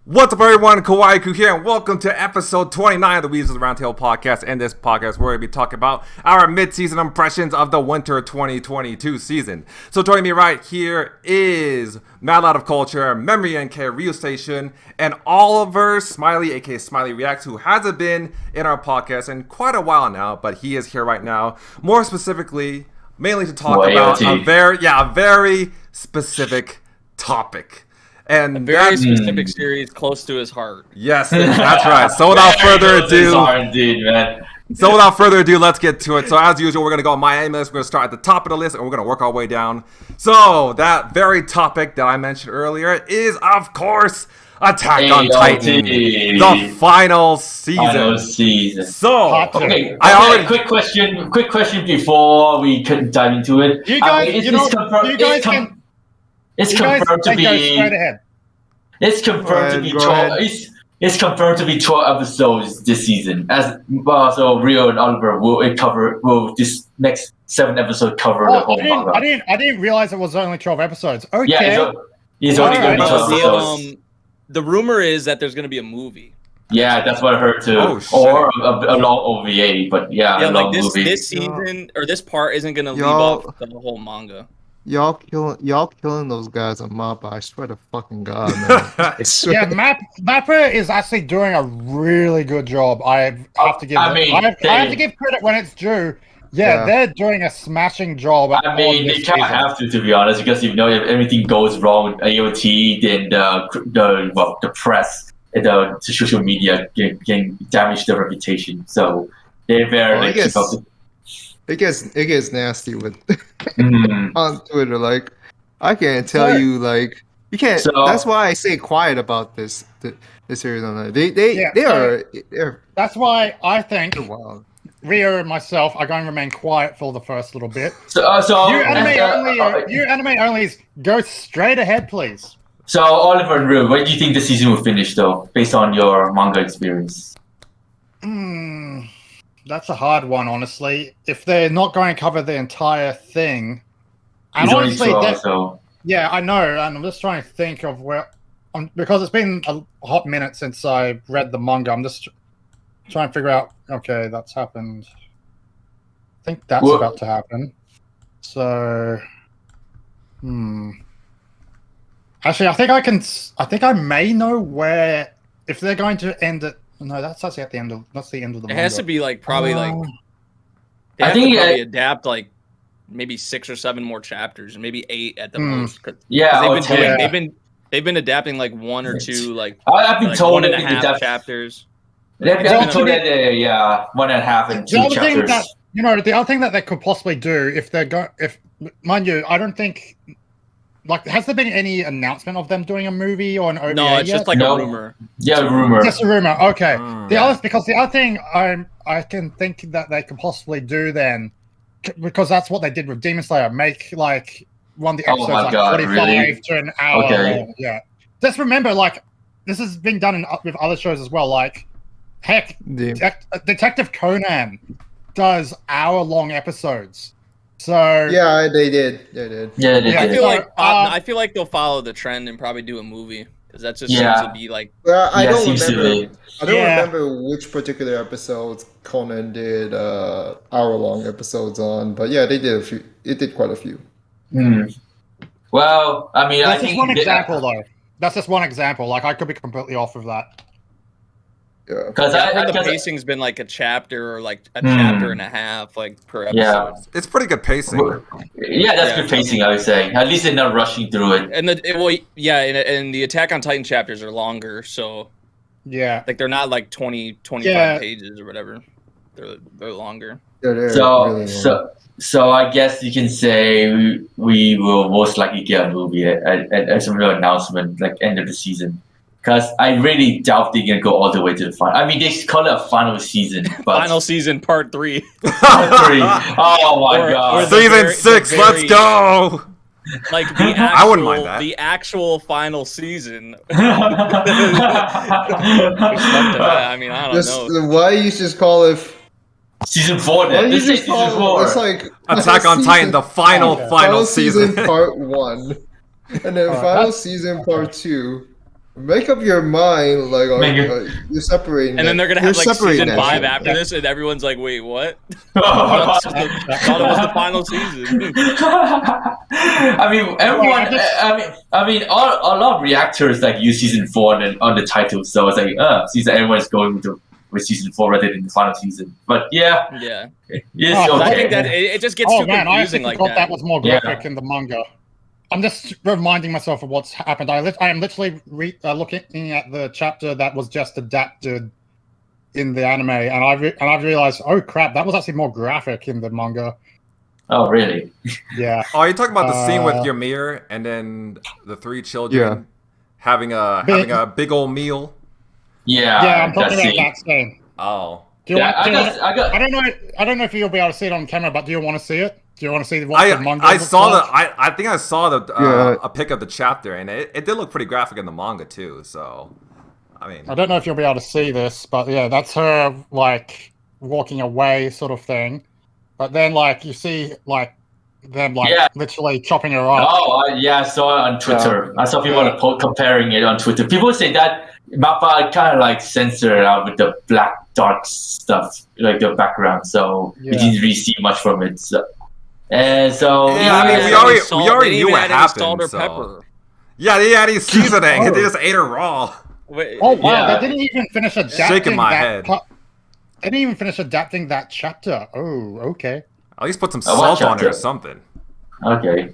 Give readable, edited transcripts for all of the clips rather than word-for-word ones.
What's up, everyone? Kawaii here, and welcome to episode 29 of the Weebs Roundtable podcast. In this podcast, we're going to be talking about our mid-season impressions of the winter 2022 season. So joining me right here is Mad Out of Culture, Memory NK, Rio Station, and Oliver Smiley, aka Smiley Reacts, who hasn't been in our podcast in quite a while now, but he is here right now. More specifically, mainly to talk about a very specific topic. And a very specific series close to his heart. Yes, that's right. So without further ado, let's get to it. So as usual, we're going to go on my aim list. We're going to start at the top of the list, and we're going to work our way down. So that very topic that I mentioned earlier is, of course, Attack on Titan, the final season. So, quick question before we could dive into it. It's confirmed to be 12 episodes this season. So Rio and Oliver will this next 7 episodes cover the whole manga. I didn't realize it was only 12 episodes. Okay. Yeah, it's only going to be 12 episodes. The rumor is that there's going to be a movie. Yeah, that's what I heard too. Or a long OVA, but a long movie. This season or this part isn't going to leave off the whole manga. Y'all killing those guys on Mappa. I swear to fucking God, man. Mappa is actually doing a really good job. I have to give credit when it's due. Yeah, they're doing a smashing job. They kind of have to be honest, because if everything goes wrong with AOT, then the press and the social media can damage their reputation. So they're very It gets nasty with on Twitter. Like, I can't tell you, like, you can't. So, that's why I stay quiet about this series on that. That's why I think Rio and myself are going to remain quiet for the first little bit. You anime onlys, go straight ahead, please. So Oliver and Rio, when do you think the season will finish, though, based on your manga experience? That's a hard one, honestly. If they're not going to cover the entire thing, and honestly, yeah, I know, and I'm just trying to think of because it's been a hot minute since I read the manga. I'm just trying to figure out. Okay, that's happened. I think that's about to happen. So, actually, I think I may know where if they're going to end it. No, that's actually at the end of. That's the end of the manga. It has to be probably. They have to probably adapt maybe 6 or 7 more chapters, maybe 8 at the most. They've been adapting 1 or 2 I've been told 1.5 chapters. They've been told that 1.5 and 2 chapters. The other thing that they could possibly do mind you, I don't think. Has there been any announcement of them doing a movie or an OVA? No, it's just a rumor. Yeah, rumor. Just a rumor. Okay. The other thing I can think that they could possibly do then, because that's what they did with Demon Slayer, make one of the episodes 45 to an hour. Okay. Long. Yeah. Just remember, this has been done with other shows as well. Detective Conan does hour-long hour-long So yeah, they did. Yeah, they did. I feel like they'll follow the trend and probably do a movie because that just seems to be Well, I don't remember which particular episodes Conan did hour-long episodes on, but yeah, they did a few. It did quite a few. Well, I mean, that's just one example, though. That's just one example. I could be completely off of that. Yeah, because I heard the pacing's been a chapter or a chapter and a half per episode. Yeah, it's pretty good pacing. That's good pacing, I would say. At least they're not rushing through it. And and the Attack on Titan chapters are longer, so they're not 25 pages or whatever. They're longer. So I guess you can say we will most likely get a movie as a real announcement end of the season. Because I really doubt they're going to go all the way to the final. I mean, they call it a final season. But final season, part 3. Part 3. Oh, my God. Season 6, let's go! I wouldn't mind that. The actual final season. I mean, I don't know. Why you just call it... Season 4 then. This is season 4. It's Attack on Titan, the final season. Part 1. And then final season part 2. Make up your mind, like you're separating. And then they're gonna have like season 5 after this, and everyone's like, "Wait, what?" I thought it was the final season. I mean, everyone. I mean, a lot of reactors like use season 4 on the title, so it's like, season everyone's going with season 4 rather than the final season. But yeah, okay. I think that it just gets too confusing like that. That was more graphic in the manga. I'm just reminding myself of what's happened. I am literally looking at the chapter that was just adapted in the anime, and I've realized, oh crap, that was actually more graphic in the manga. Oh really? Yeah. Oh, are you talking about the scene with Ymir and then the 3 children having a big old meal? Yeah, I'm talking about that scene. Oh. I don't know if you'll be able to see it on camera, but do you want to see it? Do you want to see what the manga? I think I saw a pic of the chapter, and it did look pretty graphic in the manga too. So, I mean, I don't know if you'll be able to see this, but yeah, that's her like walking away, sort of thing. But then, like, you see like them literally chopping her up. Oh yeah, I saw it on Twitter. I saw people comparing it on Twitter. People say that Mappa kind of like censored out with the black dark stuff, like the background, so we didn't really see much from it. So. And so I mean, we already knew what happened. So. Yeah, they had seasoning. They just ate her raw. Wait, oh wow, they didn't even finish adapting shaking my head. They didn't even finish adapting that chapter. Oh, okay. At least put some salt on it or something. Okay.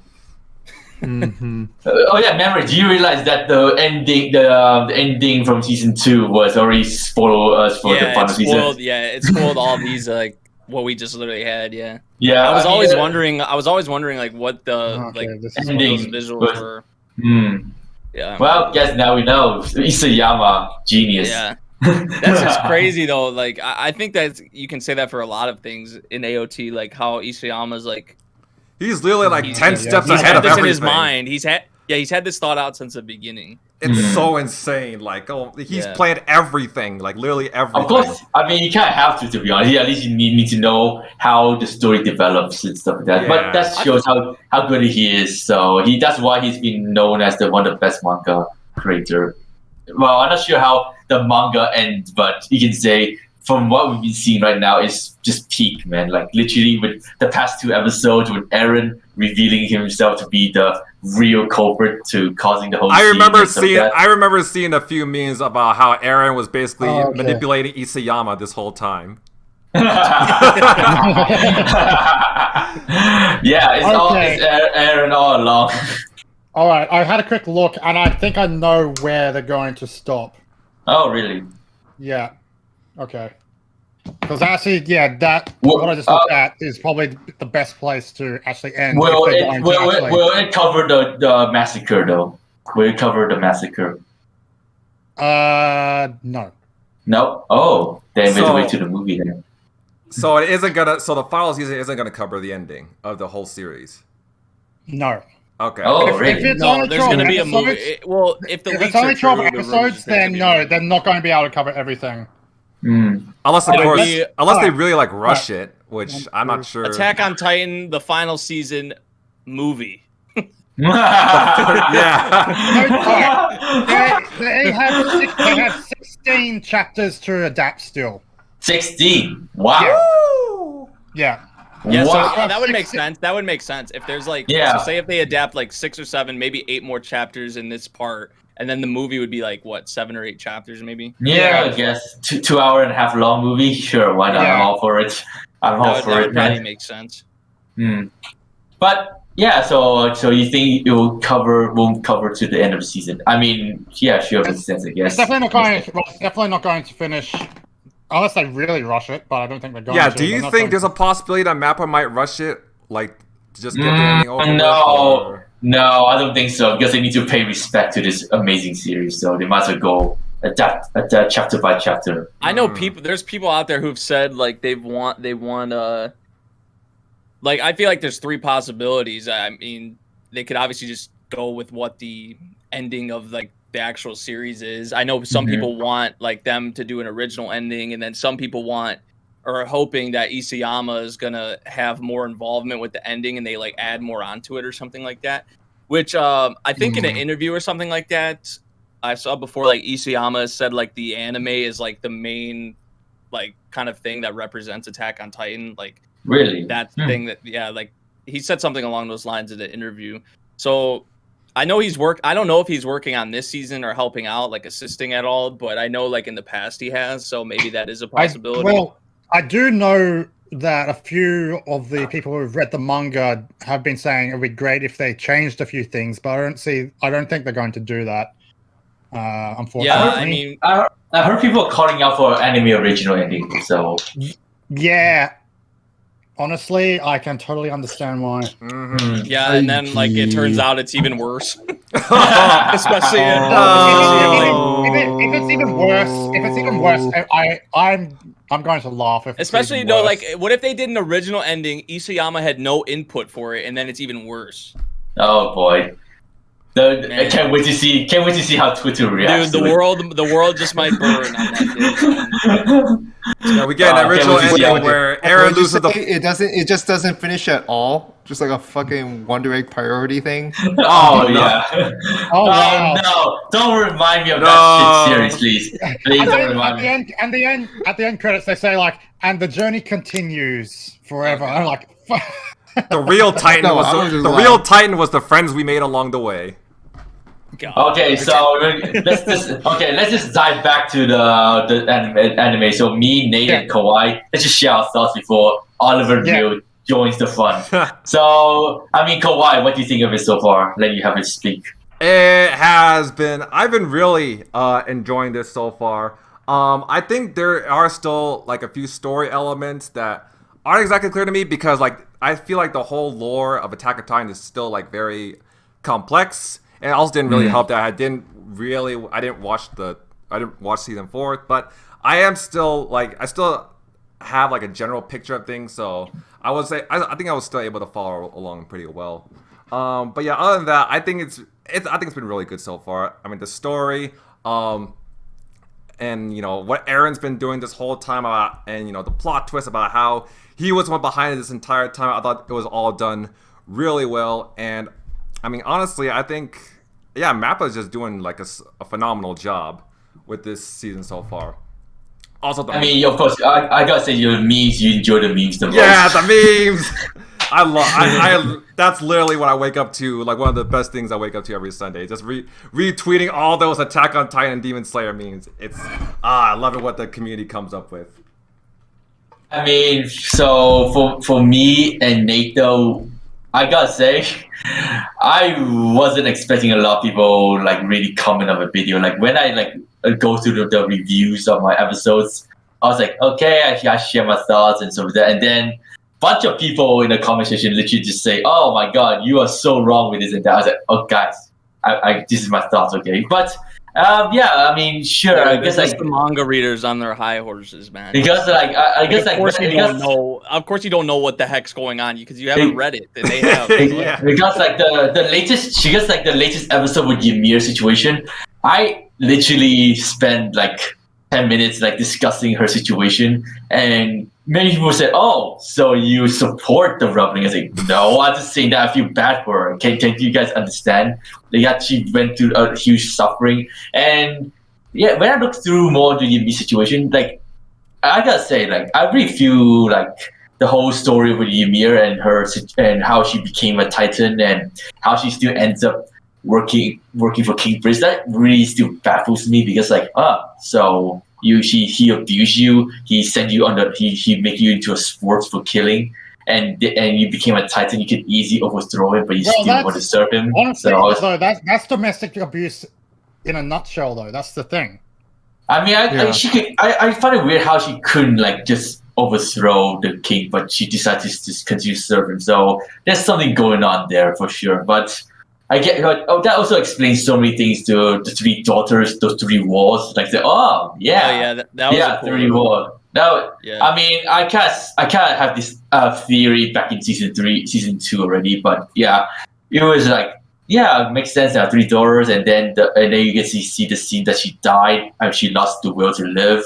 Mm-hmm. Oh yeah, remember? Do you realize that the ending from season 2 was already spoiled us for the final season? Yeah, it spoiled all these like. What we just literally had, yeah. I was always wondering like what the ending visuals were. Yeah. Well, guess now we know. Isayama, genius. Yeah. That's just crazy though. Like I think that you can say that for a lot of things in AOT, like how Isayama's like. He's literally like 10 steps ahead of everything. In his mind. He's had this thought out since the beginning. It's so insane. Like, he's planned everything. Like, literally everything. Of course, I mean, you can't have to be honest. At least you need to know how the story develops and stuff like that. Yeah. But that shows how good he is. So that's why he's been known as one of the best manga creator. Well, I'm not sure how the manga ends, but you can say from what we've been seeing right now is just peak, man. Like literally with the past 2 episodes with Eren revealing himself to be the real culprit to causing the whole I remember seeing a few memes about how Eren was basically manipulating Isayama this whole time. Yeah, it's Eren all along. All right, I had a quick look, and I think I know where they're going to stop. Oh, really? Yeah. Okay. Because actually, what I just looked at is probably the best place to actually end. Will it cover the massacre, though? Will it cover the massacre? No. No? Oh, then we'll wait to the movie then. So it isn't gonna. So the final season isn't gonna cover the ending of the whole series. No. Okay. Oh, really? No, there's going to be a movie. Well, if it's only 12 episodes, then no, they're not going to be able to cover everything. Unless, of course, they really like rush it, which I'm not sure. Attack on Titan, the final season movie. They have 16 chapters to adapt still. 16? Wow. Yeah. Yeah, so that would make sense. That would make sense if there's like, so say if they adapt like 6 or 7, maybe 8 more chapters in this part, and then the movie would be like what, 7 or 8 chapters, maybe. Yeah, I guess 2.5 long movie. Sure, why not? I'm all for it. I'm all for it, man. That makes sense. But yeah, so you think it won't cover to the end of the season? I mean, yeah, sure, makes sense, I guess. It's definitely not going to finish. Unless they really rush it, but I don't think they're going to. Yeah, do you think there's a possibility that Mappa might rush it? Like, just get the ending over No, I don't think so, because they need to pay respect to this amazing series, so they might as well go adapt chapter by chapter. I know there's people out there who've said, like, they want, like, I feel like there's 3 possibilities. I mean, they could obviously just go with what the ending of, like, the actual series is. I know some people want like them to do an original ending, and then some people want or are hoping that Isayama is gonna have more involvement with the ending and they like add more onto it or something like that. Which I think in an interview or something like that, I saw before, like Isayama said, like the anime is like the main, like kind of thing that represents Attack on Titan. Like really that thing that like he said something along those lines in the interview. So I know I don't know if he's working on this season or helping out, like assisting at all. But I know like in the past he has. So maybe that is a possibility. I do know that a few of the people who've read the manga have been saying it would be great if they changed a few things, but I don't think they're going to do that. Unfortunately. Yeah, I mean, I heard people calling out for anime original ending. So yeah, honestly, I can totally understand why. Mm-hmm. Yeah, and then like it turns out it's even worse. Especially if it's even worse, I'm going to laugh. Especially, you know, like, what if they did an original ending? Isayama had no input for it, and then it's even worse. Oh boy, I can't wait to see. Can't wait to see how Twitter reacts. Dude, the world just might burn on that day. Yeah, we get an original ending where Eren loses the. It just doesn't finish at all. Just like a fucking Wonder Egg priority thing. Oh yeah. Oh wow. No! Don't remind me of that shit. Seriously, please don't remind me. At the end credits, they say like, and the journey continues forever. I'm like, the real Titan real Titan was the friends we made along the way. God. Okay, so let's just dive back to the anime. So me, Nate, and Kawaii, let's just share our thoughts before Oliver Neal joins the fun. So I mean, Kawaii, what do you think of it so far? Let you have it speak. I've been really enjoying this so far. I think there are still like a few story elements that aren't exactly clear to me because like I feel like the whole lore of Attack on Titan is still like very complex. And it also didn't really help that I didn't watch season 4, but I still have like a general picture of things, so I would say I think I was still able to follow along pretty well. But yeah, other than that, I think it's been really good so far. I mean, the story, and you know what Eren's been doing this whole time and you know the plot twist about how he was one behind it this entire time. I thought it was all done really well, and I mean, honestly, I think, Mappa is just doing like a phenomenal job with this season so far. Also, I mean, of course, I gotta say, your memes, you enjoy the memes the most. Yeah, the memes. That's literally what I wake up to. Like one of the best things I wake up to every Sunday. Just retweeting all those Attack on Titan and Demon Slayer memes. I love it what the community comes up with. I mean, so for me and Nate though, I gotta say, I wasn't expecting a lot of people like really comment on a video. Like when I like go through the reviews of my episodes, I was like, okay, I share my thoughts and so that, and then a bunch of people in the comment section literally just say, "Oh my god, you are so wrong with this and that." I was like, "Oh guys, I this is my thoughts, okay?" But I mean, sure. I guess like the manga readers on their high horses, man. Because like I guess of course you don't know. Of course you don't know what the heck's going on because you haven't read it. And they have. Yeah. Because like the latest episode with Ymir situation, I literally spent like 10 minutes like discussing her situation, and many people said, "Oh, so you support the rubbing?" I was like, "No, I'm just saying that I feel bad for her. Can you guys understand? Like, she went through a huge suffering." And yeah, when I look through more into the Ymir situation, like I gotta say, like I really feel like the whole story with Ymir and her and how she became a Titan and how she still ends up working for King Prince, that really still baffles me because like so he abused you, he sent you he make you into a sport for killing, and you became a Titan, you could easily overthrow him, but you still want to serve him. Honestly, that's domestic abuse in a nutshell, though. That's the thing. I mean, I find it weird how she couldn't like just overthrow the king, but she decided to just continue to serve him. So there's something going on there for sure. But I get that also explains so many things to the three daughters, those three wars. Like that was a cool three wars. Now, yeah. I mean, I can't have this theory back in season 2 already, but yeah, it was like, yeah, it makes sense. There are three daughters, and then you get to see the scene that she died and she lost the will to live,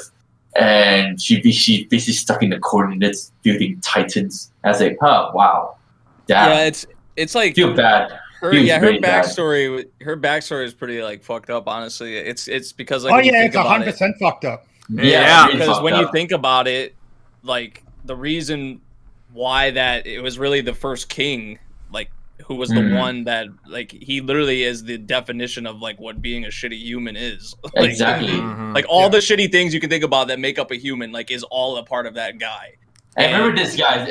and she basically stuck in the coordinates building Titans. I was like, wow, damn. Yeah, it's like feel bad. Her backstory is pretty like fucked up. Honestly, it's because like it's 100% fucked up. Yeah, because when you think about it, like the reason why that it was really the first king, like who was the one that like he literally is the definition of like what being a shitty human is. Like, exactly. Like all the shitty things you can think about that make up a human, like is all a part of that guy. And remember this guy.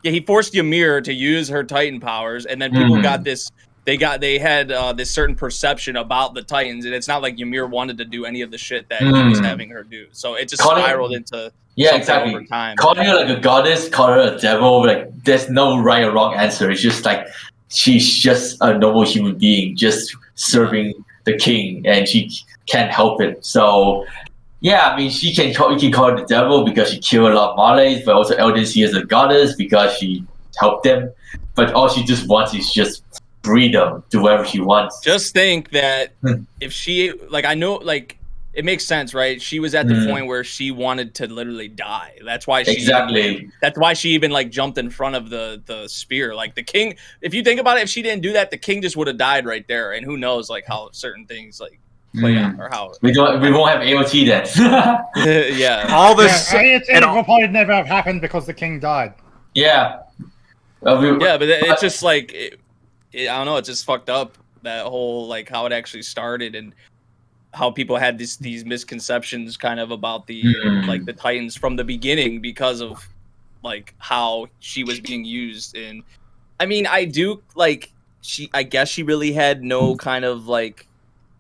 He forced Ymir to use her Titan powers, and then people got this. They had this certain perception about the Titans, and it's not like Ymir wanted to do any of the shit that he was having her do. So it just spiraled into exactly over time. Calling her like a goddess, calling her a devil, like there's no right or wrong answer. It's just like she's just a normal human being, just serving the king, and she can't help it. So yeah, I mean, you can call her the devil because she killed a lot of Malays, but also Elden see as a goddess because she helped them. But all she just wants is just freedom, do whatever she wants. Just think that if she, like, I know, like, it makes sense, right? She was at the point where she wanted to literally die. That's why that's why she even like jumped in front of the spear. Like the king, if you think about it, if she didn't do that, the king just would have died right there. And who knows, like how certain things like play out or how we won't have AOT then. Yeah, all this AOT will probably never have happened because the king died. Yeah, but it's just like. I don't know. It's just fucked up, that whole like how it actually started and how people had these misconceptions kind of about the like the Titans from the beginning because of like how she was being used. And I mean, I do like I guess she really had no kind of like.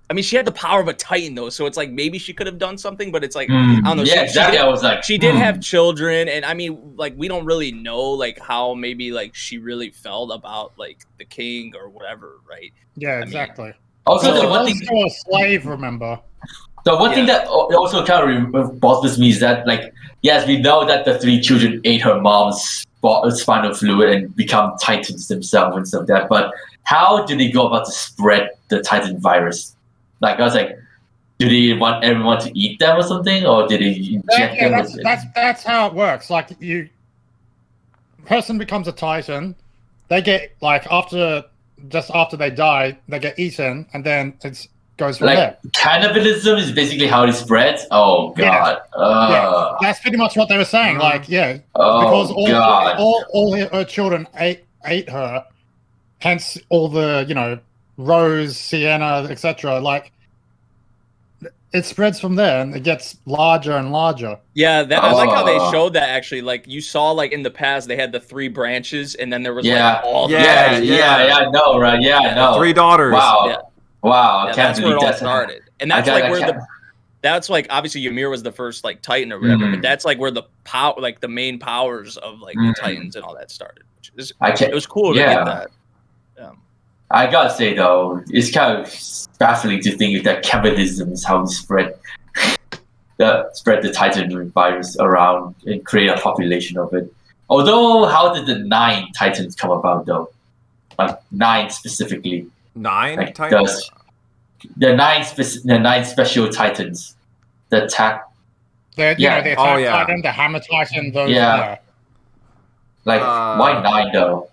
I mean, she had the power of a Titan, though, so it's like maybe she could have done something, but it's like I don't know. Yeah, exactly. I was like, she did have children, and I mean, like we don't really know like how maybe like she really felt about like the king or whatever, right? Yeah, exactly. I mean, also, the one thing still a slave, remember? The one thing that also kind of bothers me is that, like, yes, we know that the three children ate her mom's spinal fluid and become Titans themselves and stuff like that, but how do they go about to spread the Titan virus? Like, I was like, do they want everyone to eat them or something, or did they inject them? That's how it works. Like, person becomes a Titan, they get like just after they die, they get eaten, and then it goes from there. Cannibalism is basically how it spreads. Oh god, that's pretty much what they were saying. Like, because all her children ate her, hence all the Rose, Sienna, etc. Like, it spreads from there, and it gets larger and larger. Yeah, I like how they showed that. Actually, like you saw, like in the past, they had the 3 branches, and then there was like all. I know, right? Yeah, I know. 3 daughters. Wow. Yeah, that's where it all started, and that's that's like obviously Ymir was the first like Titan or whatever, but that's like where the the main powers of like the Titans and all that started. Which is, it was cool to get that. I gotta say though, it's kind of baffling to think that cannibalism is how we spread the Titan virus around and create a population of it. Although, how did the 9 Titans come about though? Like 9 specifically. 9 like Titans. The 9 special Titans. The attack. The attack Titan, the Hammer Titan. Those. Yeah. Like why 9 though?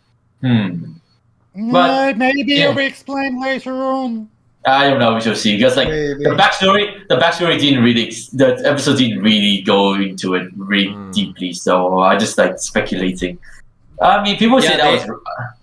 But maybe it'll be explained later on. I don't know. We shall see. Because like the backstory didn't really, the episode didn't really go into it really deeply. So I just like speculating. I mean, people say that was.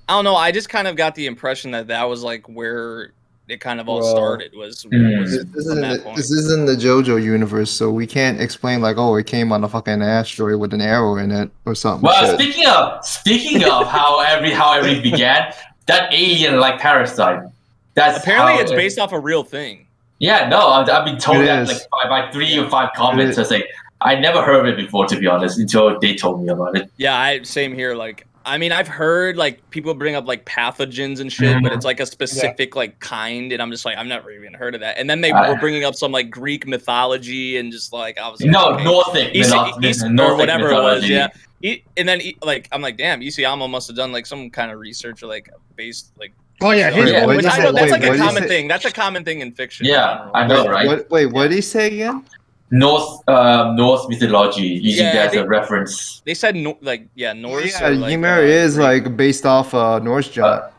I don't know. I just kind of got the impression that was like where it kind of all started. Was this isn't the JoJo universe, so we can't explain like, oh, it came on a fucking asteroid with an arrow in it or something. Well, speaking of how everything began. That alien-like parasite. That's apparently it's based off a real thing. Yeah, no, I've been told that like by 3 or 5 comments. I say I never heard of it before, to be honest, until they told me about it. Yeah, same here. Like, I mean, I've heard like people bring up like pathogens and shit, but it's like a specific like kind, and I'm just like, I've never even heard of that. And then they were bringing up some like Greek mythology and just like I was like, Nordic or whatever mythology. It was. Yeah. And then like I'm like, damn, Isayama must have done like some kind of research or like based like. Oh yeah, that's like a common thing. That's a common thing in fiction. Yeah, I know, right? What did he say again? Norse mythology, using that as a reference. They said Norse. Yeah, like, Ymir is like based off a Norse giant.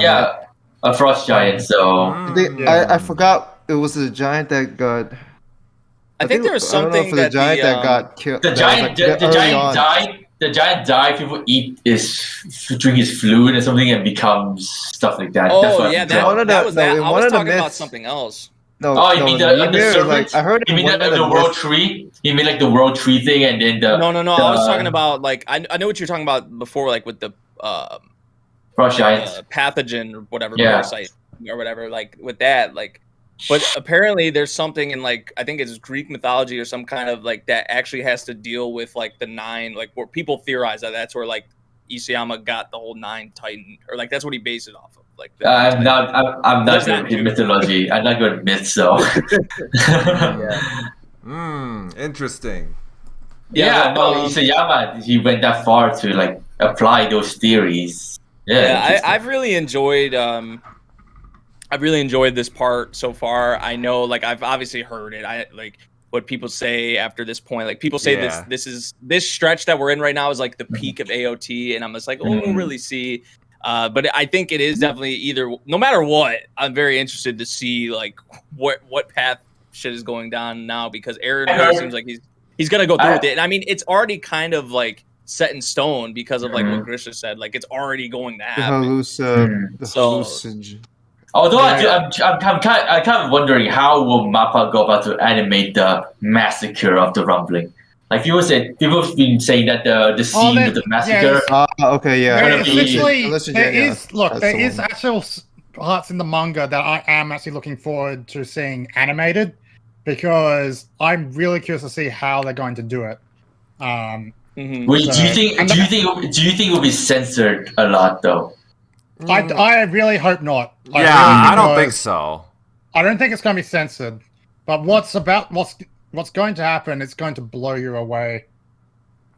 Yeah, a frost giant. So I forgot it was a giant that got. I think there was something that the giant that got killed. The giant died. The giant died. People drink his fluid or something and becomes stuff like that. Oh yeah, that was that. I was talking about something else. You mean the serpent? Like, I heard you mean the world tree? You mean like the world tree thing, and then the no. I was talking about like I know what you're talking about before, like with the frost giants, pathogen or whatever, parasite or whatever, like with that, like. But apparently there's something in like I think it's Greek mythology or some kind of like that actually has to deal with like the 9, like where people theorize that that's where like Isayama got the whole 9 Titan, or like that's what he based it off of. Like I'm not good in mythology. I'm not good at myths, so. Interesting. Isayama, he went that far to like apply those theories. I've really enjoyed this part so far. I know, like, I've obviously heard it. I like what people say after this point. Like, people say this stretch that we're in right now is like the peak of AOT, and I'm just like, we'll really see. But I think it is definitely no matter what. I'm very interested to see like what path shit is going down now, because Aaron really seems like he's gonna go through with it. And I mean, it's already kind of like set in stone because of like what Grisha said. Like, it's already going to happen. Although I'm kind of wondering how will Mappa go about to animate the massacre of the rumbling. Like people have been saying that the scene with the massacre. There is actual parts in the manga that I am actually looking forward to seeing animated, because I'm really curious to see how they're going to do it. Do you think it will be censored a lot though? I really hope not. I don't think so. I don't think it's going to be censored. But what's going to happen is going to blow you away.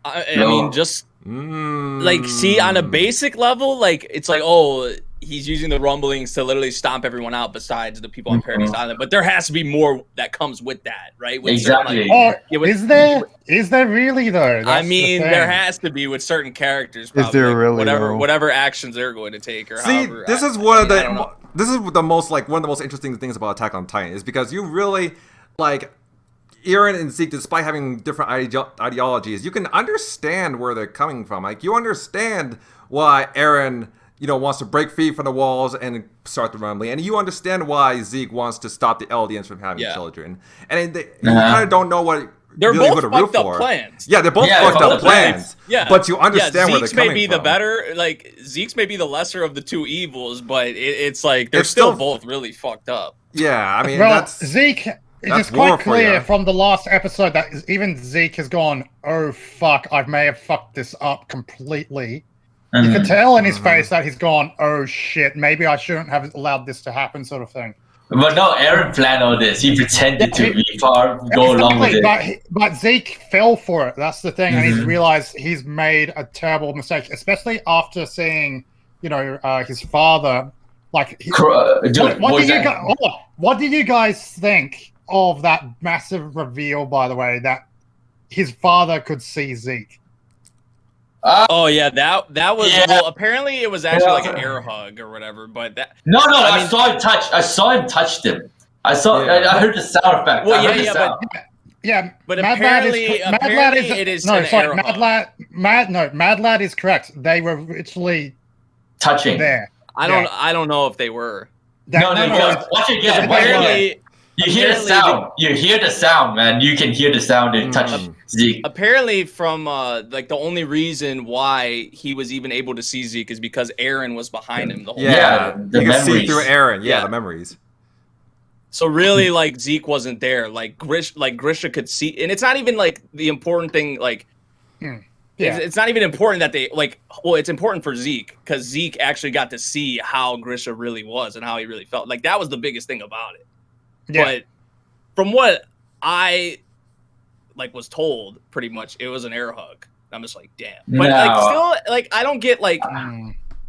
I mean, just like, see, on a basic level, like, it's like, oh, he's using the rumblings to literally stomp everyone out besides the people on Paradise Island. But there has to be more that comes with that, right? With exactly. Is there? Is there really though? I mean, there has to be with certain characters. Probably, is there really? Whatever actions they're going to take, or however. This is one of the most interesting things about Attack on Titan, is because you really like Eren and Zeke, despite having different ideologies, you can understand where they're coming from. Like, you understand why Eren, wants to break free from the walls and start the rumbling, and you understand why Zeke wants to stop the Eldians from having children. And you kind of don't know what they're really both fucked up plans. Yeah, they're both fucked up plans. Yeah, but you understand where they're coming from. Zeke's may be the better, like Zeke's may be the lesser of the two evils, but it's like they're still both really fucked up. Yeah, I mean, Zeke. It is quite clear from the last episode that even Zeke has gone, oh fuck, I may have fucked this up completely. You can tell in his face that he's gone, oh shit, maybe I shouldn't have allowed this to happen, sort of thing. But no, Eren planned all this. He pretended to go along with it. But Zeke fell for it. That's the thing. And he's realized he's made a terrible mistake, especially after seeing, his father. Like, what did you guys think of that massive reveal, by the way, that his father could see Zeke? Oh yeah, that was well. Apparently, it was actually like an air hug or whatever. But that I saw him touch. I saw him touch him. I heard the sound effect. Well, but Mad apparently it is no. Sorry, Mad Lad is correct. They were literally touching there. I don't know if they were. No. Watch it again. Apparently. You hear the sound. You hear the sound, man. You can hear the sound and touch Zeke. Apparently, from like the only reason why he was even able to see Zeke is because Eren was behind him the whole time. The you memories. can see through Eren. Yeah, the memories. So really, like, Zeke wasn't there. Like Grisha could see, and it's not even like the important thing. Like, it's not even important that they like. Well, it's important for Zeke because Zeke actually got to see how Grisha really was and how he really felt. Like, that was the biggest thing about it. Yeah. But from what I was told, pretty much it was an air hug. I'm just like, damn. But still, like, I don't get like,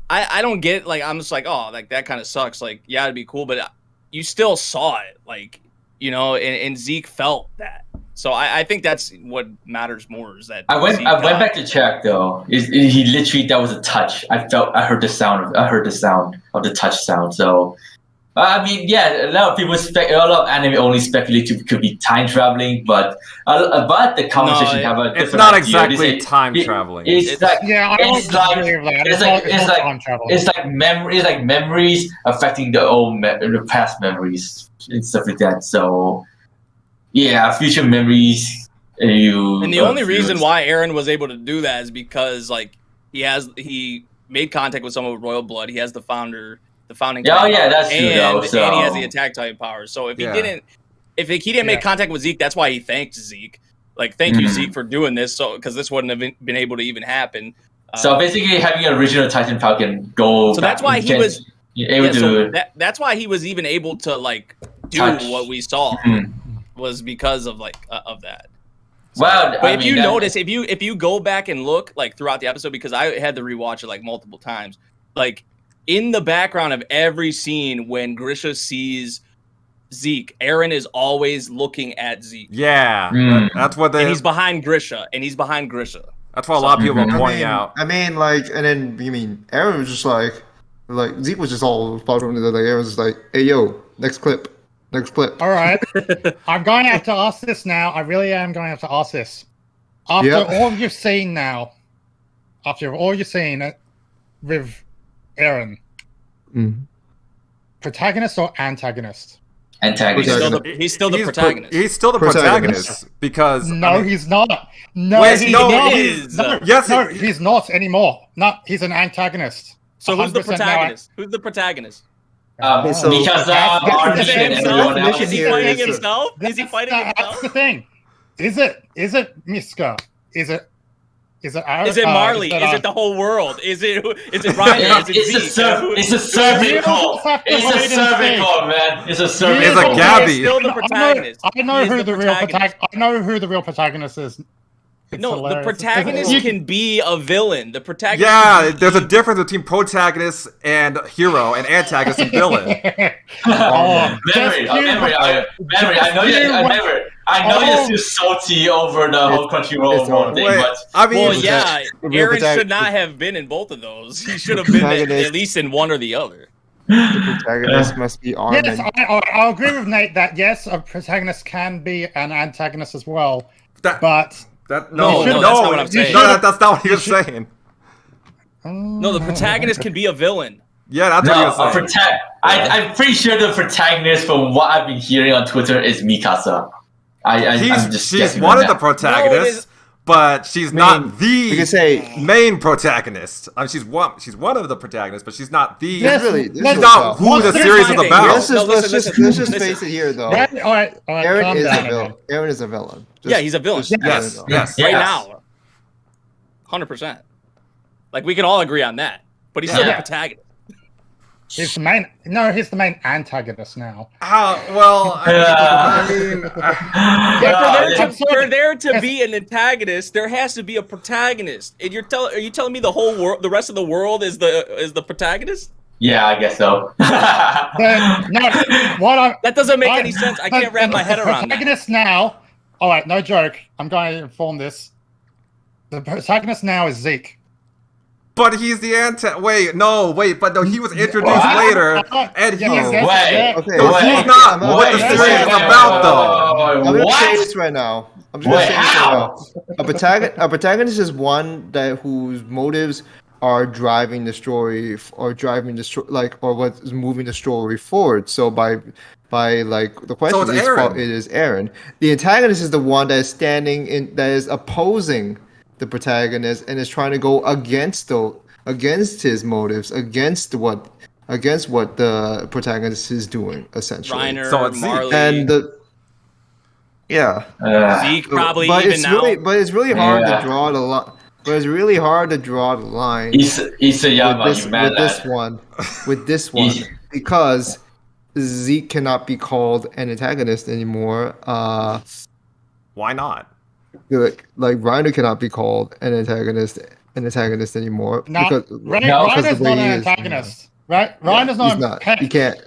I don't get like, I'm just like, oh, like that kind of sucks. Like, yeah, it'd be cool, but you still saw it, like, and Zeke felt that. So I think that's what matters more is that I went back to check though. He literally that was a touch. I heard the sound of the touch sound. So I mean, yeah, a lot of people a lot of anime only speculate it could be time traveling, but the conversation have a different It's not idea. exactly time traveling. It's like memories affecting the past memories and stuff like that. So yeah, future memories. And the only reason why Eren was able to do that is because like he made contact with someone with royal blood. He has the founding. Yeah, that's true. And he has the attack Titan power. So if he didn't make contact with Zeke, that's why he thanked Zeke. Like, thank you, Zeke, for doing this. So because this wouldn't have been able to even happen. So basically, having an original Titan power can go. So that's why he was able to. That's why he was even able to like do what we saw was because of of that. So, well, but if you notice, if you go back and look like throughout the episode, because I had to rewatch it like multiple times, like in the background of every scene when Grisha sees Zeke, Eren is always looking at Zeke. Yeah, that's what they. And he's behind Grisha. That's what a lot of people are pointing out. I mean, like, and then you mean Eren was just like Zeke was just all following it. Like Eren was just like, "Hey, yo, next clip." All right, I'm going to have to ask this now. I really am going to have to ask this. After all you've seen now, with Eren, protagonist or antagonist? Antagonist. He's still the protagonist. He's still the protagonist because he's not. No, Wait, he's no, not. he is. No, he's not anymore. No, he's an antagonist. So who's the protagonist? Who's the protagonist? Mikasa, Archie, and everyone else. Is he fighting himself? That's the thing. Is it Miska? Is it Aaron? Is it Marley? Is it the whole world? Is it Reiner? Is it Zeke? It's a cervical. It's a cervical, man. It's a cervical. It's a Gabby. He's still the protagonist. I know who the real protagonist is. The protagonist can be a villain. The protagonist. Yeah, there's a difference between protagonist and hero, and antagonist and villain. Memory. I know you're still salty over the whole Crunchyroll thing, but I mean, Eren should not have been in both of those. He should have been at least in one or the other. The protagonist must be Armin. Yes, I'll agree with Nate that yes, a protagonist can be an antagonist as well, but. That's not what I'm saying. No, that's not what he was saying. No, the protagonist can be a villain. Yeah, that's what he was saying. I'm pretty sure the protagonist, from what I've been hearing on Twitter, is Mikasa. She's one of the protagonists, but she's not the main protagonist. I mean, she's one of the protagonists, but she's not the. She's not who the series is about. Let's just face it here, though. All right. Eren is a villain. Yeah, he's a villain. Yes. Right now, 100%. Like we can all agree on that. But he's still the protagonist. He's the main antagonist now. For there to be an antagonist, there has to be a protagonist. And are you telling me the whole world, the rest of the world, is the protagonist? Yeah, I guess so. That doesn't make any sense. I can't wrap my head around that. Protagonist now. All right, no joke. I'm going to inform this. The protagonist now is Zeke. But he's the but he was introduced later, and he's not what the series is about, though. I'm gonna say this right now. A protagonist is one whose motives are driving the story, or what is moving the story forward. So by the question it is Eren. The antagonist is the one that is opposing the protagonist and is trying to go against his motives, against what the protagonist is doing, essentially. Reiner, so it's Marley, and Zeke probably. But it's really hard to draw the line. But it's really hard to draw the line with this one because Zeke cannot be called an antagonist anymore. Why not? Like Reiner cannot be called an antagonist anymore. Reiner's not an antagonist. Right? Reiner's not. He can't.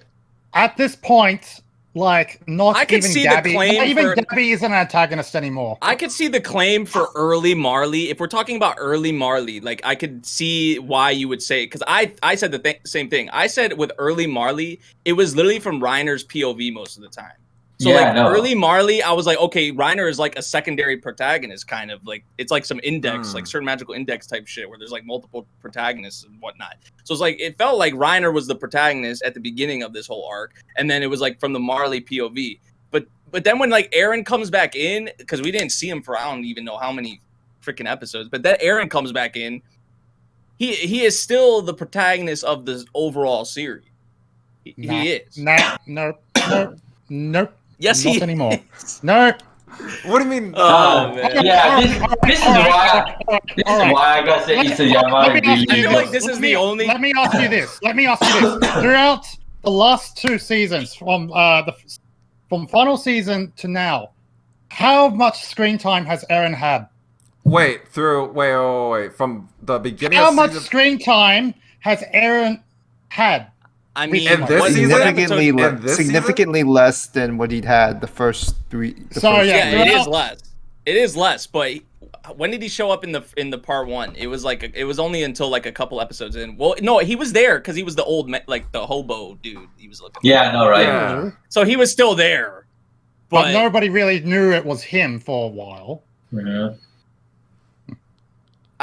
At this point, like not I could even see Gabby. the claim Not even for, Gabby is an antagonist anymore. I could see the claim for early Marley. If we're talking about early Marley, like I could see why you would say it, because I said the same thing. I said with early Marley, it was literally from Reiner's POV most of the time. So early Marley, I was like, okay, Reiner is like a secondary protagonist, kind of like it's like some index, like certain magical index type shit where there's like multiple protagonists and whatnot. So it's like it felt like Reiner was the protagonist at the beginning of this whole arc, and then it was like from the Marley POV. But then when like Eren comes back in, because we didn't see him for I don't even know how many freaking episodes, but then Eren comes back in, he is still the protagonist of the overall series. He is. Nope. Yes, not anymore. No. What do you mean? This is why I gotta say Isayama. I feel like this is the only. Let me ask you this. Throughout the last 2 seasons, from final season to now, how much screen time has Eren had? Wait. From the beginning. How much screen time has Eren had? I mean, significantly less than what he'd had the first 3. It is less. It is less. But when did he show up in the part 1? It was like it was only until like a couple episodes in. Well, no, he was there because he was the old like the hobo dude. He was looking. Yeah, no, right. Yeah. So he was still there, but nobody really knew it was him for a while. Yeah.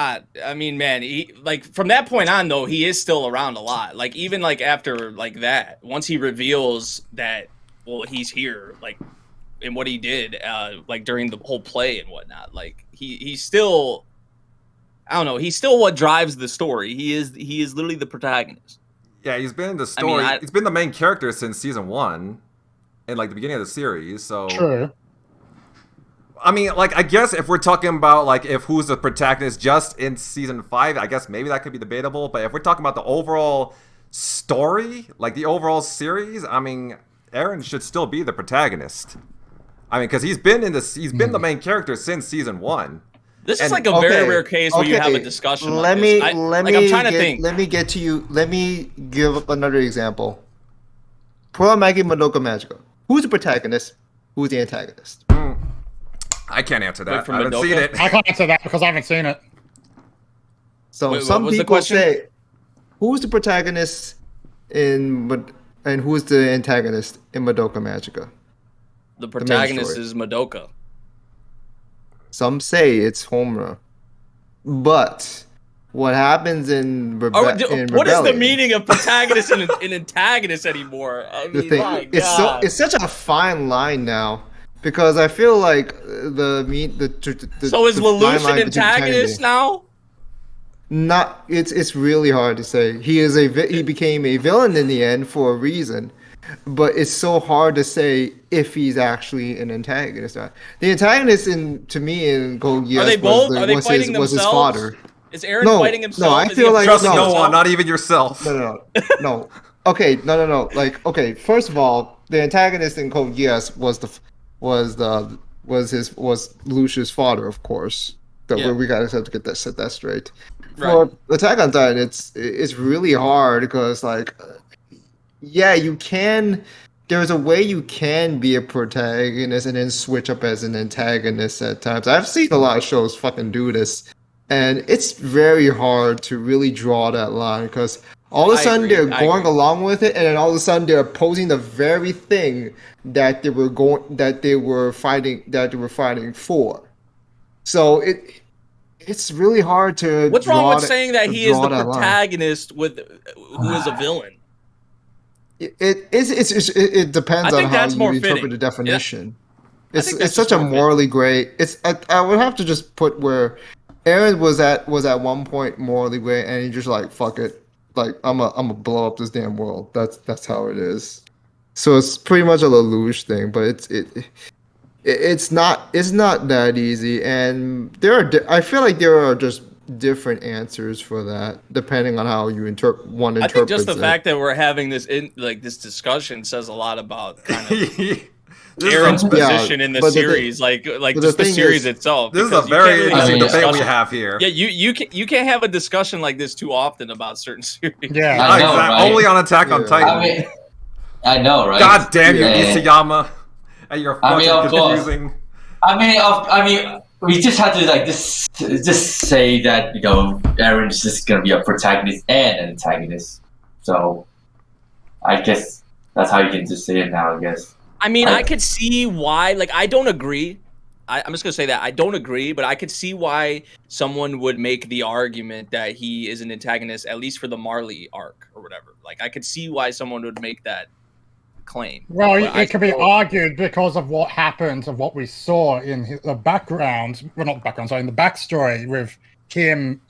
I mean, man, he, like from that point on, though, he is still around a lot. Like even like after like that, once he reveals that, well, he's here, like, and what he did, like during the whole play and whatnot. Like he's still, I don't know, he's still what drives the story. He is literally the protagonist. Yeah, he's been in the story. He's been the main character since season 1, and like the beginning of the series. So true. I mean, like, I guess if we're talking about, like, if who's the protagonist just in season 5, I guess maybe that could be debatable. But if we're talking about the overall story, like, the overall series, I mean, Eren should still be the protagonist. I mean, because he's been the main character since season 1. This is like a very rare case where you have a discussion. I'm trying to think. Let me get to you. Let me give up another example. Kuromaki Madoka Magica. Who's the protagonist? Who's the antagonist? I can't answer that. I haven't seen it. I can't answer that because I haven't seen it. So some people say, who's the protagonist and who's the antagonist in Madoka Magica? The protagonist is Madoka. Some say it's Homura. But what happens in Rebellion? What is the meaning of protagonist and antagonist anymore? I mean, it's such a fine line now. Because I feel like so is Lelouch an antagonist now? Not. It's really hard to say. He became a villain in the end for a reason, but it's so hard to say if he's actually an antagonist. The antagonist to me in Code Geass was his father. Is Eren fighting himself? No, I feel like trust no one, not even yourself. No. Okay, no. Like, okay, first of all, the antagonist in Code Geass was Lucius' father, of course. We gotta have to get set that straight. Right. For Attack on Titan, it's really hard because you can. There's a way you can be a protagonist and then switch up as an antagonist at times. I've seen a lot of shows fucking do this, and it's very hard to really draw that line because all of a sudden they're going along with it, and then all of a sudden they're opposing the very thing that they were fighting for. So it's really hard to. What's wrong with saying that he is the protagonist who is a villain? It depends on how you interpret the definition. Yeah. It's such a morally gray. I would have to just put where Eren was at one point morally gray, and he just like fuck it. Like I'm a blow up this damn world. That's how it is. So it's pretty much a Lelouch thing, but it's not that easy. And I feel like there are just different answers for that depending on how you interpret. I think just the fact that we're having this this discussion says a lot about kind of Eren's position in the series, just the series itself. This is a very interesting debate we have here. Yeah, you can't have a discussion like this too often about certain series. Yeah, I know, right? Only on Attack on Titan. I know, right? God damn you, Isayama, and you're fucking confusing. I mean, we just had to like just say that Aaron's just gonna be a protagonist and an antagonist. So, I guess that's how you can just say it now. I guess. I mean, I could see why. Like, I don't agree. I'm just gonna say that I don't agree, but I could see why someone would make the argument that he is an antagonist, at least for the Marley arc or whatever. Like, I could see why someone would make that claim. Well, it could be argued because of what happened, of what we saw in the background. Well, not the background, sorry, in the backstory with him,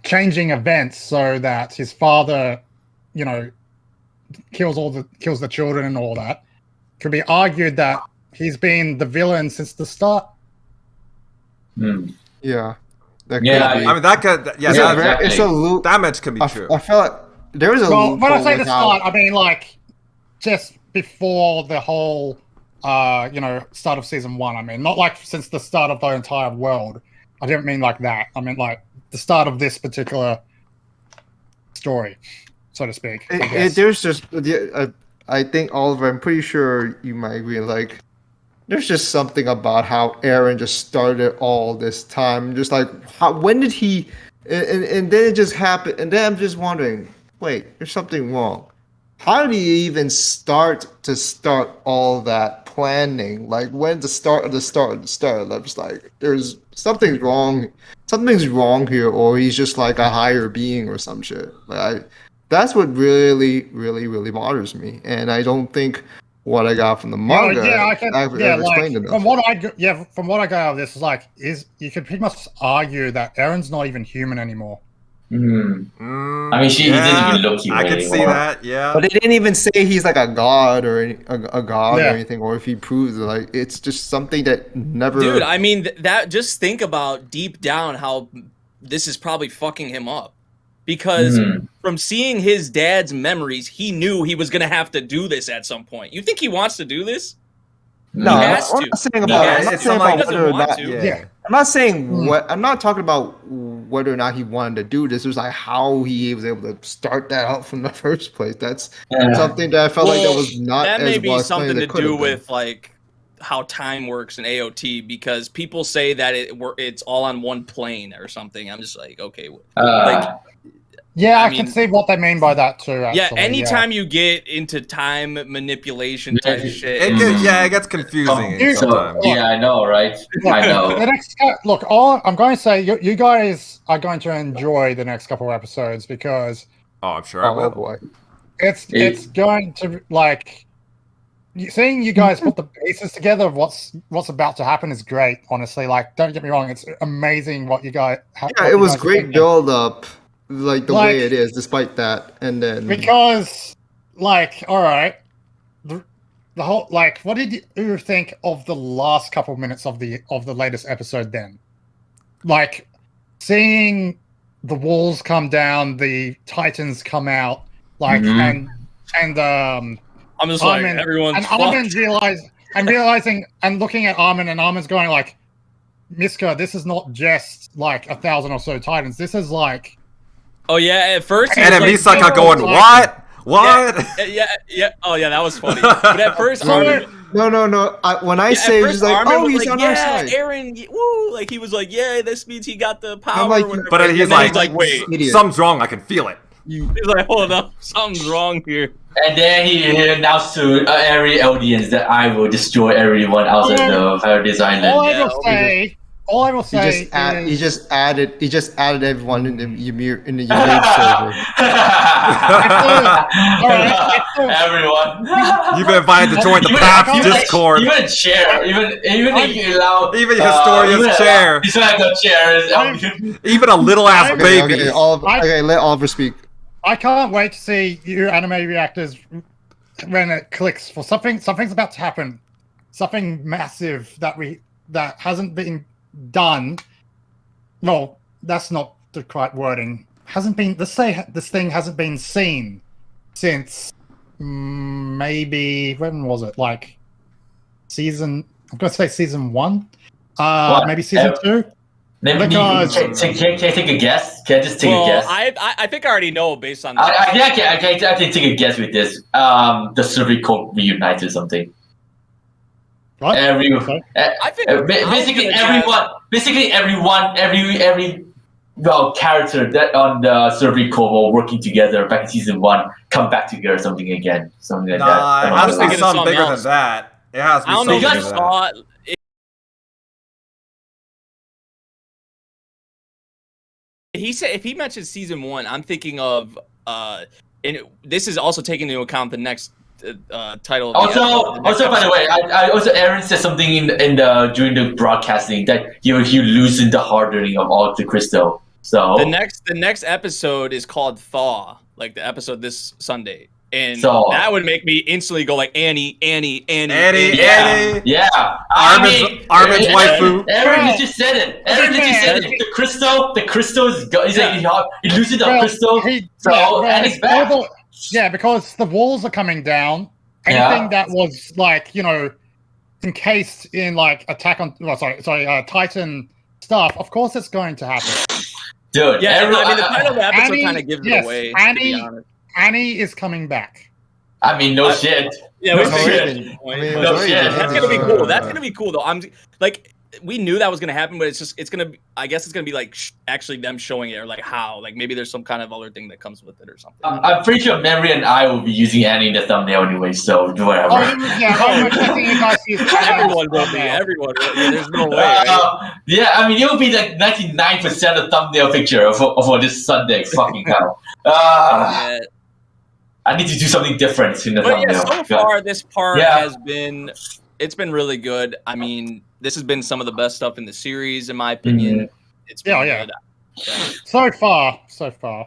changing events so that his father, kills the children and all that. Could be argued that he's been the villain since the start. Yeah. That it's a loop. That much can be true. I feel like there is a loop. When I say the start, I mean like just before the whole, start of season 1. I mean, not like since the start of the entire world. I didn't mean like that. I mean like the start of this particular story, so to speak. There's just I think, Oliver, I'm pretty sure you might agree, like, there's just something about how Aaron just started all this time. Just like, when did he... And then it just happened. And then I'm just wondering, wait, there's something wrong. How did he even start all that planning? Like, when the start of the start? I'm just like, there's something's wrong. Something's wrong here, or he's just like a higher being or some shit. That's what really, really, really bothers me, and I don't think what I got from the manga explained enough. From what I got out of this is you could pretty much argue that Aaron's not even human anymore. I mean, he didn't even look human. I can see that, yeah. But they didn't even say he's like a god or or anything, or if he proves it. Like, it's just something that never. Dude, I mean, that just think about deep down how this is probably fucking him up. Because from seeing his dad's memories, he knew he was going to have to do this at some point. You think he wants to do this? No, he has I'm to. not saying about whether or not. Yeah. I'm not saying I'm not talking about whether or not he wanted to do this. It was like how he was able to start that out from the first place. That's something that I felt like that was not. That as may be well something to do been. with like how time works in AOT, because people say that it's all on one plane or something. I'm just like, okay, yeah, I can see what they mean by that too. Actually. Yeah, anytime you get into time manipulation type shit, it gets confusing sometimes. Yeah, I know, right? I know. I'm going to say you guys are going to enjoy the next couple of episodes because I'm sure I will. Oh boy, it's going to like seeing you guys put the pieces together of what's about to happen is great. Honestly, like, don't get me wrong, it's amazing what you guys. It was great build up. Like the way it is, despite that, and then because, all right, the whole what did you think of the last couple of minutes of the latest episode? Then, seeing the walls come down, the Titans come out, and I'm just like, everyone's and Armin's realizing and looking at Armin, and Armin's going like, Miska, this is not just 1,000 or so Titans. This is like. Oh yeah, at first. And then Misaka going, what? Yeah. Oh yeah, that was funny. But at first, no. When I say he's like, Armin he's on our side. Aaron, woo! Like he was like, yeah, this means he got the power. But then he's like, wait, something's wrong. I can feel it. He's like, hold up, something's wrong here. And then he announced to every audience that I will destroy everyone else at the Paradise Island. All I will say he just added everyone in the Ymir server. Everyone. You've been invited to join the PAP Discord. Even chair, even Historia's chair. Historia's chair. Even a little ass baby. Okay, let Oliver speak. I can't wait to see you anime reactors when it clicks for something. Something's about to happen. Something massive that hasn't been done. Well, that's not the correct wording. This thing hasn't been seen since maybe when was it? I'm going to say season 1. Maybe season 2. Because can I take a guess? Can I just take a guess? I think I already know based on that. I can take a guess with this. The survey code reunite or something. what? Every character that on the survey code were working together back in season 1 come back together something again, something like that. It has to be something bigger else. than that. It has to be I don't know. something You bigger guys than saw. He said if he mentioned season 1, I'm thinking of and this is also taking into account the next title. Also, by the way, I also Aaron said something in the during the broadcasting that he loosened the hardening of all the crystal. So the next episode is called Thaw, like the episode this Sunday. And So- that would make me instantly go like Annie. Annie. Yeah. Armin's waifu. Aaron just said it. The crystal is he's like he loosened the crystal. And it's back. Yeah, because the walls are coming down. Anything that was like, encased in like Titan stuff, of course it's going to happen. Dude, Yeah, I mean the title of the episode kind of gives yes, it away. Annie- to be honest. Annie is coming back. I mean, no shit. Yeah, No we shit. shit. No shit. That's gonna be cool. That's gonna be cool though. I'm like, we knew that was gonna happen, but it's gonna be. I guess it's gonna be like actually them showing it or like how. Like maybe there's some kind of other thing that comes with it or something. I'm pretty sure Memory and I will be using Annie in the thumbnail anyway, so whatever. I'm expecting you guys to use Everyone will be. Everyone. Will. Yeah, there's no way. Right? Yeah, I mean, it will be like 99% of thumbnail picture for this Sunday. Fucking hell. Yeah. I need to do something different in the But thumbnail. yeah, so far this part has been. It's been really good. I mean, this has been some of the best stuff in the series, in my opinion. It's been good. Yeah. So far.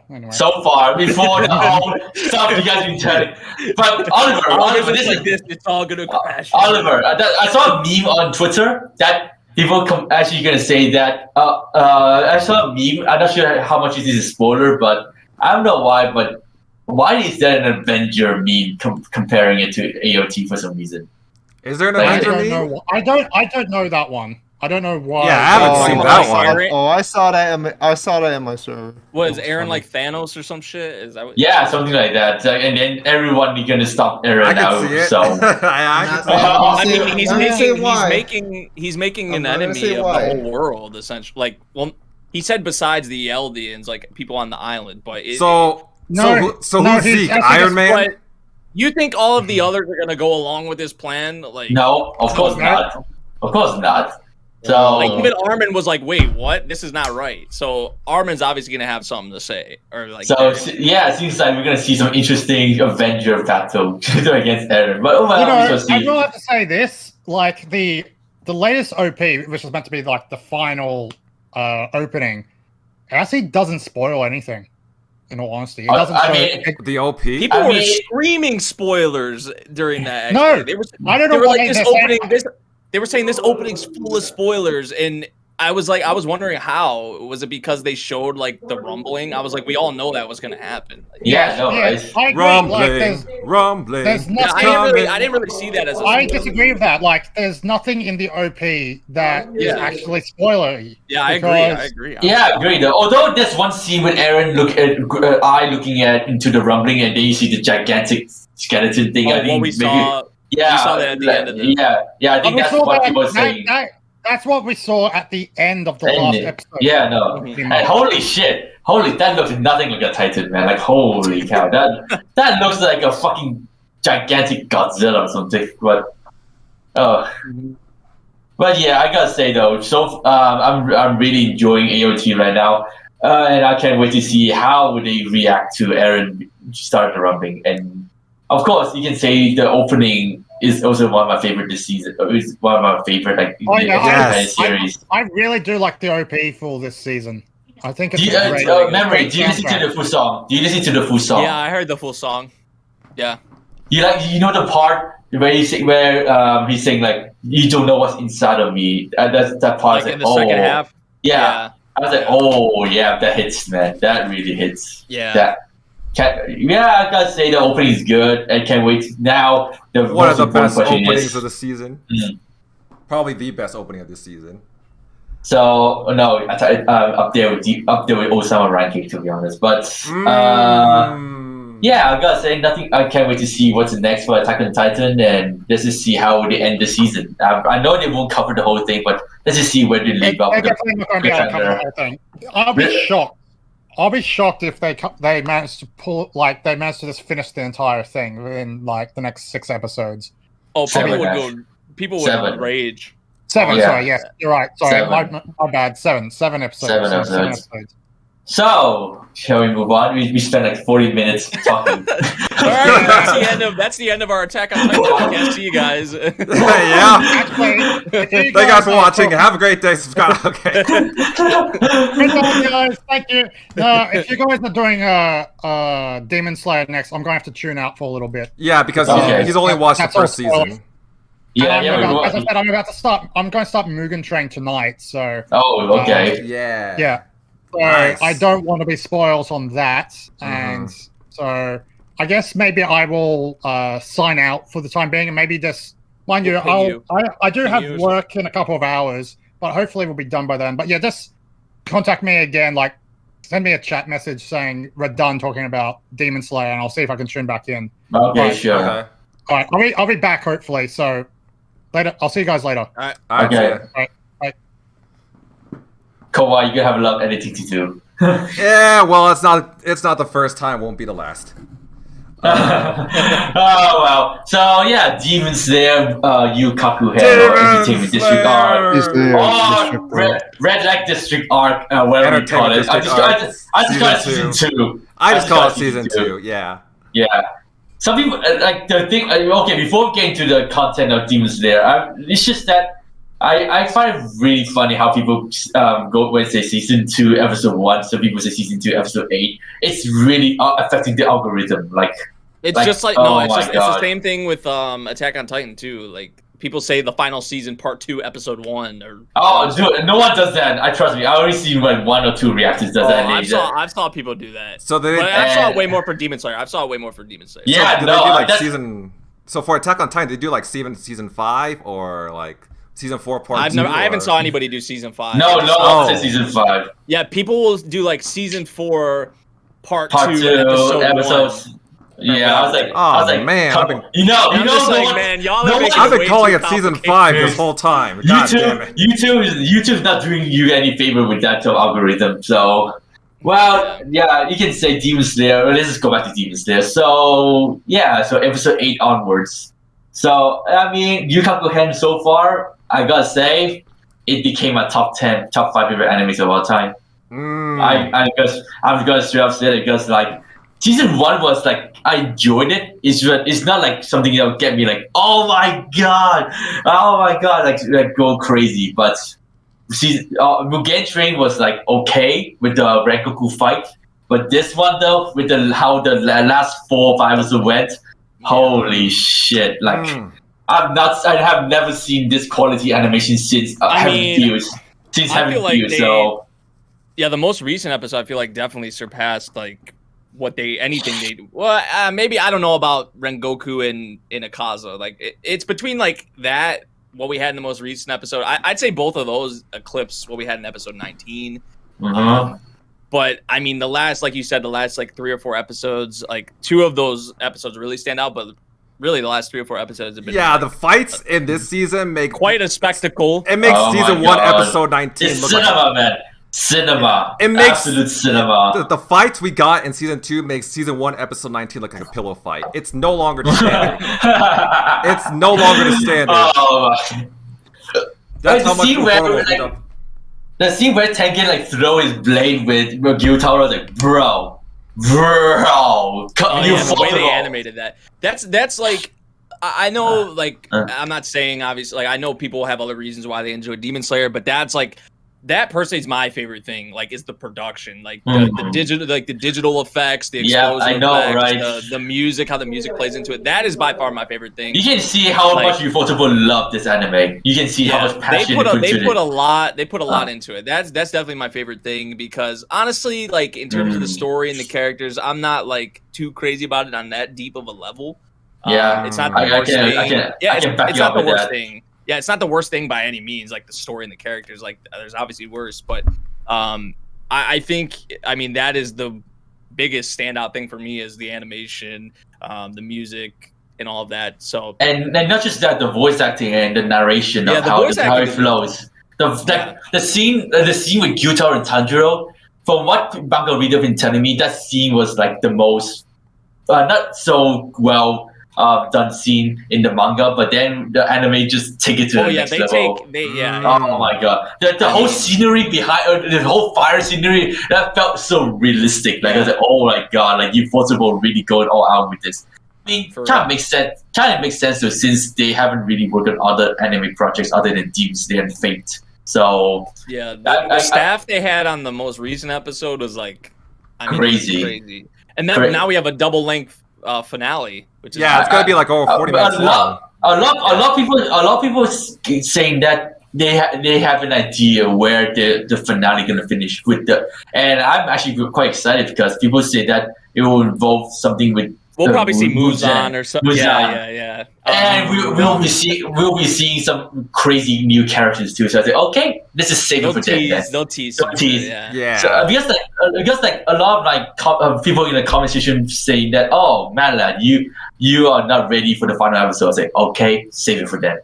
Anyway. So far, before the whole stuff you guys been telling. But Oliver, this is this. It's all gonna crash. Oliver, I saw a meme on Twitter that people actually gonna say that. I saw a meme. I'm not sure how much this is a spoiler, but I don't know why. But why is there an Avenger meme comparing it to AOT for some reason? Is there an Avenger meme? I don't know that one. I don't know why. Yeah, I haven't seen that one. Oh, I saw that in my server. Was Aaron like Thanos or some shit? Is that what? Yeah, something like that. And then everyone is gonna stop Aaron I now. can see it. So I can see it. I mean, he's making an enemy of the whole world essentially. Like, well, he said besides the Eldians, like people on the island, but who's Zeke? Iron Man? But you think all of the others are gonna go along with this plan? Like, no, of course not. Of course not. So like even Armin was like, "Wait, what? This is not right." So Armin's obviously gonna have something to say, or like. So yeah, it seems like we're gonna see some interesting Avenger battle against Aaron. But I will have to say this: like the latest OP, which was meant to be like the final opening, it actually doesn't spoil anything. In all honesty, it doesn't show the OP. People were screaming spoilers during that. Actually. No, I don't know why this opening. They were saying this opening's full of spoilers, and I was wondering how. Was it because they showed like the rumbling? I was like, we all know that was gonna happen. Like, right? Rumbling. There's nothing. I didn't really see that as. I disagree with that. Like, there's nothing in the OP that is actually spoilery. Yeah, I agree. Yeah, I agree. Though, although there's one scene with Aaron looking into the rumbling, and then you see the gigantic skeleton thing. I think we saw. Yeah, we saw that at the end of the. Yeah. I think that's what people were saying. That's what we saw at the end of the last episode. Yeah, no. And holy shit! That looks nothing like a Titan, man. Like holy cow, that looks like a fucking gigantic Godzilla or something. But but yeah, I gotta say though, so I'm really enjoying AOT right now, and I can't wait to see how they react to Aaron starting the rumbling. And of course, you can say the opening is also one of my favorite this season. It's one of my favorite series. I really do like the OP for this season. I think it's Memory. Do you listen to the full song? Yeah, I heard the full song. Yeah. You know the part where he's saying like, you don't know what's inside of me. That part. Like in the second half. Yeah. I was like, oh yeah, that hits, man. That really hits. Yeah. I gotta say the opening is good. I can't wait. Now, one of the best openings of the season. Mm-hmm. Probably the best opening of this season. So no, up there with Osama ranking, to be honest. But yeah, I gotta say nothing. I can't wait to see what's next for Attack on Titan, and let's just see how they end the season. I know they won't cover the whole thing, but let's just see where they leave up. They're definitely not going to be able to cover the whole thing. I'll be shocked. I'll be shocked if they manage to just finish the entire thing within like the next 6 episodes. Oh, people would rage. 7, sorry, yes, you're right. Sorry, my bad. 7 episodes. 7 episodes. So, shall we move on? We spent like 40 minutes talking. All right, that's the end of our Attack on Titan podcast. See you guys. Yeah. Thank you guys for watching. Have a great day. Subscribe. Okay. Guys, thank you. If you guys are doing Demon Slayer next, I'm going to have to tune out for a little bit. Yeah, because he's only watched the first season. As I said, I'm going to start Mugen Train tonight. So. Oh, okay. Yeah. So nice. I don't want to be spoiled on that, and so I guess maybe I will sign out for the time being, and maybe just mind you, I do have work in a couple of hours, but hopefully we'll be done by then. But yeah, just contact me again, like send me a chat message saying we're done talking about Demon Slayer, and I'll see if I can tune back in. Okay, sure. Okay. All right, I'll be back hopefully. So later, I'll see you guys later. All right. Okay. All right. Kawaii, you're gonna have a lot of editing to do. Yeah, well, it's not the first time, won't be the last. Oh well. So yeah, Demon Slayer, Yukaku Head, or Entertainment District Arc, or Red Light District Arc, whatever you call it. I just call it season 2. I just call it season 2. Yeah. Yeah. Some people like the thing. Okay, before we get into the content of Demon Slayer, it's just that. I find it really funny how people go when say season 2, episode 1. Some people say season 2, episode 8. It's really affecting the algorithm. It's the same thing with Attack on Titan too. Like people say the final season, part 2, episode 1. Dude, no one does that. Trust me. I already seen like 1 or 2 reactors does that. I've saw people do that. So I saw it way more for Demon Slayer. Yeah, so they do like season. So for Attack on Titan, they do like season 5 or like. Season 4 part 2? I haven't saw anybody do season 5. No one said season 5. Yeah, people will do like season 4 part 2 episodes. 1. Yeah, I was like, man, I've been calling it season 5 this whole time. God damn it. YouTube's not doing you any favor with that algorithm. So, well, yeah, you can say Demon Slayer. Let's just go back to Demon Slayer. So, yeah, so episode 8 onwards. So, I mean, Yukaku Hen so far, I gotta say, it became a top 5 favorite animes of all time. I'm gonna straight up say it because like season 1 was like I enjoyed it. It's not like something that'll get me like oh my god, like go crazy. But Mugen Train was like okay with the Rengoku fight, but this one though with how the last 4 or 5 episodes went, holy shit! Like. I have never seen this quality animation since having viewed. So yeah, the most recent episode I feel like definitely surpassed like what anything they do. Well, maybe I don't know about Rengoku and Akaza. Like it's between like that what we had in the most recent episode. I'd say both of those eclipse what we had in episode 19. But I mean, the last like 3 or 4 episodes, like 2 of those episodes really stand out, but. Really, the last 3 or 4 episodes have been. Yeah, the fights in this season make quite a spectacle. It makes season 1, episode 19 look cinema, man. Cinema. It makes absolute cinema. The fights we got in season 2 makes season 1, episode 19 look like a pillow fight. It's no longer the standard. It's no longer the standard. That's how much the scene where Tengen like throw his blade with Gyutaro, like bro. The way they animated that's like I know like I'm not saying obviously like I know people have other reasons why they enjoy Demon Slayer, but that's like that personally is my favorite thing. Like is the production, like the digital effects, the explosion effects, right? The music, how the music plays into it. That is by far my favorite thing. You can see how much Ufotable love this anime. You can see how much passion they put a lot into it. That's definitely my favorite thing because honestly, like in terms of the story and the characters, I'm not like too crazy about it on that deep of a level. Yeah, it's not the worst thing. It's not the worst thing. yeah, it's not the worst thing by any means. Like the story and the characters, like there's obviously worse, but I think, I mean, that is the biggest standout thing for me is the animation, the music, and all of that. So and not just that, the voice acting and the narration of how it flows. The scene with Gyutaro and Tanjiro, from what manga reader have been telling me, that scene was like the most not so well done scene in the manga, but then the anime just take it to the next level. Oh my god, the whole scenery behind the whole fire scenery, that felt so realistic. Like I was like, oh my god, like you folks were really going all out with this. I mean, kind of makes sense though, since they haven't really worked on other anime projects other than Demon Slayer and Fate. So yeah, the staff they had on the most recent episode was like, crazy. And then now we have a double length finale, which is it's gonna be like over 40 minutes long. A lot of people saying that they have an idea where the finale gonna finish with and I'm actually quite excited because people say that it will involve something with. We'll probably see Muzan or something. Yeah. And we'll be seeing some crazy new characters too. So I say, okay, this is safe for them. They'll tease. Yeah. So because a lot of people in the comment section saying that, oh man, lad, you are not ready for the final episode. I say, okay, save it for them.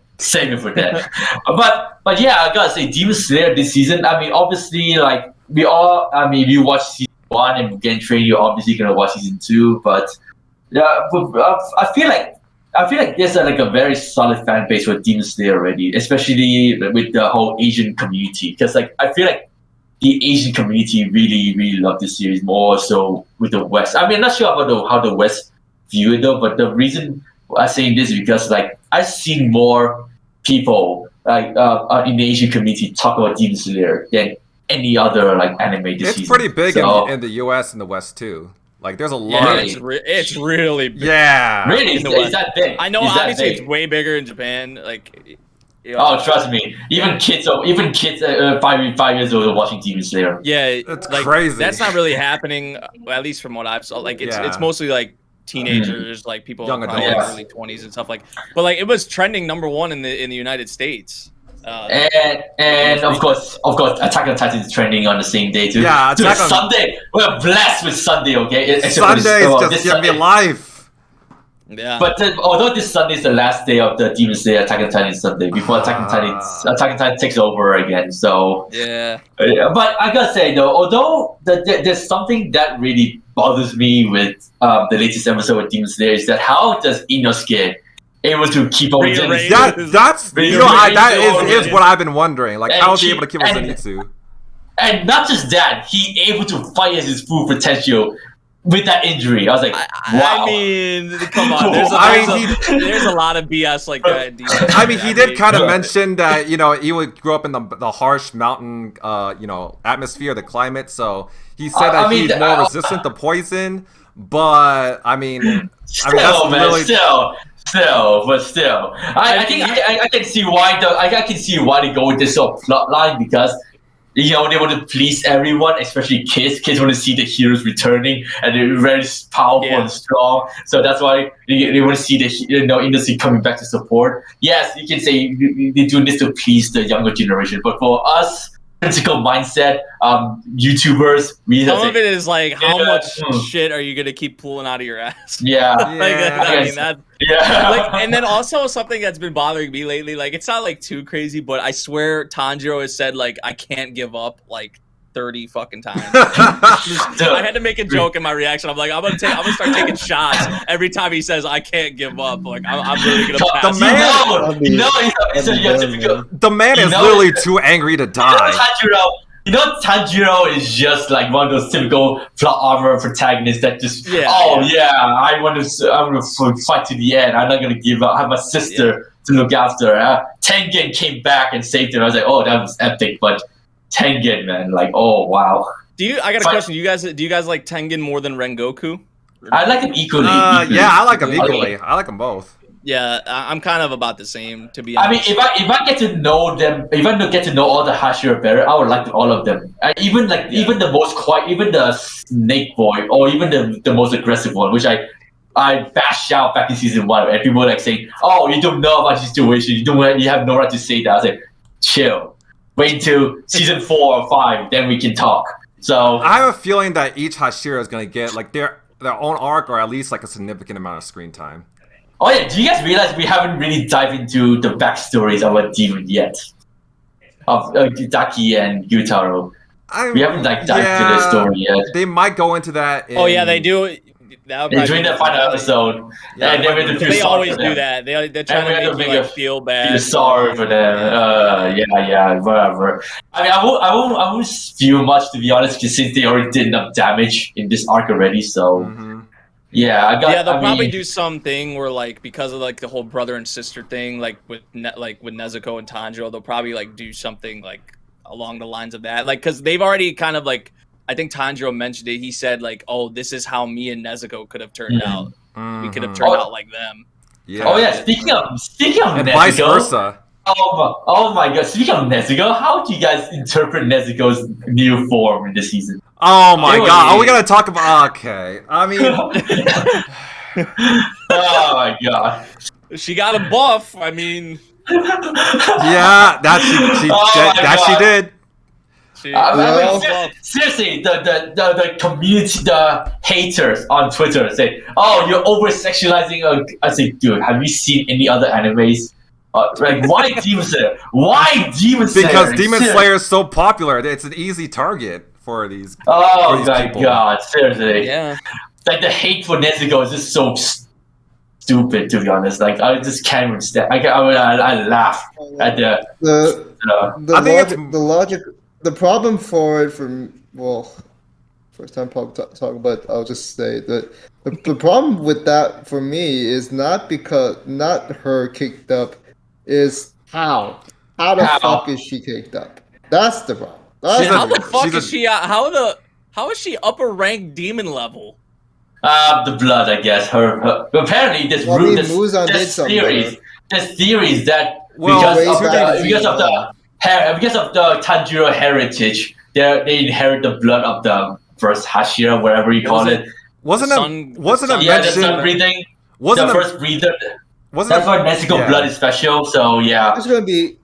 But yeah, I gotta say, Demon Slayer this season. I mean, obviously, like if you watch season 1 and get trained, you're obviously gonna watch season 2, but. Yeah, but I feel like there's a very solid fan base for Demon Slayer already, especially with the whole Asian community. Because like I feel like the Asian community really, really love this series more so with the West. I mean, I'm not sure about how the West view it though, but the reason I'm saying this is because like I've seen more people like in the Asian community talk about Demon Slayer than any other like anime this season. It's pretty big in the US and the West too. Like, there's a lot. It's really big. Yeah. Really? Is that big? I know, obviously, it's way bigger in Japan. Like, trust me. Even kids 5 years old are watching Demon Slayer. Yeah. That's crazy. That's not really happening, at least from what I've saw. Like, it's mostly, like, teenagers, like, people in their early 20s and stuff like. But, like, it was trending #1 in the United States. And of course, Attack on Titan is trending on the same day too. Yeah, Sunday. We're blessed with Sunday, okay? Sunday is just gonna be life. Yeah. But although this Sunday is the last day of the Demon Slayer Attack on Titan Sunday before Attack on Titan takes over again. So yeah. But I gotta say though, although there's something that really bothers me with the latest episode of Demon Slayer is that how does Inosuke able to keep on that is what I've been wondering. Like, how is he able to keep on Zenitsu? And not just that, he able to fight as his full potential with that injury. I was like, wow. I mean, come on. There's a lot of BS like that. I mean, he did kind of mention that, he would grow up in the harsh mountain, atmosphere, the climate. So he said that he's more resistant to poison. But I mean, Still, I think I can see why they go with this sort of plot line because they want to please everyone, especially kids. Kids want to see the heroes returning, and they're very powerful and strong. So that's why they want to see the industry coming back to support. Yes, you can say they do this to please the younger generation, but for us, critical mindset, YouTubers. Some of it is like, how much shit are you gonna keep pulling out of your ass? Yeah, and then also something that's been bothering me lately. Like, it's not like too crazy, but I swear Tanjiro has said like, I can't give up like 30 fucking times. I had to make a joke in my reaction. I'm like, I'm gonna start taking shots every time he says I can't give up. Like, I'm really gonna pass. The man is literally too angry to die. Tanjiro is just like one of those typical plot armor protagonists that just I want to fight to the end. I'm not gonna give up. I have my sister to look after. Tengen came back and saved him. I was like, oh, that was epic. But Tengen, man, like, oh wow. I got a question. Do you guys like Tengen more than Rengoku? I like them equally. Yeah, I like them equally. I like them both. Yeah, I'm kind of about the same, to be honest. I mean, if I get to know them, if I get to know all the Hashira better, I would like all of them. Even the most quiet, even the snake boy, or even the most aggressive one, which I I bashed out back in season 1, and people were like saying, "Oh, you don't know about the situation. You have no right to say that." I was like, "Chill. Wait until season 4 or 5, then we can talk." So I have a feeling that each Hashira is going to get like their own arc, or at least like a significant amount of screen time. Oh yeah, do you guys realize we haven't really dived into the backstories of a demon yet? Of Daki and Gyutaro. We haven't like dived into the story yet. They might go into that. Oh yeah, they do. During the final episode, yeah, and they always do that. They're trying to make you feel bad. Feel sorry for them. Yeah, whatever. I mean, I won't feel much, to be honest, because since they already did enough damage in this arc already. So yeah, they'll probably do something where like because of like the whole brother and sister thing, like with Nezuko and Tanjiro, they'll probably like do something like along the lines of that, like because they've already kind of like. I think Tanjiro mentioned it. He said, like, oh, this is how me and Nezuko could have turned out. We could have turned out like them. Yeah. Oh, yeah. Speaking of and Nezuko. Vice versa. Oh, my God. Speaking of Nezuko, how do you guys interpret Nezuko's new form in this season? Oh, my God. Are we going to talk about... Okay. I mean... Oh, my God. She got a buff. I mean... Yeah, she did. Seriously, the community, the haters on Twitter say, "Oh, you're over sexualizing." I say, dude, have you seen any other animes? Like, why Demon Slayer? Why Demon Slayer? Because Demon Slayer is so popular. It's an easy target for these. Oh for these my people. God, seriously. Yeah. Like the hate for Nezuko is just so stupid, to be honest. Like I just can't even stand. I laugh at the logic. The problem for it, first time talking, but I'll just say that the problem with that for me is not her kicked up, is how the fuck is she kicked up? That's the problem. How the fuck is she? How is she upper rank demon level? The blood, I guess. Her apparently this theories that because of the Tanjiro heritage, they inherit the blood of the first Hashira, whatever you call it. Wasn't it mentioned? The sun breathing. The first breather. That's why Nezuko blood is special. So yeah. There's gonna be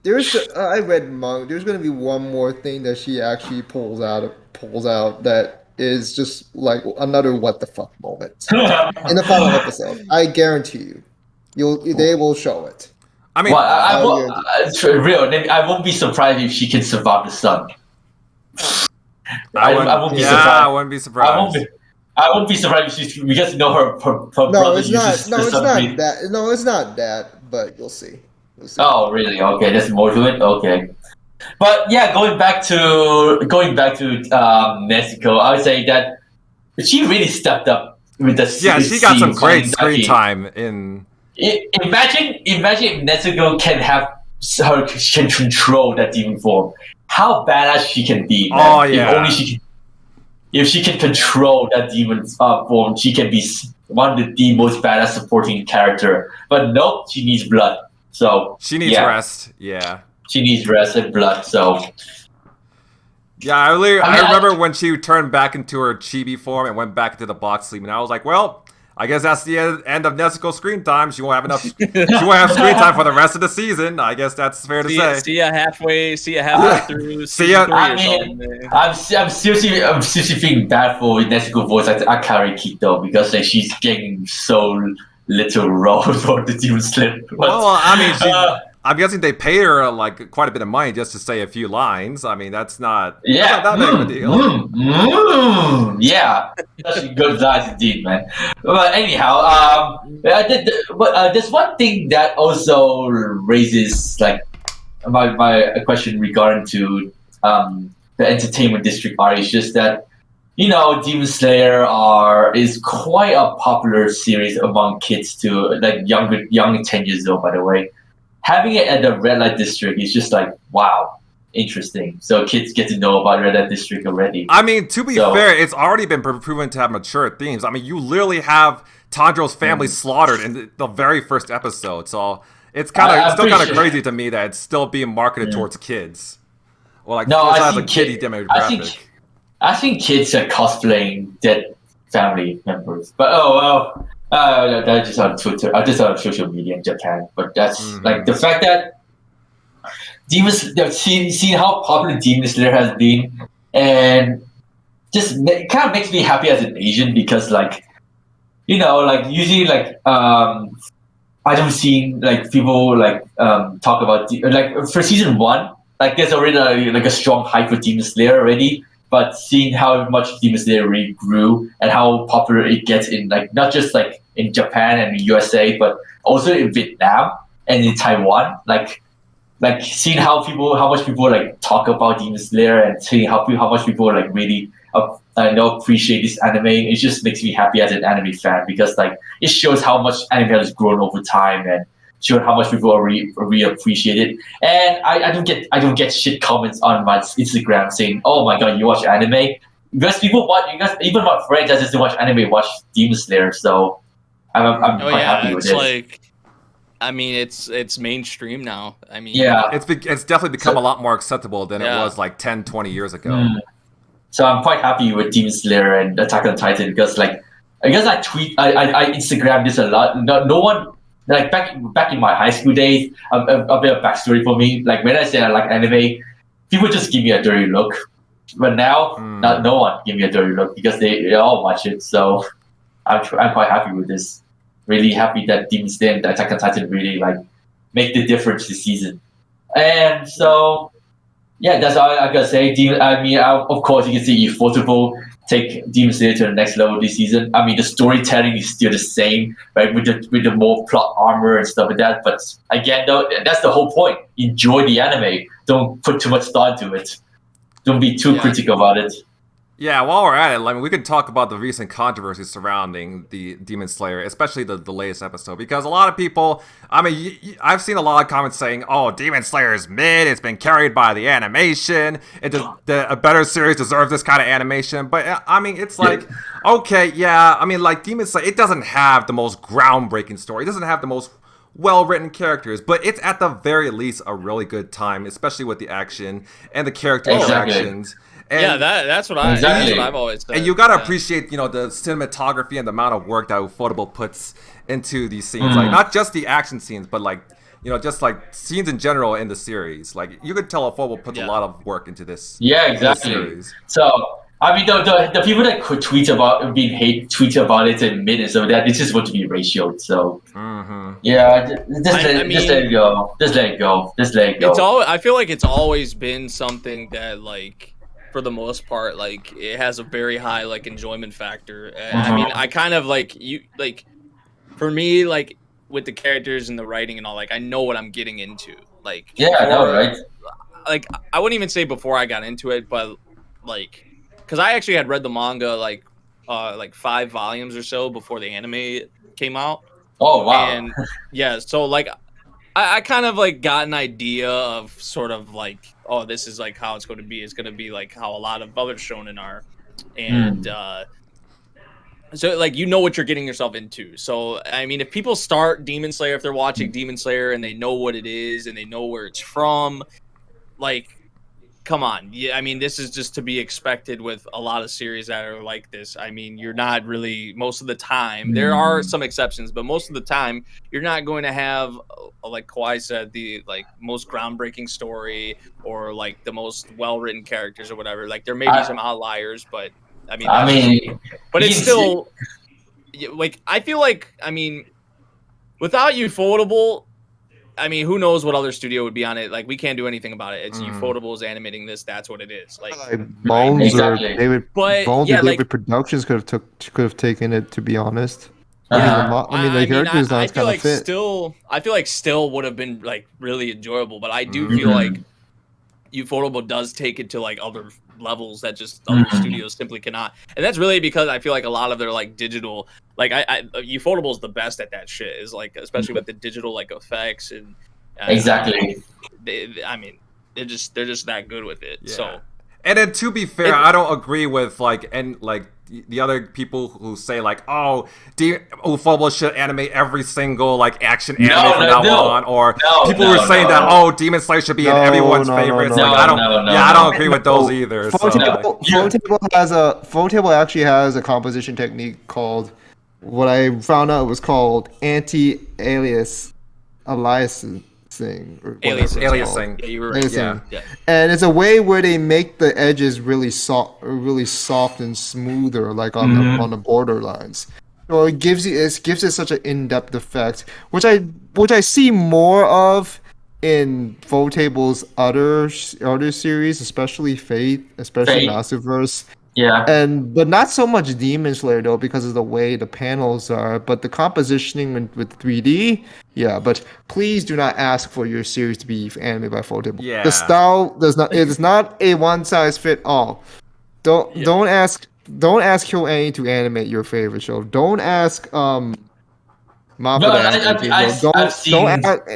I read manga. There's gonna be one more thing that she actually pulls out that is just like another what the fuck moment in the final episode. I guarantee you, they will show it. I mean, I won't be surprised if she can survive the sun. I won't be surprised. I wouldn't be surprised. I won't be surprised if because her brother uses the sun. It's not that, but you'll see. Oh, really? Okay, there's more to it. Okay, but yeah, going back to Nezuko, I would say that she really stepped up with the she got some great screen time in. Imagine if Nezuko can control that demon form. How badass she can be, man. Oh yeah. If she can control that demon form, she can be one of the most badass supporting character. But nope, she needs blood. So she needs rest. Yeah. She needs rest and blood. So. Yeah, I remember when she turned back into her chibi form and went back into the box sleep, and I was like, well. I guess that's the end of Nezuko's screen time. She won't have enough. She won't have screen time for the rest of the season. I guess that's fair to say. See ya halfway through. See ya. I'm seriously feeling bad for Nezuko voice like Akari though, because like, she's getting so little role for the Demon Slayer. Well, I mean, I'm guessing they pay her like quite a bit of money just to say a few lines. I mean, that's not that big of a deal. Yeah, that's good lines indeed, man. But anyhow, there's one thing that also raises like my question regarding to the entertainment district art is just that Demon Slayer is quite a popular series among kids too, like young 10 years old, by the way. Having it at the red light district is just like, wow, interesting. So kids get to know about red light district already. I mean, to be fair, it's already been proven to have mature themes. I mean, you literally have Tanjiro's family slaughtered in the very first episode. So it's still kind of crazy to me that it's still being marketed towards kids. Or like, as a kiddie demographic. I think kids are cosplaying dead family members. But oh well. That's just on Twitter. Just on social media in Japan. But that's like the fact that seen how popular Demon Slayer has been, and just kind of makes me happy as an Asian because like, like usually like I don't see like people like talk about like for season 1, like there's already like a strong hype for Demon Slayer already. But seeing how much Demon Slayer really grew and how popular it gets in like not just like in Japan and the USA, but also in Vietnam and in Taiwan, like seeing how much people like talk about Demon Slayer and seeing how much people like really appreciate this anime, it just makes me happy as an anime fan because like it shows how much anime has grown over time and showed how much people really appreciate it. And I don't get shit comments on my Instagram saying, "Oh my god, you watch anime?" Because even my friends that doesn't watch anime watch Demon Slayer, so I'm quite happy with it. Like, I mean, it's mainstream now. I mean, yeah, it's definitely become a lot more acceptable than it was like 10, 20 years ago. So I'm quite happy with Demon Slayer and Attack on Titan because like I guess I Instagram this a lot. No one. Like back in my high school days, a bit of backstory for me. Like when I say I like anime, people just give me a dirty look. But now, no one give me a dirty look because they all watch it. So I'm quite happy with this. Really happy that Demon Slayer and Attack on Titan really like make the difference this season. And so yeah, that's all I gotta say. Of course, you can see Ufotable take Demon Slayer to the next level this season. I mean, the storytelling is still the same, right? With the more plot armor and stuff like that. But again, though, that's the whole point. Enjoy the anime. Don't put too much thought into it. Don't be too critical about it. Yeah, while we're at it, I mean, we can talk about the recent controversy surrounding the Demon Slayer, especially the latest episode, because a lot of people, I mean, I've seen a lot of comments saying, "Oh, Demon Slayer is mid, it's been carried by the animation, a better series deserves this kind of animation," but I mean, it's like, okay, yeah, I mean, like, Demon Slayer, it doesn't have the most groundbreaking story, it doesn't have the most well-written characters, but it's at the very least a really good time, especially with the action and the character interactions. And that's what I've always said. And you gotta appreciate, the cinematography and the amount of work that Ufotable puts into these scenes. Like, not just the action scenes, but like, just like scenes in general in the series. Like, you could tell Ufotable puts a lot of work into this. Yeah, exactly. Series. So, I mean, the people that could tweet about it and mid and stuff like that, this is what to be ratioed. So, yeah, just let it go. Just let it go. I feel like it's always been something that like, for the most part, like it has a very high like enjoyment factor. I mean, I kind of for me, like with the characters and the writing and all, like I know what I'm getting into. Like right? Like I wouldn't even say before I got into it, but like because I actually had read the manga like 5 volumes or so before the anime came out. Oh wow! And yeah, so like I kind of like got an idea of sort of like, oh, this is like how it's going to be. It's going to be like how a lot of other shonen are, and so like what you're getting yourself into. So I mean, if people start Demon Slayer, if they're watching Demon Slayer and they know what it is and they know where it's from, like, come on. Yeah, I mean, this is just to be expected with a lot of series that are like this. I mean, you're not really, most of the time, there are some exceptions, but most of the time, you're not going to have, like Kawaii said, the like most groundbreaking story or like the most well-written characters or whatever. Like there may be some outliers, but I mean, but it's still like, I feel like, I mean, without Ufotable, I mean, who knows what other studio would be on it? Like, we can't do anything about it. It's Ufotable is animating this. That's what it is. Like Bones or David David Productions could have taken it. To be honest, I feel like still would have been like really enjoyable. But I do feel like Ufotable does take it to like other levels that just other studios simply cannot. And that's really because I feel like a lot of their like digital, like Ufotable is the best at that shit, is like, especially with the digital like effects and exactly. They're just that good with it. Yeah. So, and then to be fair, I don't agree with like the other people who say like, oh, Ufotable should animate every single like action anime from now on, or people were saying that Demon Slayer should be in everyone's favorites. I don't agree with those either. Phone Table actually has a composition technique called what I found out was called anti-aliasing. Aliasing. Yeah, you were right. Yeah. And it's a way where they make the edges really soft and smoother, like on the borderlines. So it gives it such an in-depth effect, which I see more of in Fotable's other series, especially Fate, especially Massiverse. Yeah. But not so much Demon Slayer though, because of the way the panels are. But the compositioning with 3D, yeah. But please do not ask for your series to be animated by Fotable. Yeah. The style it is not a one size fit all. Don't ask KyoAni to animate your favorite show. Don't ask Mappa to animate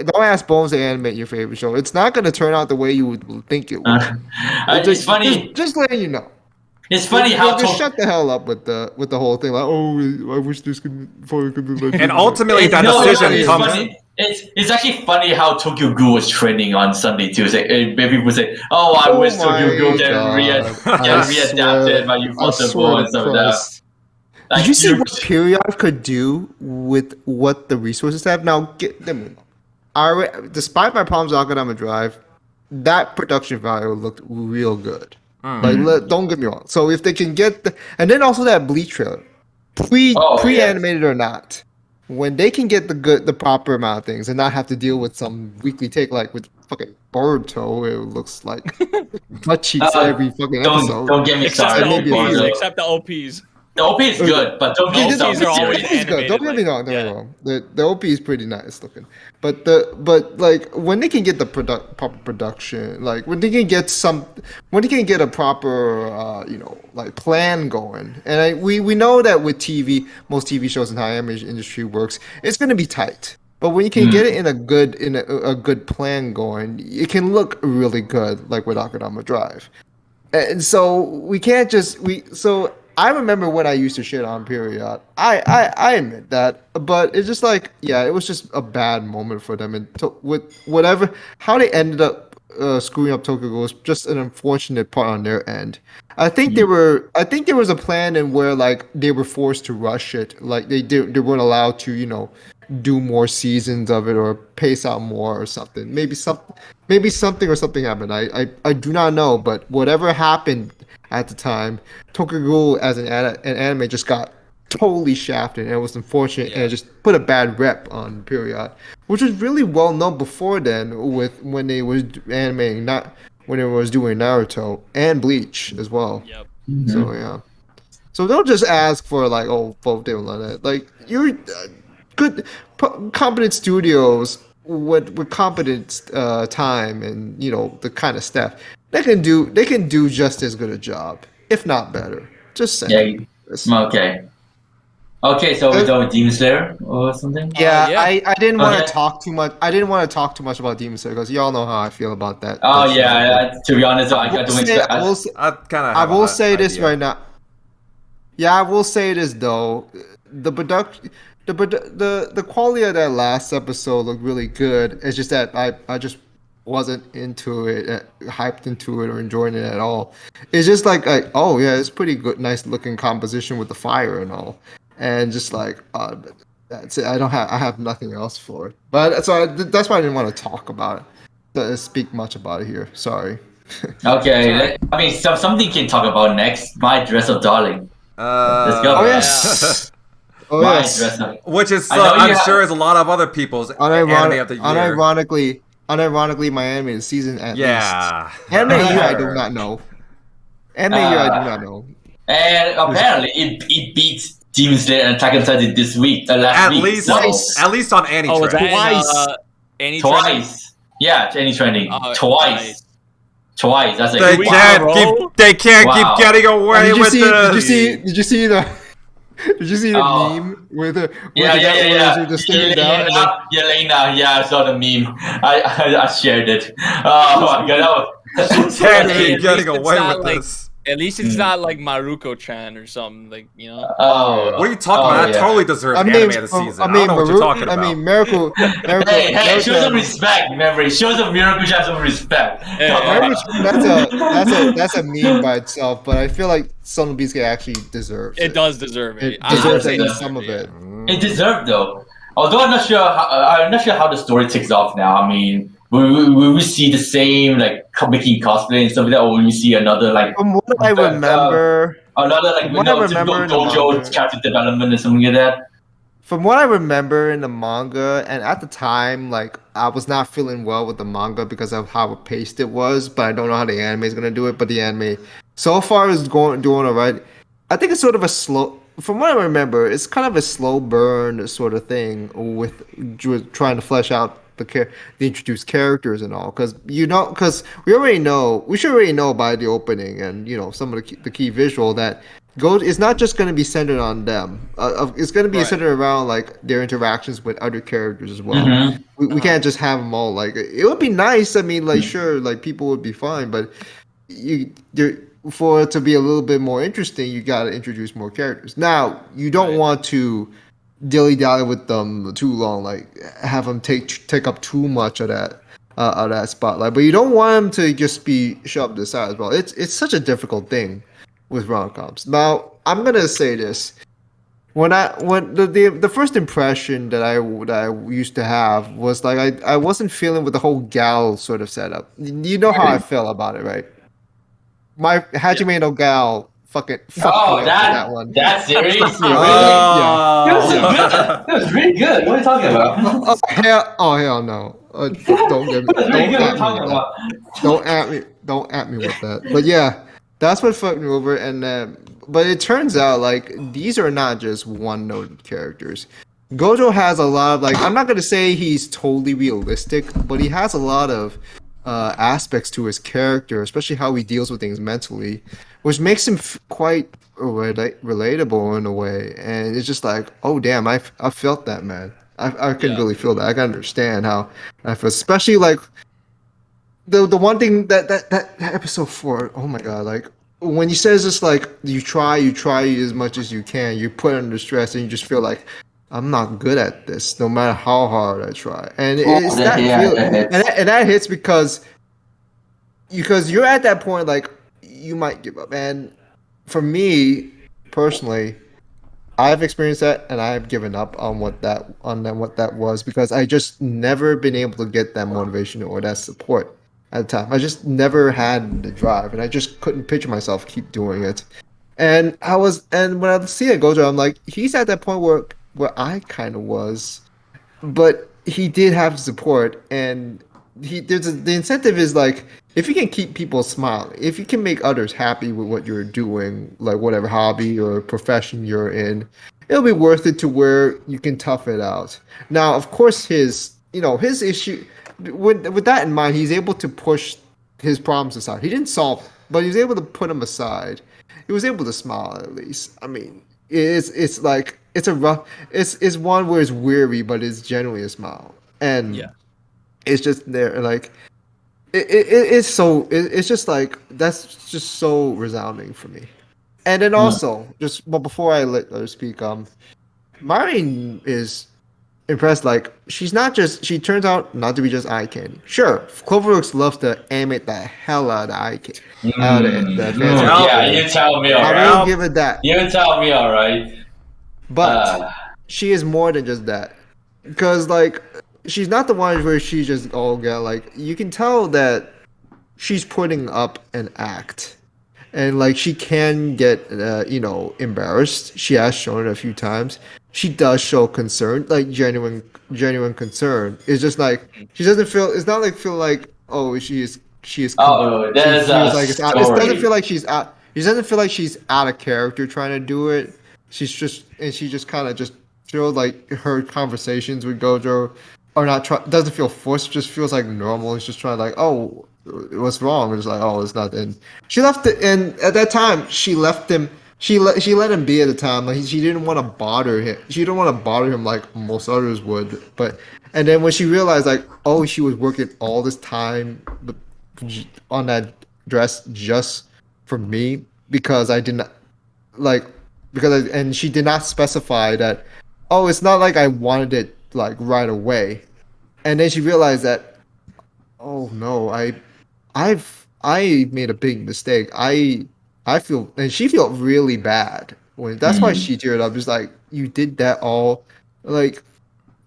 don't ask Bones to animate your favorite show. It's not going to turn out the way you would think it would. It's funny. Just letting you know. It's funny how just shut the hell up with the whole thing. Like, I wish this could be like. And ultimately, that decision comes. It's actually funny how Tokyo Ghoul was trending on Sunday too. People say, "Oh, I wish Tokyo Ghoul get readapted by Ufotable and stuff like that." Like, did you see what Period could do with what the resources have? Now, get them. Despite my problems with Akadama Drive, that production value looked real good. Like, don't get me wrong. So if they can get and then also that Bleach trailer, pre-animated or not, when they can get the proper amount of things and not have to deal with some weekly take like with fucking Boruto, where it looks like butt cheeks every fucking episode. Don't get me started. Except the OPs. The OP is good, but don't get me started. Don't get me wrong. The OP is pretty nice looking, but like when they can get the proper production, like when they can get a proper like plan going, and we know that with TV, most TV shows in high image industry works, it's gonna be tight. But when you can get it in a good plan going, it can look really good, like with Akadama Drive. And so we can't so I remember when I used to shit on Period. I admit that, but it's just like, yeah, it was just a bad moment for them, and with how they ended up screwing up Tokyo Ghoul was just an unfortunate part on their end. I think there was a plan in where like they were forced to rush it, like they weren't allowed to do more seasons of it or pace out more or something. Maybe something happened. I do not know, but whatever happened at the time, Tokyo Ghoul as an anime just got totally shafted, and it was unfortunate, and it just put a bad rep on Period, which was really well known before then when they was animating, not when it was doing Naruto and Bleach as well. Yep. So yeah. So don't just ask for like, folk they like that. Like, you're good, competent studios with competent time and the kind of staff. They can do just as good a job, if not better. Just saying. Yeah. Okay, so we're done with Demon Slayer or something? Yeah. I didn't want to talk too much. I didn't want to talk too much about Demon Slayer because y'all know how I feel about that. To be honest, I will say this right now. Yeah, I will say this though. The quality of that last episode looked really good. It's just that I just wasn't into it, hyped into it, or enjoying it at all. It's just like oh yeah, it's pretty good, nice looking composition with the fire and all, and just like that's it. I have nothing else for it. But so that's why I didn't want to talk about it, speak much about it here. Sorry. Okay, something you can talk about next. My Dress of Darling. Let's go. Oh yes. Oh yes. Which is I'm sure is a lot of other people's anime of the year. Unironically, my animated season at least. Anime year, I do not know. And apparently, it beats Demon Slayer and Attack on Titan this week. Last week. At least on Annie Trending. Twice. Yeah, Annie Trending. Twice. That's like they can't keep getting away with this. Did you see the meme with the just staring down? Yelena, I saw the meme. I shared it. Oh my god, can't keep getting away with this. At least it's not like Maruko-chan or something, like, you know. What are you talking about? That totally deserves anime of the season. I don't know what you're talking about. I mean, Miracle. Hey, show some respect, remember? Show some Miracle-chan some respect. That's a meme by itself, but I feel like Sailor Bisco actually deserves it. It does deserve it. It deserves at least some of it. It deserved though. Although I'm not sure how the story takes off now. I mean, will we see the same like making cosplay and stuff like that, or will we see another like? From what I remember, another like dojo character development or something like that. From what I remember in the manga, and at the time, like I was not feeling well with the manga because of how paced it was, but I don't know how the anime is gonna do it. But the anime so far is doing alright. I think it's sort of a slow. From what I remember, it's kind of a slow burn sort of thing with trying to flesh out the introduced characters and all, because we should already know by the opening and some of the key visual that it's not just going to be centered on them. It's going to be centered around like their interactions with other characters as well. Mm-hmm. We can't just have them all like it would be nice. I mean, like sure, like people would be fine, but for it to be a little bit more interesting, you got to introduce more characters. Now, you don't want to dilly-dally with them too long, like have them take up too much of that spotlight. But you don't want them to just be shoved aside as well. It's such a difficult thing with rom-coms. Now, I'm gonna say this: when the first impression that I used to have was like I wasn't feeling with the whole gal sort of setup. You know how I felt about it, right? My Hajime no Gal fucking that one. That's serious? Yeah. That was really good. What are you talking about? Hell no. Don't get me. Don't at me with that. But yeah, that's what fucked me over. And but it turns out like these are not just one-note characters. Gojo has a lot of like, I'm not gonna say he's totally realistic, but he has a lot of aspects to his character, especially how he deals with things mentally, which makes him quite relatable in a way. And it's just like, oh damn, I felt that, man. I can really feel that. I can understand how I feel, especially like the one thing that episode 4. Oh my god, like when he says just like you try as much as you can, you put under stress, and you just feel like I'm not good at this, no matter how hard I try. And it's that feeling, and that hits because you're at that point, like you might give up. And for me personally, I've experienced that, and I've given up on what that was, because I just never been able to get that motivation or that support at the time. I just never had the drive, and I just couldn't picture myself keep doing it. And when I see it Gojo, I'm like, he's at that point where I kind of was, but he did have support, and the incentive is like, if you can keep people smiling, if you can make others happy with what you're doing, like whatever hobby or profession you're in, it'll be worth it to where you can tough it out. Now, of course, his issue with that in mind, he's able to push his problems aside. He didn't solve it, but he was able to put them aside. He was able to smile at least. I mean, it's like it's one where it's weary, but it's genuinely a smile, and it's just there. Like it's just like that's just so resounding for me. And then also, before I let others speak, Marin is impressed. Like she turns out not to be just eye candy. Sure, Cloverworks loves to animate the hell out of eye candy. You tell me, alright. I will give it that. You tell me, alright. But she is more than just that, because like she's not the one where she just like you can tell that she's putting up an act, and like she can get embarrassed. She has shown it a few times. She does show concern, like genuine concern. It's just like she doesn't feel. It's not like feel like she is. Oh, there's it doesn't feel like she's out. She doesn't feel like she's out of character trying to do it. She just kind of just feels like her conversations with Gojo are not doesn't feel forced. It just feels like normal. It's just trying to like, oh, what's wrong? It's like, oh, it's nothing. She left it, and at that time she left him. She let him be at the time. Like she didn't want to bother him. She didn't want to bother him like most others would. And then when she realized like, oh, she was working all this time on that dress just for me, because I did not and she did not specify that. Oh, it's not like I wanted it like right away, and then she realized that. Oh no, I made a big mistake. I feel, and she felt really bad that's why she teared up. Just like, you did that all, like,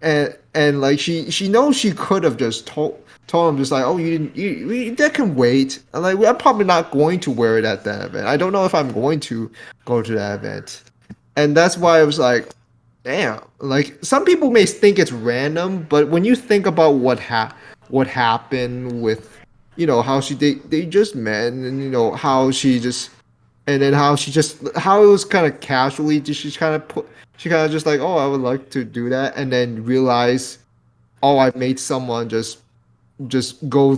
and like she knows she could have just told him, just like, oh, that can wait. And like, I'm probably not going to wear it at that event. I don't know if I'm going to go to that event, and that's why I was like, damn. Like, some people may think it's random, but when you think about what happened with, how they just met, and how she just, and then how it was kind of casually, she kind of just like, oh, I would like to do that, and then realize, oh, I made someone just go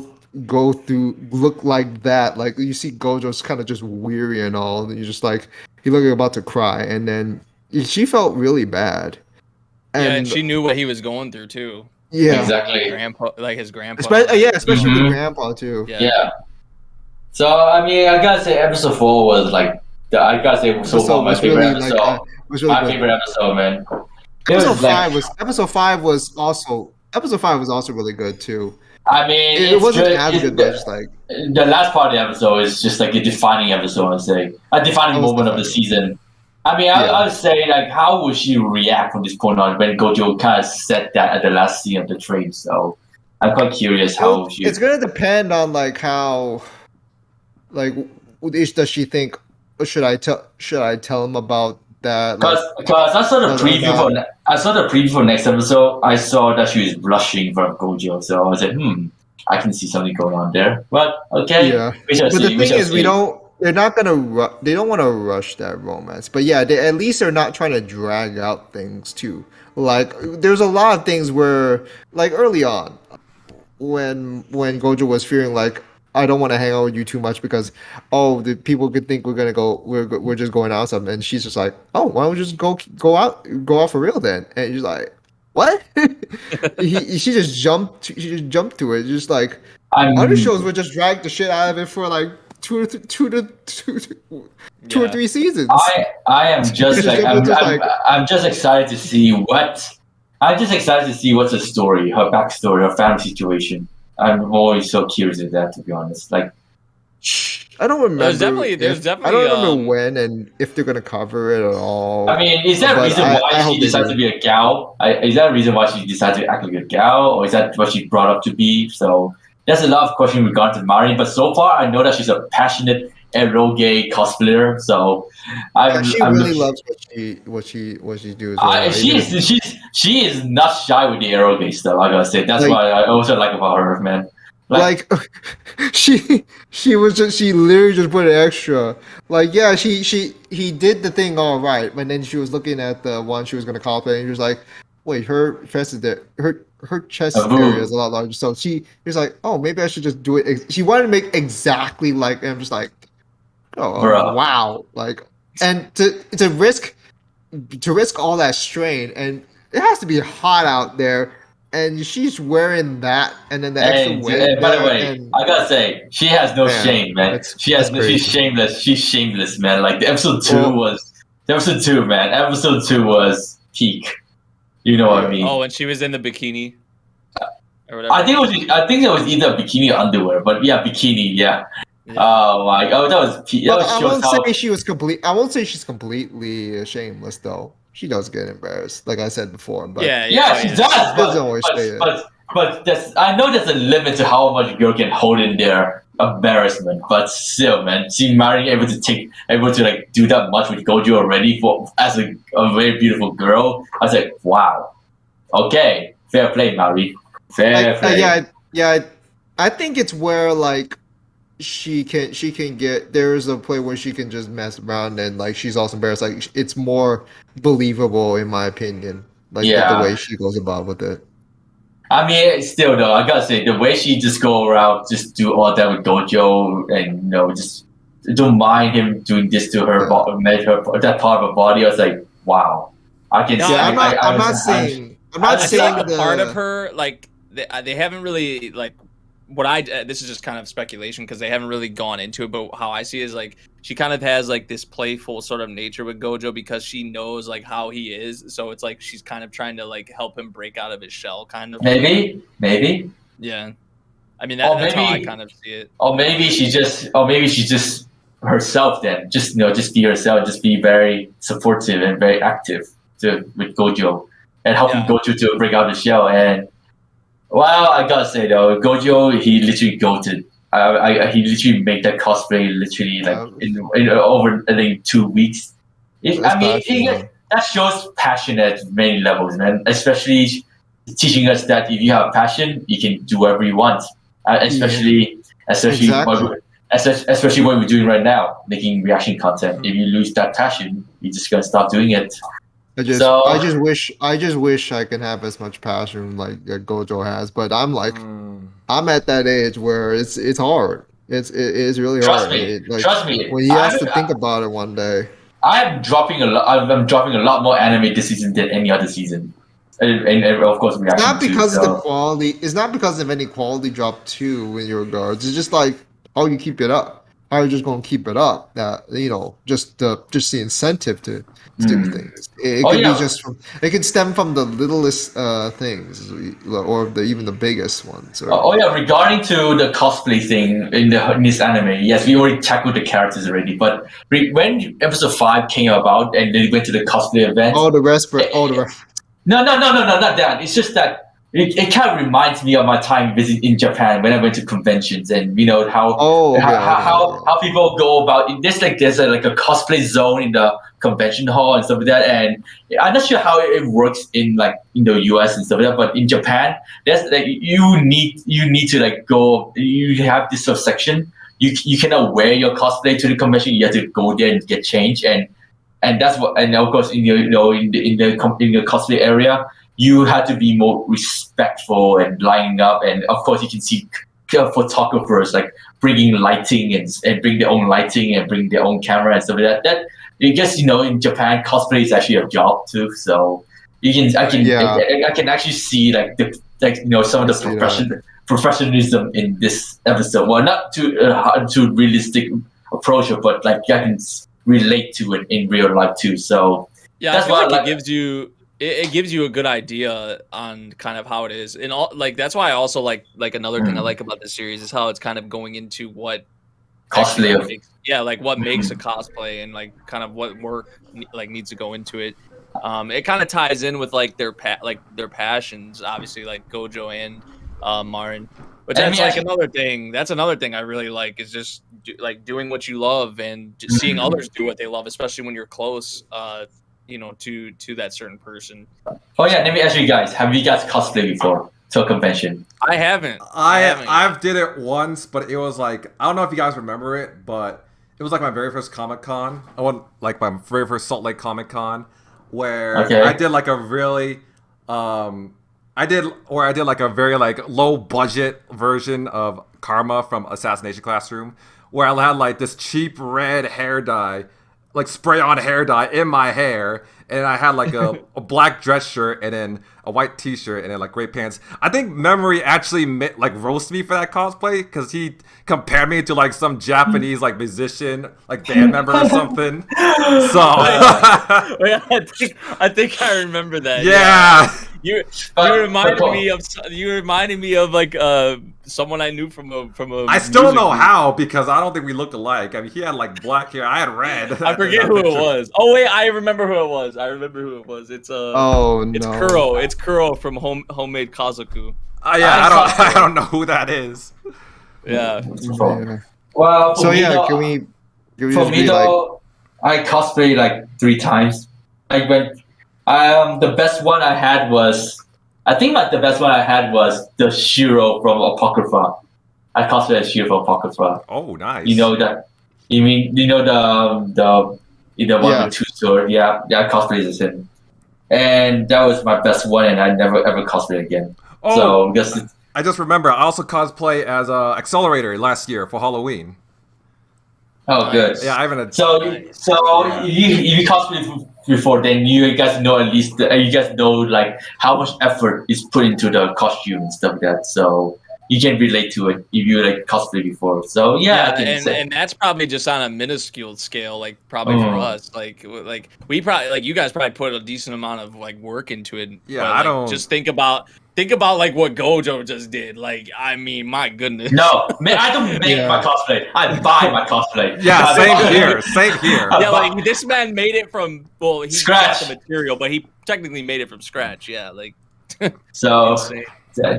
through, look like that. Like, you see Gojo's kind of just weary and all, and you're just like, he looked about to cry, and then she felt really bad. And she knew what he was going through too. Yeah, exactly. His grandpa. Especially with grandpa too. Yeah. So I mean, I gotta say, episode 4 was like, my favorite episode. My favorite episode, man. Episode 5 was also really good too. I mean, it wasn't as good, but just like the last part of the episode is just like a defining episode. I'd say a defining moment of the season. I mean, I would say, like, how would she react from this point on when Gojo kind of said that at the last scene of the train? So I'm quite curious how she. It's gonna depend on like how, like, does she think? Should I tell him about that? Because I saw the preview for next episode. I saw that she was blushing from Gojo, so I was like, I can see something going on there. But okay, yeah. But the thing is, they don't want to rush that romance. But yeah, they at least are not trying to drag out things too. Like, there's a lot of things where, like, early on, when Gojo was fearing, like, I don't want to hang out with you too much because, the people could think we're just going out something, and she's just like, oh, why don't we just go out for real then? And he's like, what? she just jumped to it. Just like, other shows would just drag the shit out of it for like two or three seasons. I am just like, I'm just excited to see what's the story, her backstory, her family situation. I'm always so curious of that, to be honest. Like, I don't remember. There's definitely. I don't remember when and if they're gonna cover it at all. I mean, is that a reason why she decided to be a gal? Is that a reason why she decided to act like a gal, or is that what she brought up to be? So there's a lot of questions regarding Mari, but so far I know that she's a passionate eroge cosplayer. So she really loves what she does. She is not shy with the eroge stuff. I gotta say, that's what I also like about her, man. Like she literally just put it extra. Like, yeah, he did the thing all right, but then she was looking at the one she was gonna cosplay, and she was like, wait, her chest is there. Her chest area is a lot larger. So she was like, oh, maybe I should just do it. She wanted to make exactly like, and I'm just like, oh, wow. Like, and to risk all that strain, and it has to be hot out there, and she's wearing that, and then the extra weight. By the way, I gotta say, she has no shame, man. She's shameless. She's shameless, man. Like, episode 2 was peak. You know what I mean? Oh, and she was in the bikini. Or whatever. I think it was either bikini or underwear, but yeah, bikini, yeah. Oh my god, that was peak. I won't say she was complete. I won't say she's completely shameless though. She does get embarrassed, like I said before. But she does. But I know there's a limit to how much a girl can hold in their embarrassment. But still, man, seeing Mari able to like do that much with Gojo already as a very beautiful girl, I was like, wow. Okay, fair play, Mari. Fair play. Yeah. I think it's where like she can get, there's a point where she can just mess around and like she's also embarrassed. Like, it's more believable in my opinion. Like the way she goes about with it. I mean, still though, I gotta say, the way she just go around, just do all that with Gojo, and just don't mind him doing this to her, that part of her body. I was like, wow, I can see. I'm not saying the part of her, like, they haven't really like this is just kind of speculation because they haven't really gone into it, but how I see it is like she kind of has like this playful sort of nature with Gojo because she knows like how he is, so it's like she's kind of trying to like help him break out of his shell, kind of. Maybe. Yeah, I mean that's how I kind of see it. Or maybe she's just herself then. Just be herself, just be very supportive and very active with Gojo and helping Gojo to break out the shell. And well, I gotta say though, Gojo, he literally goated. He literally made that cosplay literally like in over I think 2 weeks. That shows passion at many levels, man. Especially teaching us that if you have passion, you can do whatever you want. Especially what we're doing right now, making reaction content. If you lose that passion, you're just gonna stop doing it. I just wish I could have as much passion like Gojo has, but I'm like, I'm at that age where it's hard. It is really hard. Trust me. When he has to think about it one day. I'm dropping a lot more anime this season than any other season, and of course reaction. It's not because of the quality. It's not because of any quality drop too in your regards. It's just like how you keep it up. How you're just going to keep it up. That just the incentive to do things. It could be just from. It could stem from the littlest things, or even the biggest ones. Regarding to the cosplay thing in this anime, yes, we already tackled the characters already. But when episode 5 came about and they went to the cosplay event, No, not that. It's just that. It kind of reminds me of my time visiting in Japan when I went to conventions, and how people go about it. There's a cosplay zone in the convention hall and stuff like that. And I'm not sure how it works in the US and stuff like that, but in Japan, there's you need to go. You have this sort of section. You cannot wear your cosplay to the convention. You have to go there and get changed, and that's what. And of course, in the cosplay area, you have to be more respectful and lining up. And of course, you can see photographers bringing lighting and bring their own lighting and bring their own camera and stuff like that. That I guess in Japan, cosplay is actually a job too. So I can actually see some of the professionalism in this episode. Well, not too realistic approach, but I can relate to it in real life too. So yeah, that's why it gives you. It gives you a good idea on kind of how it is, and all that's why I also like another thing I like about this series is how it's kind of going into what cosplay what makes a cosplay and kind of what work needs to go into it. It kind of ties in with their passions, obviously Gojo and Marin. But that's another thing. That's another thing I really like is just doing what you love and just seeing others do what they love, especially when you're close. To that certain person. Oh yeah, let me ask you guys: have you guys cosplayed before to a convention? I haven't. I've did it once, but it was I don't know if you guys remember it, but it was my very first Comic Con. I went my very first Salt Lake Comic Con, where I did a really, I did a very low budget version of Karma from Assassination Classroom, where I had this cheap red hair dye. Spray on hair dye in my hair, and I had a black dress shirt and then a white t-shirt and then gray pants. I think Memory actually roasted me for that cosplay because he compared me to some Japanese musician band member or something. So I think I remember that. Yeah. You reminded me of someone I knew from a I still don't know how, because I don't think we looked alike. I mean, he had black hair, I had red. I forget who it was. Oh wait, I remember who it was. It's Kuro. It's Kuro from Homemade Kazoku. I don't know who that is. Yeah. Well, so can we for me though, I cosplayed 3 times. The best one I had was the Shiro from Apocrypha. I cosplayed as Shiro from Apocrypha. Oh, nice. You know that? You mean the one with 2 swords? Yeah, I cosplayed as him, and that was my best one, and I never ever cosplayed again. Oh, so I just remember I also cosplay as Accelerator last year for Halloween. Oh, good. Yeah, I haven't. So if you cosplay before, then you guys know at least how much effort is put into the costume and stuff like that. So you can relate to it if you like cosplay before. So yeah, and that's probably just on a minuscule scale, like probably for us, like we probably like you guys probably put a decent amount of like work into it. Yeah, but, I don't just think about like what Gojo just did. Like, I mean, my goodness. No, man, I don't make my cosplay. I buy my cosplay. Yeah, same here. Yeah, like this man made it from he scratch got the material, but he technically made it from scratch. Yeah, like so.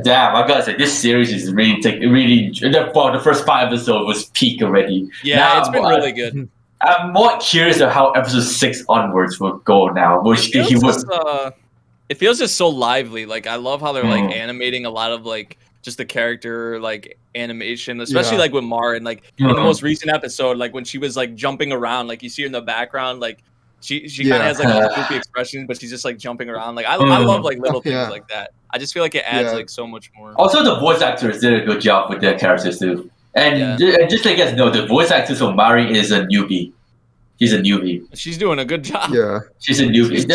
Damn, I gotta say, this series is really the first 5 episodes was peak already. Yeah, now, it's been really good. I'm more curious of how episode 6 onwards will go now. It feels just so lively. Like, I love how they're like animating a lot of like just the character like animation, especially like with Marin. Like in the most recent episode, like when she was like jumping around, like you see her in the background, like she kind of has like a goofy expression, but she's just like jumping around. Like I love like little things like that. I just feel like it adds like so much more. Also, the voice actors did a good job with their characters too. And just like you guys know, the voice actress of Mari is a newbie. She's a newbie. She's doing a good job. Yeah, she's a newbie.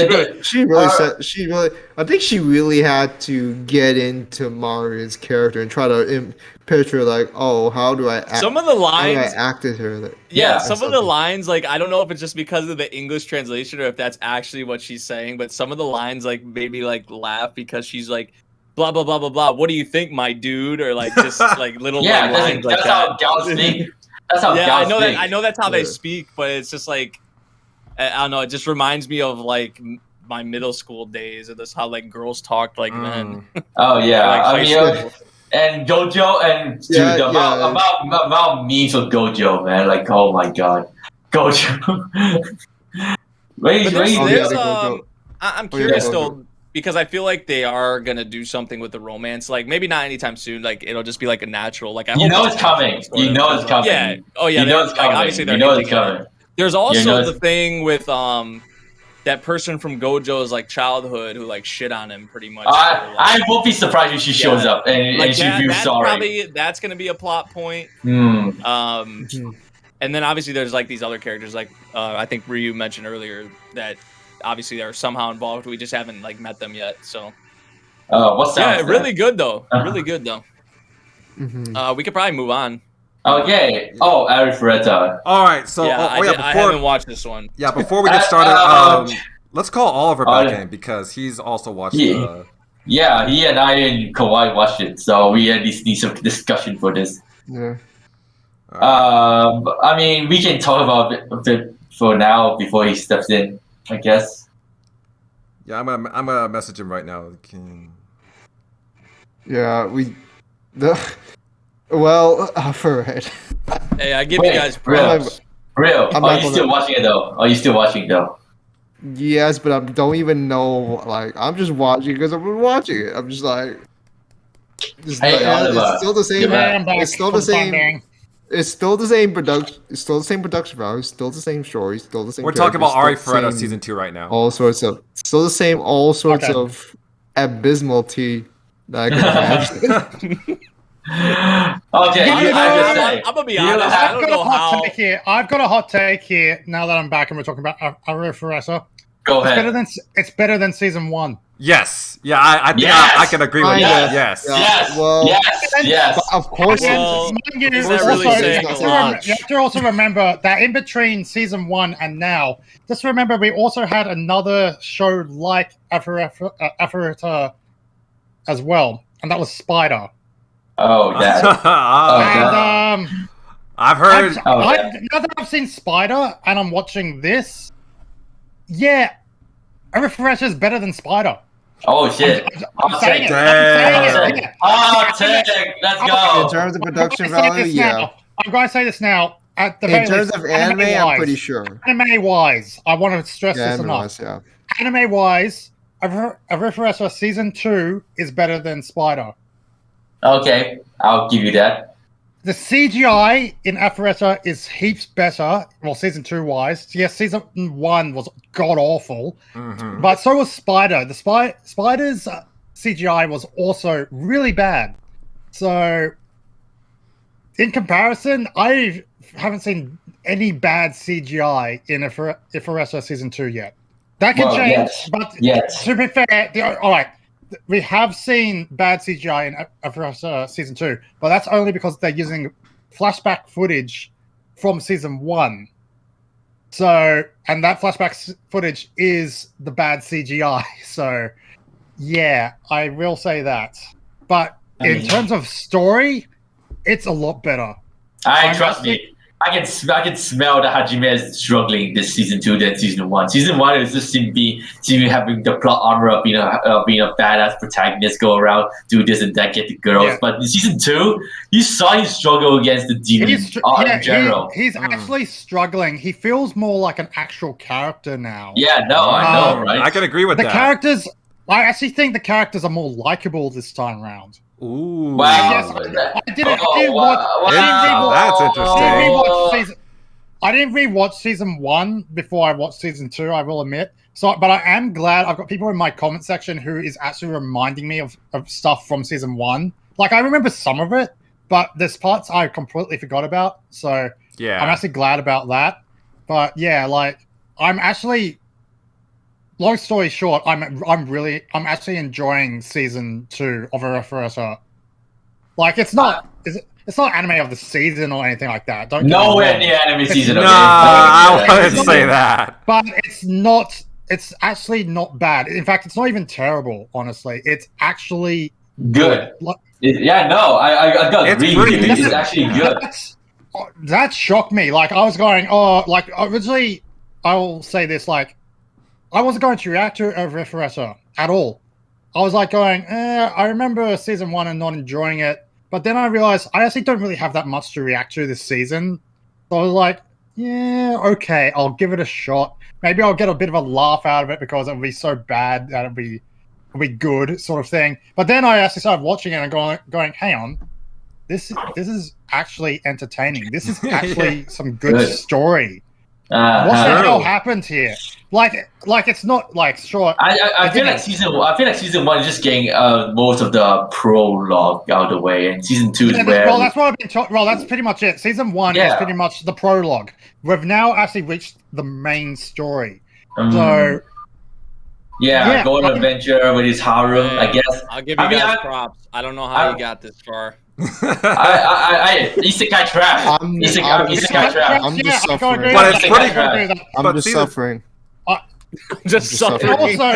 I think she really had to get into Mari's character and try to picture like, oh, how do I act? Some of the lines, how do I act as her? Some of the lines, like I don't know if it's just because of the English translation or if that's actually what she's saying, but some of the lines like made me like laugh because she's like, blah blah blah blah blah. What do you think, my dude? Or like just like little lines like that. That's how gals speak. That's how gals speak. I know that's how they speak, but it's just like I don't know. It just reminds me of like my middle school days, and that's how like girls talked like then. Oh yeah, like, I mean, and Gojo and dude, the amount memes of Gojo, man. Like, oh my god, Gojo. I'm curious though, because I feel like they are gonna do something with the romance. Like maybe not anytime soon. Like it'll just be like a natural. Like I hope it's coming. You know it's coming. Yeah. Oh yeah. You know it's coming. Obviously they're it's coming. There's also the thing with that person from Gojo's like childhood who like shit on him pretty much. I won't be surprised if she shows up and she feels sorry. That's gonna be a plot point. And then obviously there's like these other characters like I think Ryu mentioned earlier that obviously they're somehow involved. We just haven't like met them yet. So what's that? Yeah, really good though. Really good though. We could probably move on. Okay. Oh, Arifureta. All right. So, I haven't watched this one. Yeah, before we get started, let's call Oliver back in because he's also watched. Yeah, he and I and Kawaii watched it, so we at least need some discussion for this. Yeah. I mean, we can talk about it a bit for now before he steps in, I guess. Yeah, I'm gonna message him right now. Yeah, Well, for it. Hey, I give you guys props. Real. Are you still watching it though? Yes, but I don't even know. Like, I'm just watching because I'm watching it. I'm just like, it's still the same. It's still the same. It's still the same production. It's still the same production value. Still the same story. Still the same. We're talking about Arifureta season 2 right now. All sorts of still the same. All sorts of abysmal tea that I can imagine. Okay, I'm gonna be honest. I don't know how. I've got a hot take here. Now that I'm back and we're talking about Arifureta, go ahead. It's better than season 1. Yes. Yeah, I think I can agree with that. Yes. Yes. Of course. Well, you have to also remember that in between season 1 and now, just remember we also had another show like Arifureta as well, and that was Spider. Oh, that. I've heard. Now that I've seen Spider and I'm watching this, Arifureta is better than Spider. Oh shit! I'm saying it. Let's go. In terms of production value, I'm going to say this now. In terms of anime, I'm pretty sure. Anime-wise, I want to stress this enough. Anime-wise, Arifureta season 2 is better than Spider. Okay, I'll give you that. The CGI in Arifureta is heaps better. Well, season 2 wise. Yes, season 1 was god awful. But so was Spider. The Spider's CGI was also really bad. So, in comparison, I haven't seen any bad CGI in Arifureta season 2 yet. That can change, but to be fair, all right. we have seen bad CGI in Arifureta season 2, but that's only because they're using flashback footage from season 1. So, and that flashback footage is the bad CGI. So, yeah, I will say that. But in terms of story, it's a lot better. Trust me. I can smell that Hajime is struggling this season 2 than season 1. Season 1 is just seem having the plot armor of being a badass protagonist, go around, do this and that, get the girls. Yeah. But in season 2, you saw him struggle against the demons in general. He's actually struggling. He feels more like an actual character now. Yeah, no, I know, right? I can agree with that. Characters, I actually think the characters are more likable this time around. Ooh! Wow! That's interesting. I didn't rewatch season 1 before I watched season 2. I will admit. So, but I am glad I've got people in my comment section who is actually reminding me of stuff from season 1. Like I remember some of it, but there's parts I completely forgot about. So yeah, I'm actually glad about that. But yeah, like I'm actually. Long story short, I'm actually enjoying season 2 of Arifureta. Like it's not anime of the season or anything like that. Don't nowhere near anime season. No, I wouldn't say that. But it's not. It's actually not bad. In fact, it's not even terrible. Honestly, it's actually good. Yeah, no, I got agree. It's actually good. That shocked me. Like I was going, like originally, I will say this, like. I wasn't going to react to Arifureta at all. I was like going, I remember season 1 and not enjoying it. But then I realized I actually don't really have that much to react to this season. So I was like, yeah, okay, I'll give it a shot. Maybe I'll get a bit of a laugh out of it because it'll be so bad that it'll be good sort of thing. But then I actually started watching it and going, hang on. This is actually entertaining. This is actually some good story. What the hell happened here? Like it's not like sure. I feel like season 1 is just getting most of the prologue out of the way, and season 2 is where. Well, that's what I've been told. Well, that's pretty much it. Season 1 is pretty much the prologue. We've now actually reached the main story. So. Yeah, go on adventure with his harem. I guess. I'll give you guys props. I don't know how you got this far. Isekai trap. Isekai trap. I'm just suffering. But it's pretty good. I'm just suffering. Just suffering. Also,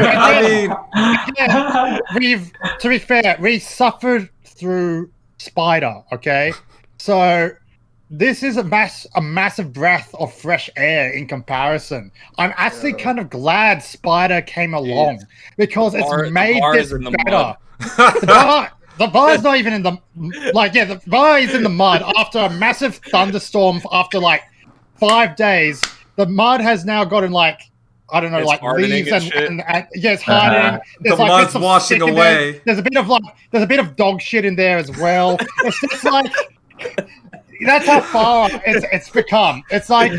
to be fair, we suffered through Spider. Okay, so this is a massive breath of fresh air in comparison. I'm actually kind of glad Spider came along because it's made this better. The bar is not even in the the bar is in the mud after a massive thunderstorm after 5 days. The mud has now gotten I don't know, leaves and it's hardening. The mud's washing away. There's a bit of dog shit in there as well. It's just that's how far it's become. It's like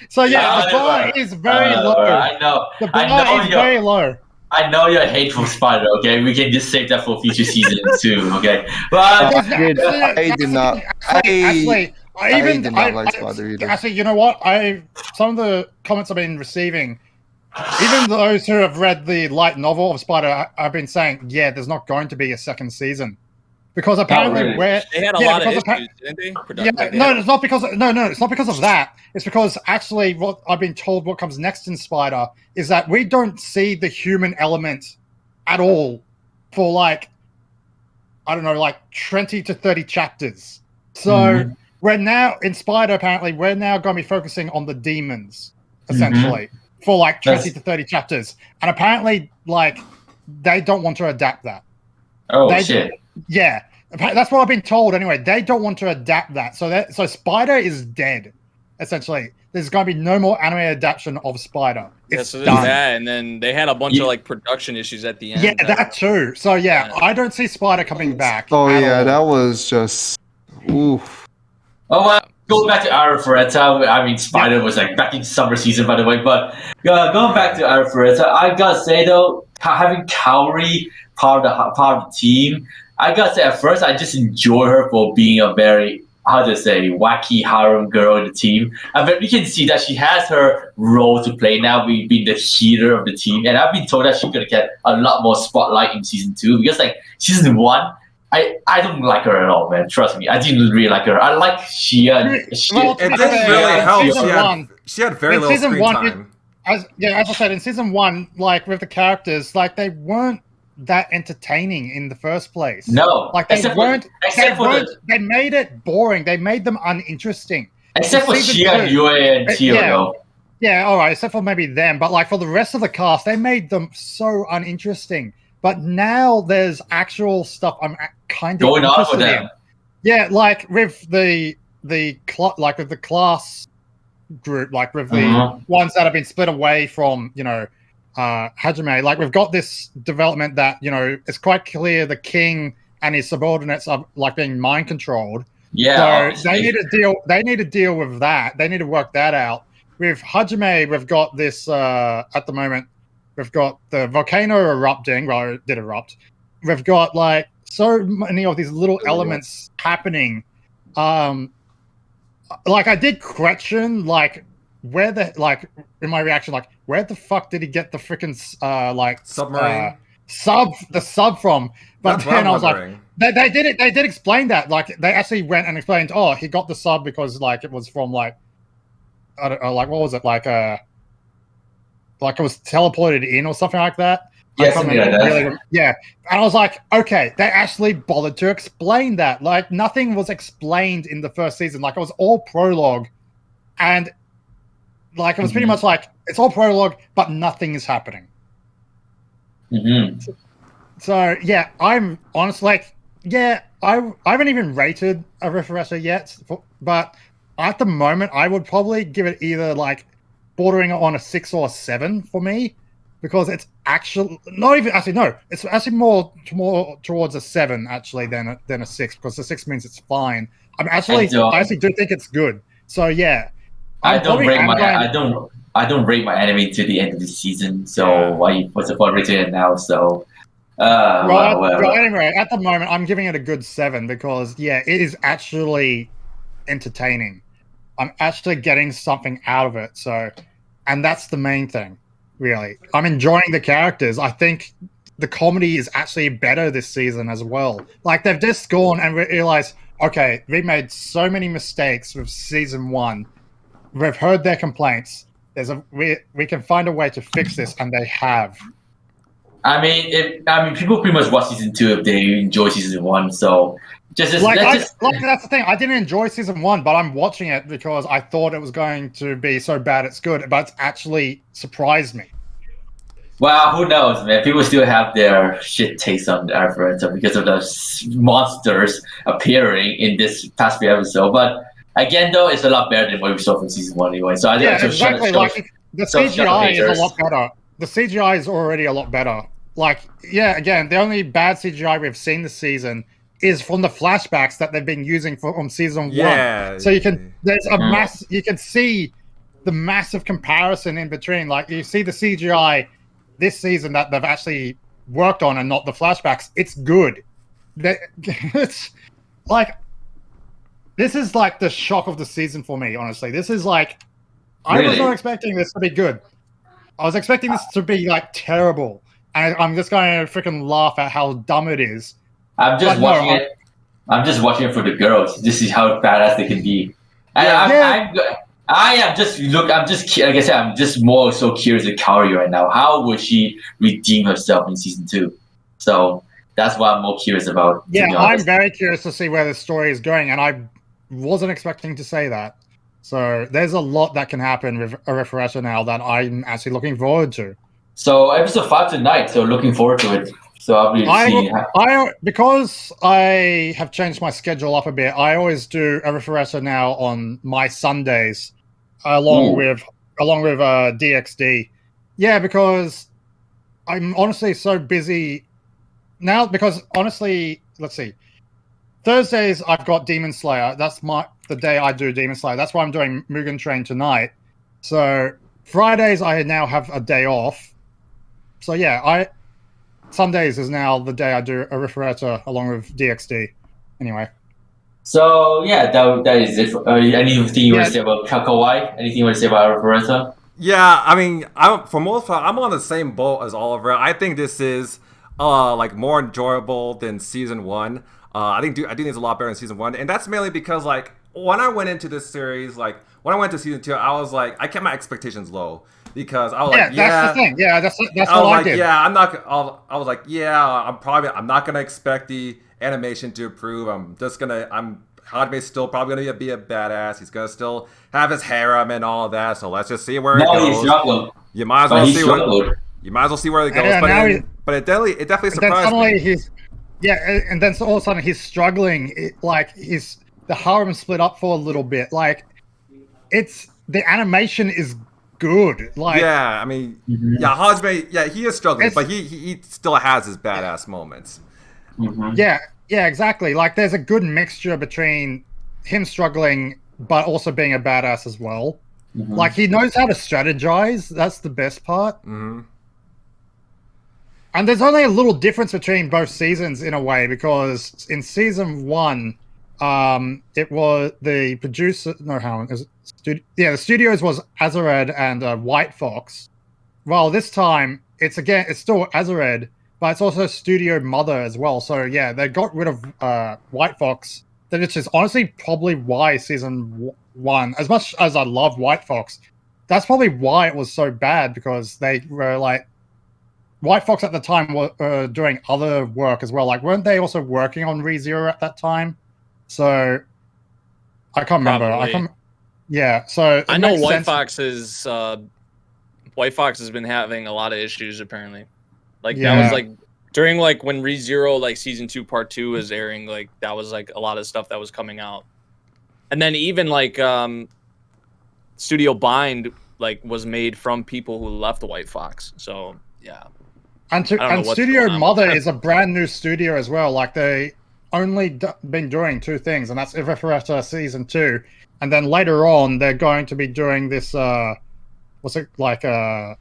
so yeah, the bar is very low. I know. The bar is very low. I know you're hateful, Spider. Okay, we can just save that for future seasons too. Okay, but I did not. I did not like Spider either. Actually, you know what? Some of the comments I've been receiving, even those who have read the light novel of Spider, I've been saying, yeah, there's not going to be a second season. Because apparently they had a lot of issues, didn't they? It's not because it's not because of that. It's because actually what I've been told what comes next in Spider is that we don't see the human element at all for I don't know, 20 to 30 chapters. So we're now in Spider, apparently we're now going to be focusing on the demons essentially for 20 to 30 chapters. And apparently they don't want to adapt that. Shit. Yeah, that's what I've been told. Anyway, they don't want to adapt that, so Spider is dead. Essentially, there's going to be no more anime adaptation of Spider. It's so done. That, and then they had a bunch of production issues at the end. Yeah, that too. So yeah, I don't see Spider coming back. Oh yeah, that was just oof. Oh well. Going back to Arifureta, I mean, Spider was back in summer season, by the way. But going back to Arifureta, I gotta say though, having Kaori part of the team, I gotta say at first I just enjoy her for being a very how to say, wacky harem girl in the team. But we can see that she has her role to play now, being the healer of the team. And I've been told that she's gonna get a lot more spotlight in season 2 because like season 1, I don't like her at all, man. Trust me, I didn't really like her. I like Shia. It didn't really help. She had very little screen time. As I said, in season 1, like with the characters, like they weren't that entertaining in the first place. No, like they made it boring. They made them uninteresting. Except for Shia, Yue, and Tio. Yeah, all right. Except for maybe them, but like for the rest of the cast, they made them so uninteresting. But now there's actual stuff I'm kind of going on with them. In. Yeah, like with the class group, like with the ones that have been split away from, Hajime. Like we've got this development that, it's quite clear the king and his subordinates are like being mind controlled. Yeah. So they need to deal with that. They need to work that out. With Hajime, we've got this at the moment. We've got the volcano erupting. Well, it did erupt. We've got like so many of these little elements happening. Like I did question, like where the in my reaction, like where the fuck did he get the freaking submarine sub from? But then I was like, they did explain that. Like they actually went and explained, oh, he got the sub because like it was from like I don't know, like what was it like it was teleported in or something like that. Yeah, something like that. Really, yeah, and I was like, okay, they actually bothered to explain that. Like nothing was explained in the first season. Like it was all prologue, and like it was pretty much like it's all prologue, but nothing is happening. Mm-hmm. So yeah, I'm honestly like, yeah, I haven't even rated Arifureta yet, but at the moment, I would probably give it either like bordering on a 6 or a 7 for me, because it's actually it's actually more towards a 7 actually than a 6, because the 6 means it's fine. I actually do think it's good. So yeah, I don't rate my anime to the end of the season. So what's the point rating it now? So. Anyway, at the moment, I'm giving it a good 7 because it is actually entertaining. I'm actually getting something out of it. So, and that's the main thing, really. I'm enjoying the characters. I think the comedy is actually better this season as well. Like they've just gone and realized, okay, we made so many mistakes with season 1. We've heard their complaints. We can find a way to fix this, and they have. I mean, people pretty much watch season 2 if they enjoy season 1. So that's the thing. I didn't enjoy season 1, but I'm watching it because I thought it was going to be so bad it's good. But it's actually surprised me. Well, who knows, man? People still have their shit taste on Arifureta because of the monsters appearing in this past few episode. But again, though, it's a lot better than what we saw from season 1 anyway. So I think exactly. The CGI is a lot better. The CGI is already a lot better. Like, again, the only bad CGI we've seen this season is from the flashbacks that they've been using from season 1. So you can see the massive comparison in between. Like you see the CGI this season that they've actually worked on and not the flashbacks. It's good. It's like this is like the shock of the season for me, honestly. This is like I was not expecting this to be good. I was expecting this to be like terrible. And I'm just going to freaking laugh at how dumb it is. I'm just watching it for the girls. This is how badass they can be. I'm just more so curious at Kaori right now. How will she redeem herself in season 2? So that's what I'm more curious about. Yeah, I'm very curious to see where the story is going, and I wasn't expecting to say that. So there's a lot that can happen with Arifureta now that I'm actually looking forward to. So episode 5 tonight, so looking forward to it. So obviously, because I have changed my schedule up a bit, I always do Arifureta now on my Sundays, along with DxD. Yeah, because I'm honestly so busy now. Because honestly, let's see, Thursdays I've got Demon Slayer. That's the day I do Demon Slayer. That's why I'm doing Mugen Train tonight. So Fridays I now have a day off. So yeah, Sundays is now the day I do Arifureta along with DxD. Anyway. So yeah, that is it. Anything you want to say about kawaii? Anything you want to say about Arifureta? Yeah, I mean, for most part, I'm on the same boat as Oliver. I think this is like more enjoyable than season 1. I think it's a lot better than season 1, and that's mainly because like when I went into this series, like when I went to season 2, I was like, I kept my expectations low because I was like, that's the thing. Yeah, that's what I did. Yeah, I'm not. I was like, yeah, I'm not gonna expect the animation to improve. Hajime's still probably gonna be a badass. He's gonna still have his harem and all of that. So let's just see where it goes. He's struggling. You might as well see where it goes. But it definitely surprised me. And then all of a sudden he's struggling. The harem split up for a little bit. Like, the animation is good. Like, yeah, I mean, Hajime, he is struggling, but he still has his badass moments. Mm-hmm. Yeah, exactly. Like, there's a good mixture between him struggling, but also being a badass as well. Mm-hmm. Like, he knows how to strategize. That's the best part. Mm-hmm. And there's only a little difference between both seasons in a way, because in season 1, it was the producer. No, how is it? The studios was Azared and White Fox. Well, this time it's still Azared, but it's also Studio Mother as well. So yeah, they got rid of White Fox. Which is honestly probably why season 1, as much as I love White Fox, that's probably why it was so bad, because they were like, White Fox at the time were doing other work as well. Like, weren't they also working on ReZero at that time? So I can't remember. So I know White Fox has been having a lot of issues apparently. Like that was like during like when ReZero like season 2 part 2 was airing, like that was like a lot of stuff that was coming out. And then even like Studio Bind like was made from people who left the White Fox. So yeah. And Studio Mother is a brand new studio as well. Like, they only been doing 2 things, and that's Arifureta season 2, and then later on they're going to be doing this what's it like Star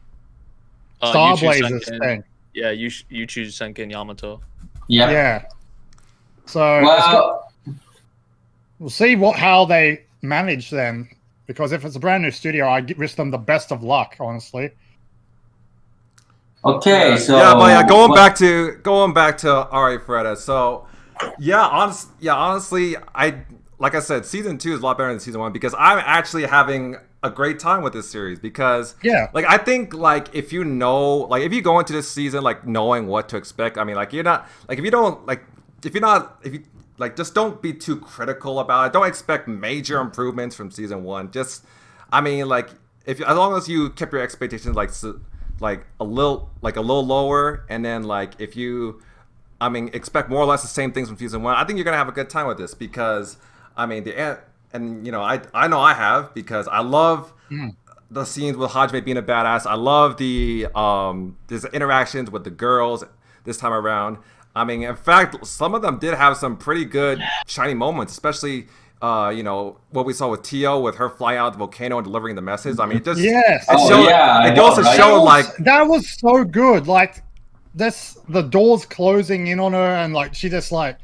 Blazers thing. Yeah, you choose Senken Yamato. Yeah. So we'll see how they manage them, because if it's a brand new studio, I wish them the best of luck, honestly. Okay, so going back to Arifureta. So honestly, like I said, season 2 is a lot better than season 1, because I'm actually having a great time with this series, because like I think like if you go into this season like knowing what to expect, I mean, like just don't be too critical about it. Don't expect major improvements from season 1. Just, I mean, like as long as you kept your expectations like a little lower, and then like if you expect more or less the same things from season 1, I think you're gonna have a good time with this, because I mean I know I have, because I love the scenes with Hajime being a badass. I love the there's interactions with the girls this time around. I mean, in fact, some of them did have some pretty good shiny moments, especially what we saw with Tio, with her flying out the volcano and delivering the message. I mean, it just it goes to show like that was so good. Like the doors closing in on her, and like she just like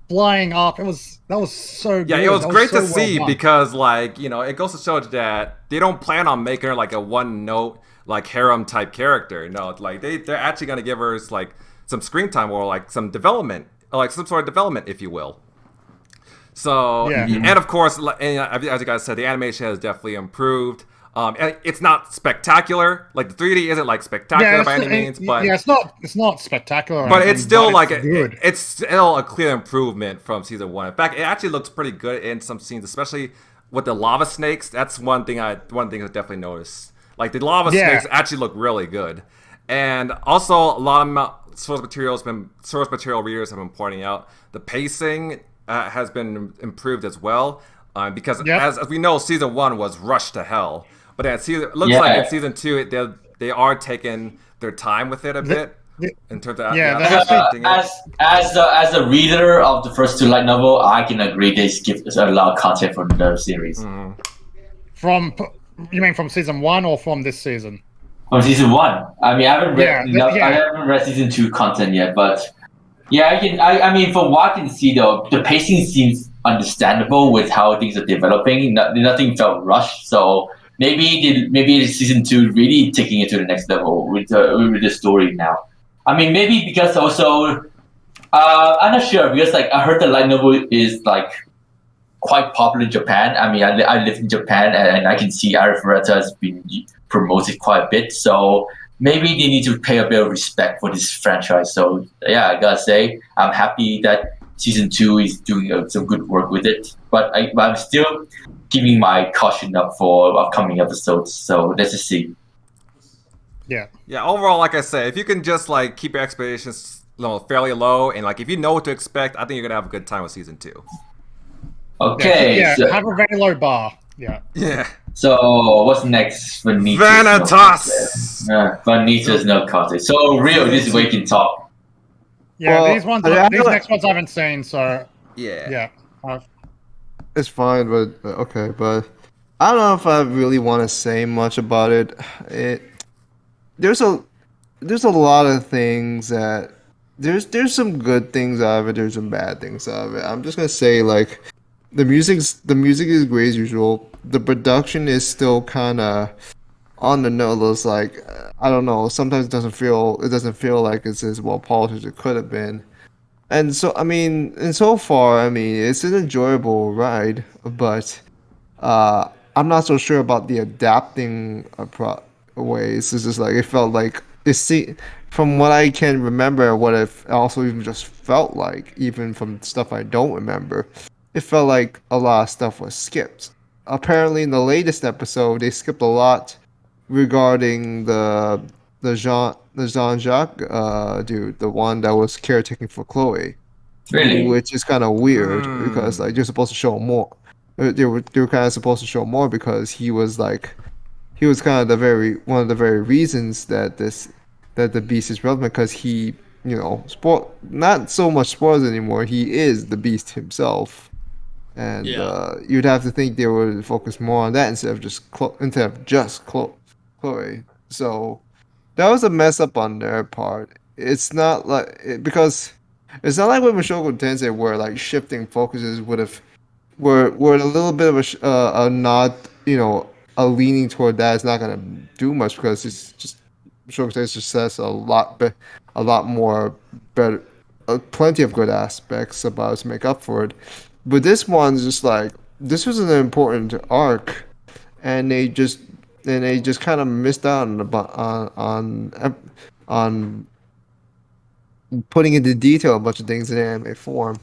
flying up. That was so good. Yeah, it was great to see, because like it goes to show that they don't plan on making her like a one note like harem type character. No, like they're actually gonna give her like some screen time, or like some development, or like some sort of development, if you will. So, and of course, as you guys said, the animation has definitely improved. And it's not spectacular. Like the 3D isn't like spectacular by any means, but it's not spectacular. But it's still it's still a clear improvement from season 1. In fact, it actually looks pretty good in some scenes, especially with the lava snakes. That's one thing I definitely noticed. Like the lava snakes actually look really good, and also a lot of source material readers have been pointing out the pacing has been improved as well, because as we know, season 1 was rushed to hell. But it looks like in season 2 they are taking their time with it a bit in terms of as a reader of the first 2 light novel, I can agree they skipped a lot of content from the series. You mean from season 1 or from this season? From season 1. I mean, I haven't read season 2 content yet, but. Yeah, I mean, from what I can see though, the pacing seems understandable with how things are developing. Nothing felt rushed. So maybe season 2 really taking it to the next level with the story now. I mean, maybe because also I'm not sure because like I heard the light novel is like quite popular in Japan. I mean, I live in Japan and I can see Arifureta has been promoted quite a bit. So maybe they need to pay a bit of respect for this franchise. So yeah, I gotta say I'm happy that season 2 is doing some good work with it. But I'm still keeping my caution up for upcoming episodes. So let's just see. Yeah. Yeah. Overall, like I said, if you can just like keep your expectations fairly low, and like if you know what to expect, I think you're gonna have a good time with season 2. Okay. Yeah. So, have a very low bar. Yeah. Yeah. So what's next? Vanitas. Vanitas no Carte. So real, this is where you can talk. Yeah, Well, these next ones I haven't seen, so Yeah. It's fine, but okay. But I don't know if I really want to say much about it. There's a lot of things that there's some good things out of it. There's some bad things out of it. I'm just gonna say like the music is great as usual. The production is still kind of on the nose. Like I don't know. Sometimes it doesn't feel like it's as well polished as it could have been. And so I mean, and so far, I mean, it's an enjoyable ride, but I'm not so sure about the adapting ways. It's just like it felt like from what I can remember, what it also even just felt like, even from stuff I don't remember, it felt like a lot of stuff was skipped. Apparently, in the latest episode, they skipped a lot regarding the Jean-Jacques dude, the one that was caretaking for Chloe. Really? Which is kind of weird because like you're supposed to show more. They were kind of supposed to show more because he was kind of one of the very reasons that the beast is relevant, because he, not so much spoilers anymore. He is the beast himself, and you'd have to think they would focus more on that instead of just Chloe. So that was a mess up on their part. It's not like because it's not like with Mushoku Tensei where like shifting focuses were a little bit of a nod, a leaning toward that. It's not gonna do much because it's just Mushoku Tensei just says a lot more better, plenty of good aspects about it to make up for it. But this one's just like this was an important arc, and they just kind of missed out on putting into detail a bunch of things in anime form.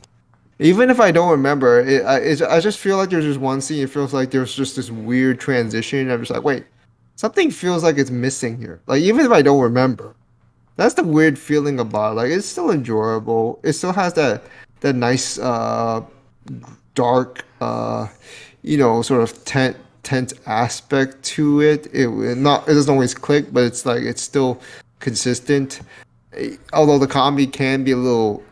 Even if I don't remember, I just feel like there's just one scene. It feels like there's just this weird transition. I'm just like, wait, something feels like it's missing here. Like even if I don't remember, that's the weird feeling about it. Like it's still enjoyable. It still has that nice dark, sort of tense aspect to it. It doesn't always click, but it's like it's still consistent. Although the comedy can be a little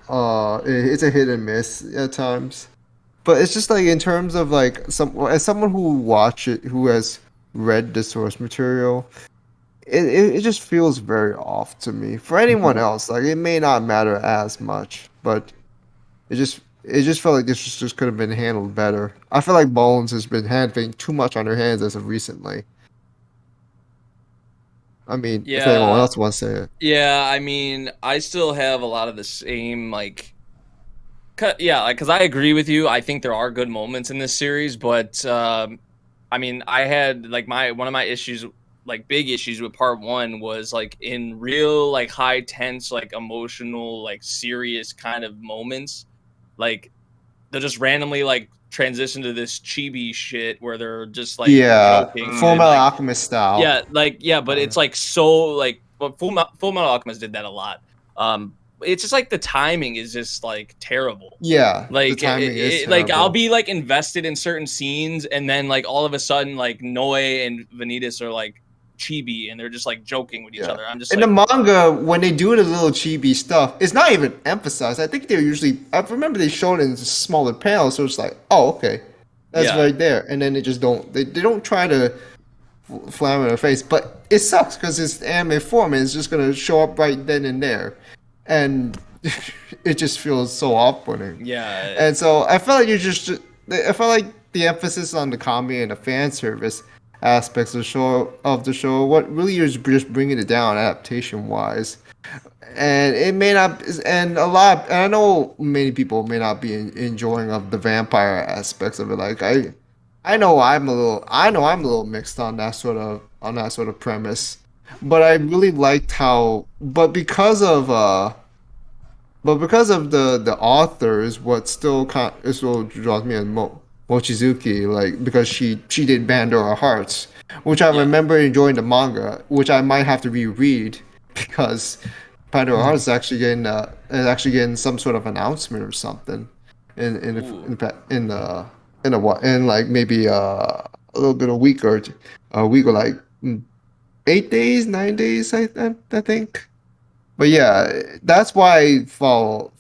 it's a hit and miss at times, but it's just like in terms of like as someone who has read the source material, it just feels very off to me. For anyone else, like it may not matter as much, but it just felt like this just could have been handled better. I feel like Bones has been handling too much on her hands as of recently. I mean, if anyone else wants to say it. Yeah, I mean, I still have a lot of the same, because I agree with you. I think there are good moments in this series, but, I mean, I had, one of my issues, big issues with part 1 was, in real, high tense, emotional, serious kind of moments, they'll just randomly, transition to this chibi shit where they're just joking Full Metal Alchemist style. But it's but Full Metal Alchemist did that a lot. It's just the timing is just terrible. Yeah, the timing is terrible. I'll be invested in certain scenes, and then all of a sudden Noe and Vanitas are chibi, and they're just joking with each other. I'm just in the manga, when they do the little chibi stuff, it's not even emphasized. I think they're usually, I remember they showed it in smaller panels, so it's oh, okay, that's right there, and then they just don't try to flam in their face, but it sucks because it's anime form and it's just gonna show up right then and there, and it just feels so off-putting. Yeah. And so I felt like I felt like the emphasis on the comedy and the fan service aspects of the show, what really is just bringing it down adaptation-wise. And it may not, and I know many people may not be enjoying of the vampire aspects of it. Like I know I'm a little mixed on that sort of premise, but I really liked because of the authors, what still draws me in Mochizuki, like because she did Bandora Hearts, which I remember enjoying the manga, which I might have to reread because Pandora Hearts is actually getting some sort of announcement or something in like maybe a little bit a week or like 8 days, 9 days, I think. But yeah, that's why I followed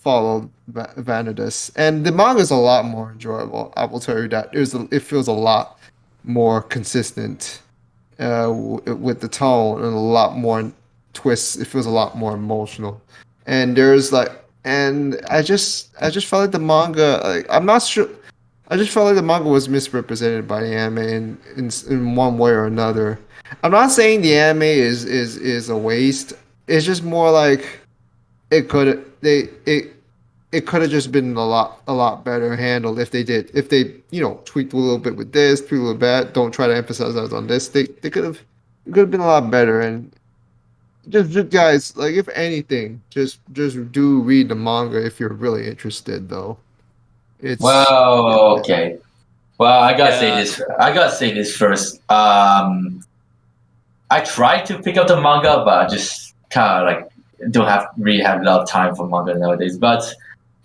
Vanitas, and the manga is a lot more enjoyable. I will tell you that it feels a lot more consistent with the tone and a lot more twists. It feels a lot more emotional, and I just felt like the manga. Like, I'm not sure. I just felt like the manga was misrepresented by the anime in one way or another. I'm not saying the anime is a waste. It's just more like it could have just been a lot better handled if they tweaked a little bit with this, tweaked a little bit. Don't try to emphasize that on this. It could have been a lot better. And just guys, like, if anything, just do read the manga if you're really interested, though. Okay. Well, I gotta say this first. I tried to pick up the manga, but I just kind of like don't really have a lot of time for manga nowadays. But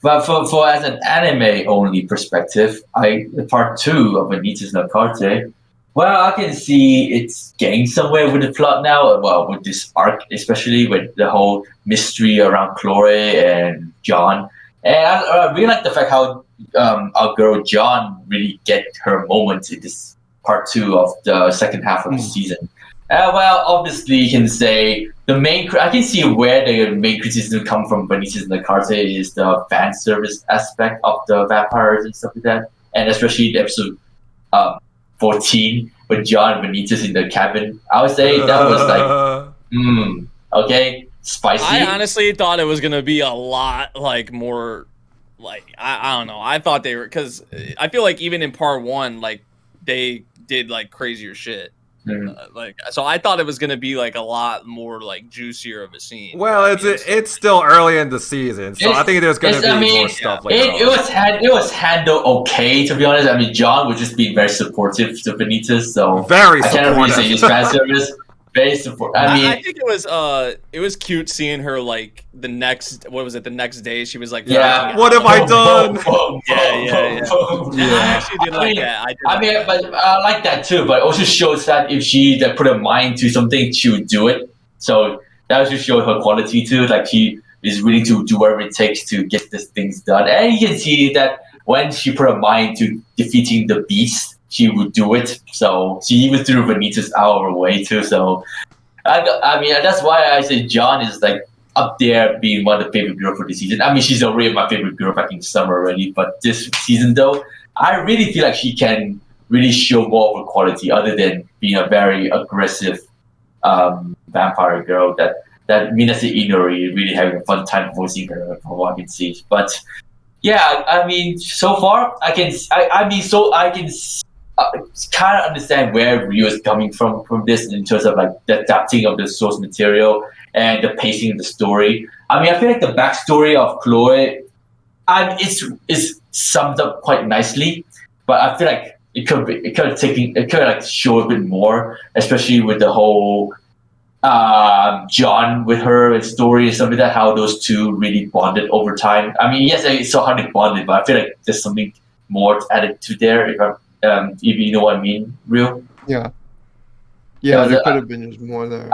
for as an anime only perspective, part 2 of Vanitas no Carte. Well, I can see it's getting somewhere with the plot now. Well, with this arc, especially with the whole mystery around Chloe and John. And I really like the fact how our girl John really get her moment in this part 2 of the second half of the season. Well, obviously, you can say I can see where the main criticism come from Vanitas no Carte is the fan service aspect of the vampires and stuff like that, and especially the episode 14 with John and Vanitas in the cabin. I would say that was like, okay, spicy. I honestly thought it was gonna be a lot like more, like I don't know. I thought they were, because I feel like even in part 1, like they did like crazier shit. So I thought it was gonna be like a lot more like juicier of a scene. Well, it's still early in the season, so I think there's gonna be more stuff like that. It was handled okay, to be honest. I mean, John was just being very supportive to Vanitas, so very I can't really say his fan service. Very supportive. I think it was cute seeing her like the next day she was like, what have I done? Yeah. I actually did like that. But I like that too. But it also shows that if she put her mind to something, she would do it. So that also shows her quality too. Like she is willing to do whatever it takes to get these things done. And you can see that when she put her mind to defeating the beast, she would do it. So she even threw Vanitas out of her way too. So I mean that's why I say John is like up there being one of the favorite girl for the season. I mean, she's already my favorite girl back in summer already, but this season though, I really feel like she can really show more of her quality other than being a very aggressive vampire girl that Minase Inori really having a fun time voicing her from what I can see. But yeah, I mean, so far I can kind of understand where Ryo is coming from this in terms of like the adapting of the source material and the pacing of the story. I mean, I feel like the backstory of Chloe, it's summed up quite nicely, but I feel like it could show a bit more, especially with the whole John with her and story and stuff like that, how those two really bonded over time. I mean, yes, it's so hard to bond it, but I feel like there's something more added to there, if you know what I mean, Ryo. Yeah, there could have been just more there.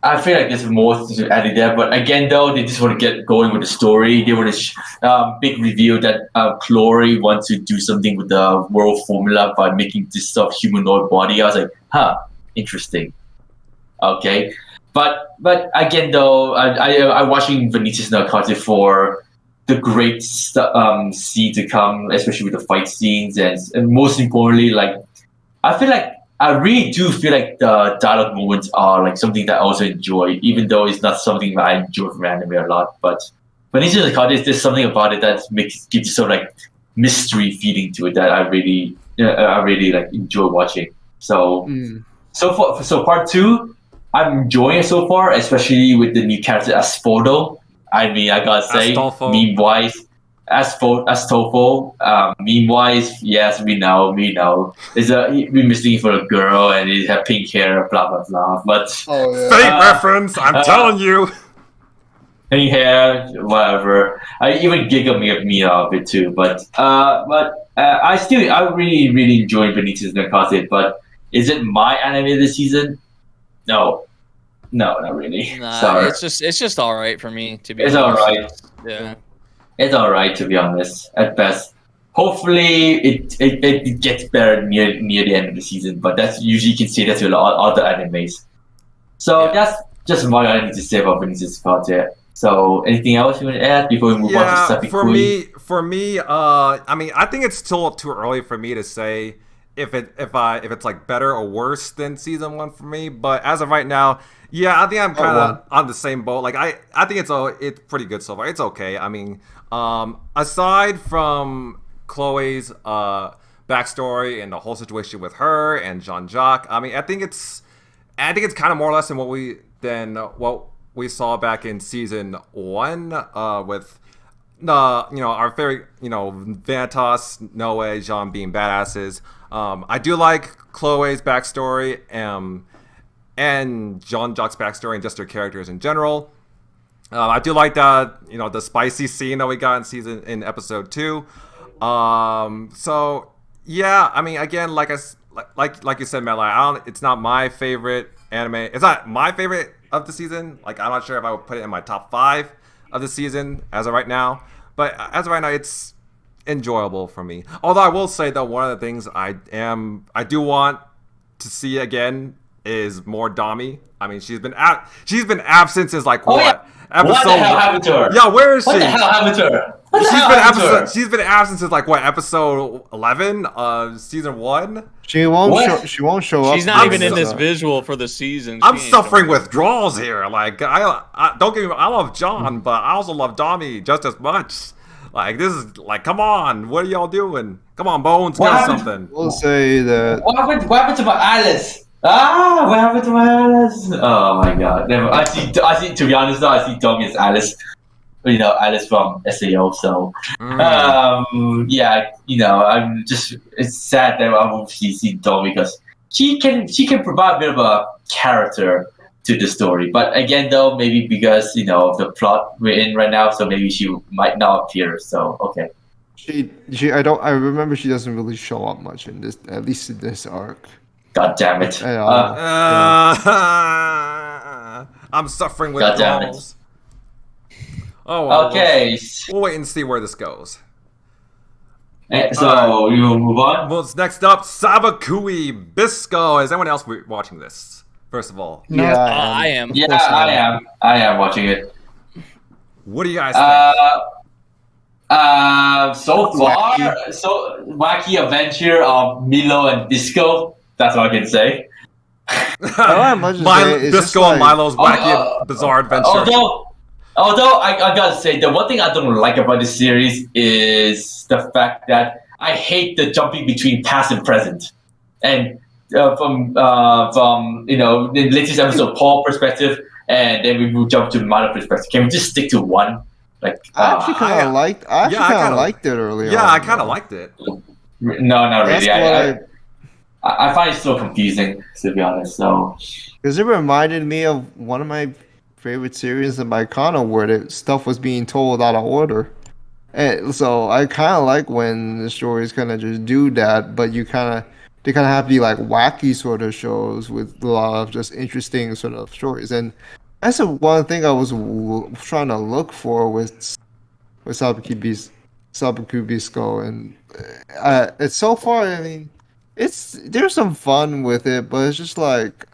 I feel like there's more to add there, but again, though, they just want to get going with the story. They want to big reveal that Chloe wants to do something with the world formula by making this stuff humanoid body. I was like, interesting. Okay, but again, though, I'm watching Vanitas no Carte for the great scene to come, especially with the fight scenes, and most importantly, like I feel like I really do feel like the dialogue moments are like something that I also enjoy, even though it's not something that I enjoy from anime a lot. But when it's just like there's something about it that gives you sort of like mystery feeling to it that I really like enjoy watching. So so part 2, I'm enjoying it so far, especially with the new character as Photo. I mean, I gotta say, meme wise, as Tofo, meme wise, yes, we know. We're missing for a girl and he have pink hair, blah blah blah. But fake reference, I'm telling you. Pink hair, whatever. I even giggle me of it too. But I really enjoy Vanitas no Kase. But is it my anime this season? No, not really. Nah, sorry. It's just all right for me, to be honest. It's all right. Yeah. It's all right, to be honest, at best. Hopefully, it gets better near the end of the season, but that's usually you can say that to a lot of other animes. So that's just what I need to say about Vanitas Carte. So, anything else you want to add before we move on to Sabikui? For me, I mean, I think it's still too early for me to say if it's like better or worse than season 1 for me. But as of right now, yeah, I think I'm kind of on the same boat. Like I think it's pretty good so far. It's okay. I mean, aside from Chloe's backstory and the whole situation with her and Jean-Jacques, I mean, I think it's kind of more or less than what we saw back in season 1 with our favorite Vanitas, Noe, Jean being badasses. I do like Chloe's backstory and Jean-Jacques' backstory and just their characters in general. I do like the spicy scene that we got in episode 2. So yeah, I mean, again, like you said, Matt, it's not my favorite anime. It's not my favorite of the season. Like, I'm not sure if I would put it in my top 5 of the season as of right now. But as of right now, it's enjoyable for me. Although I will say that one of the things I do want to see again is more Dami. I mean, she's been absent since like what? Episode? What the hell happened to her? Yeah, where is she? What the hell happened to her? She's been absent since like what, episode 11 of season 1. She won't show up. She's not even in this visual for the season. I'm suffering withdrawals here. Like I don't get me wrong, I love John, but I also love Dami just as much. Like, this is like, come on, what are y'all doing? Come on, Bones, get something. We'll say that. What happened to my Alice? What happened to my Alice? Oh my god. Never. I see. To be honest, though, I see Dami as Alice. Alice from SAO. So, yeah, it's sad that I won't see Dami because she can provide a bit of a character to the story. But again, though, maybe because of the plot we're in right now, so maybe she might not appear. So okay. I remember she doesn't really show up much in this, at least in this arc. God damn it. I'm suffering with withdrawals. Oh, well, okay. We'll wait and see where this goes. So, we will move on? Well, next up, Sabikui Bisco. Is anyone else watching this, first of all? No, I am. Yeah, I am watching it. What do you guys think? So far, so wacky adventure of Milo and Bisco. That's what I can say. Bisco and Milo's wacky, bizarre adventure. Although I gotta say, the one thing I don't like about this series is the fact that I hate the jumping between past and present. And from the latest episode, Paul perspective, and then we will jump to Milo perspective. Can we just stick to one? Like I actually kind of liked it earlier. Yeah, I kind of liked it. No, not really. I find it so confusing, to be honest. So, because it reminded me of one of my favorite series in my Kana where the stuff was being told out of order, and so I kind of like when the stories kind of just do that, but they kind of have to be like wacky sort of shows with a lot of just interesting sort of stories, and that's the one thing I was trying to look for with Sabikui Bisco, and it's so far. I mean, there's some fun with it, but it's just like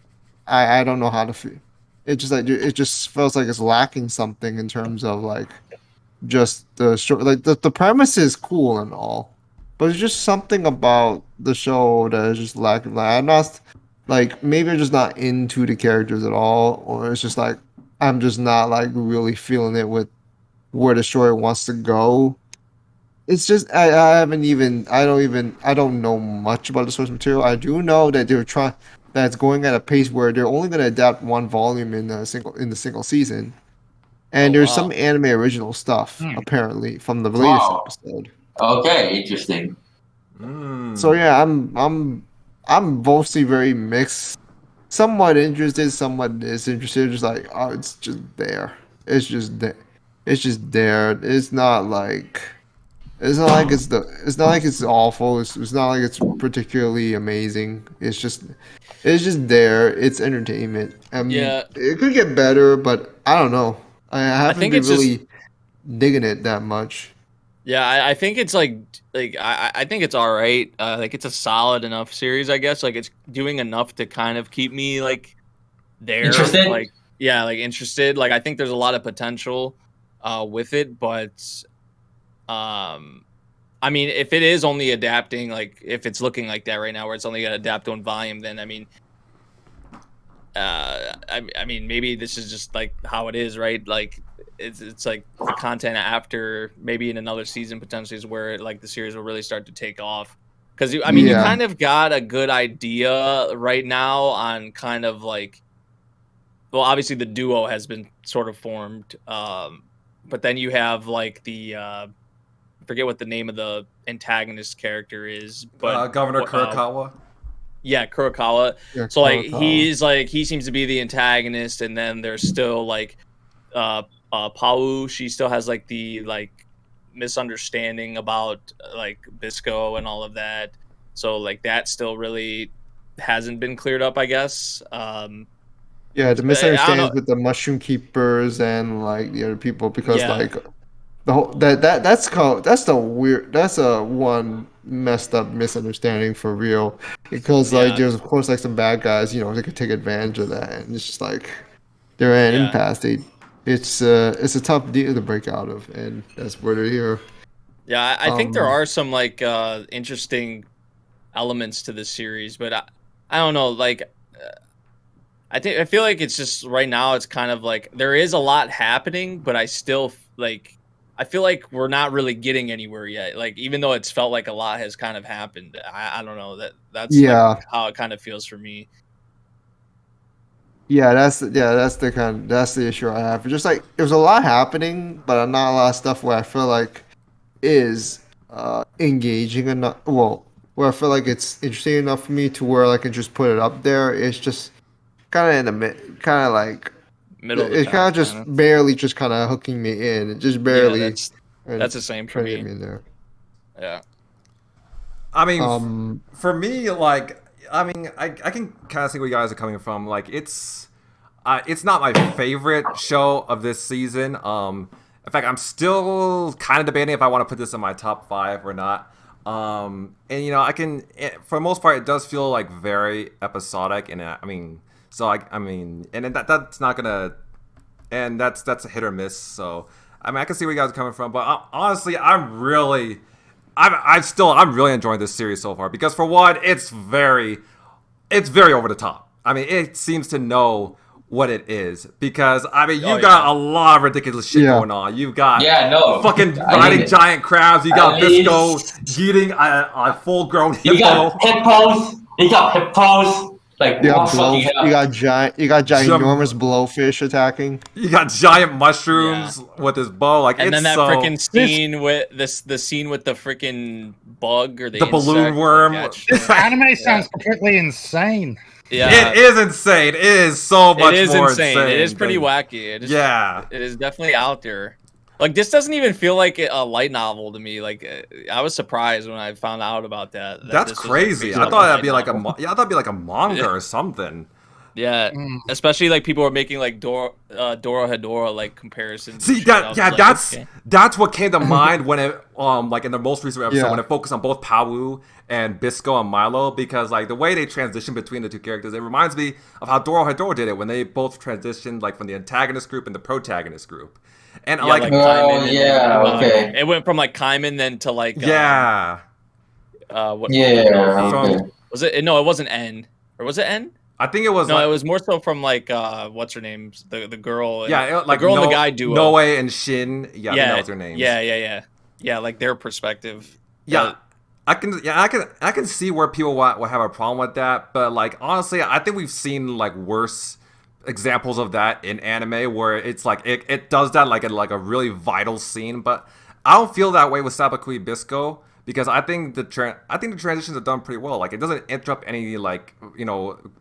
I don't know how to feel. It just feels like it's lacking something in terms of like just the show. Like the premise is cool and all, but it's just something about the show that is just lacking. Like I'm not like maybe I'm just not into the characters at all, or it's just like I'm just not like really feeling it with where the story wants to go. It's just I don't know much about the source material. I do know that that's going at a pace where they're only going to adapt one volume in the single season, and there's some anime original stuff apparently from the latest episode. Okay, interesting. So yeah, I'm mostly very mixed, somewhat interested, somewhat disinterested. Just like it's just there. It's just there. It's just there. It's not like it's awful. It's not like it's particularly amazing. It's just there. It's entertainment. It could get better, but I don't know. I haven't been really digging it that much. Yeah, I think it's like I think it's all right. Like it's a solid enough series, I guess. Like it's doing enough to kind of keep me like there. Interested? Like like interested. Like I think there's a lot of potential with it, but I mean, if it is only adapting, like if it's looking like that right now, where it's only gonna adapt one volume, then I mean, I mean, maybe this is just like how it is, right? Like it's like the content after maybe in another season potentially is where like the series will really start to take off. Because I mean, you kind of got a good idea right now on kind of like, well, obviously the duo has been sort of formed, but then you have like the I forget what the name of the antagonist character is, but Governor Kurokawa. Yeah, Kurokawa. Yeah, so like Kurokawa. he seems to be the antagonist, and then there's still like Pau. She still has like the like misunderstanding about like Bisco and all of that. So like that still really hasn't been cleared up, I guess. Yeah, the misunderstandings with the mushroom keepers and like the other people because like the whole that's a one messed up misunderstanding for real because like there's of course like some bad guys, you know, they could take advantage of that, and it's just like they're at an impasse. It's a tough deal to break out of, and that's where they're here. Yeah, I think there are some like interesting elements to this series, but I don't know, like I feel like it's just right now it's kind of like there is a lot happening, but I still like I feel like we're not really getting anywhere yet. Like even though it's felt like a lot has kind of happened, I don't know, that's like how it kind of feels for me. Yeah, that's the issue I have. Just like there's a lot happening, but not a lot of stuff where I feel like is engaging enough. Well, where I feel like it's interesting enough for me to where I can just put it up there. It's just kind of in the kind of like middle. It's kind of just barely just kind of hooking me in. It just barely. Yeah, that's the same for me. In there. Yeah. I mean, for me, like, I mean, I can kind of see where you guys are coming from. Like, it's not my favorite show of this season. In fact, I'm still kind of debating if I want to put this in my top 5 or not. And you know, for the most part, it does feel like very episodic, and I mean, so I mean, and that's not gonna, and that's a hit or miss. So I mean, I can see where you guys are coming from, but honestly, I'm really enjoying this series so far because for one, it's very over the top. I mean, it seems to know what it is because I mean you got a lot of ridiculous shit going on. You've got fucking riding giant crabs. You got Bisco eating a full-grown hippo. You got hippos. Like you got ginormous blowfish attacking. You got giant mushrooms with his bow. Like and then that freaking scene with the scene with the freaking bug or the balloon worm. This anime sounds completely insane. Yeah, it is insane. It is so much more insane. It is pretty wacky. It is definitely out there. Like this doesn't even feel like a light novel to me. Like I was surprised when I found out about that. That's crazy. I thought that'd be like I thought it'd be like a manga or something. Yeah, especially like people are making like Dorohedoro like comparisons. See that's what came to mind when it like in the most recent episode when it focused on both Pawu and Bisco and Milo, because like the way they transition between the two characters, it reminds me of how Dorohedoro did it when they both transitioned like from the antagonist group and the protagonist group. And like Kaiman it went from like Kaiman then to like was it? No, it wasn't N, or was it N? I think it was. No, it was more so from like what's her name? The girl. And, like the girl and the guy duo. Noe and Shin. Yeah, I think that was their names. Yeah, like their perspective. Yeah. I can see where people will have a problem with that, but like honestly, I think we've seen like worse examples of that in anime where it's like it does that like a really vital scene, but I don't feel that way with Sabikui Bisco. Because I think the transitions are done pretty well. Like it doesn't interrupt any like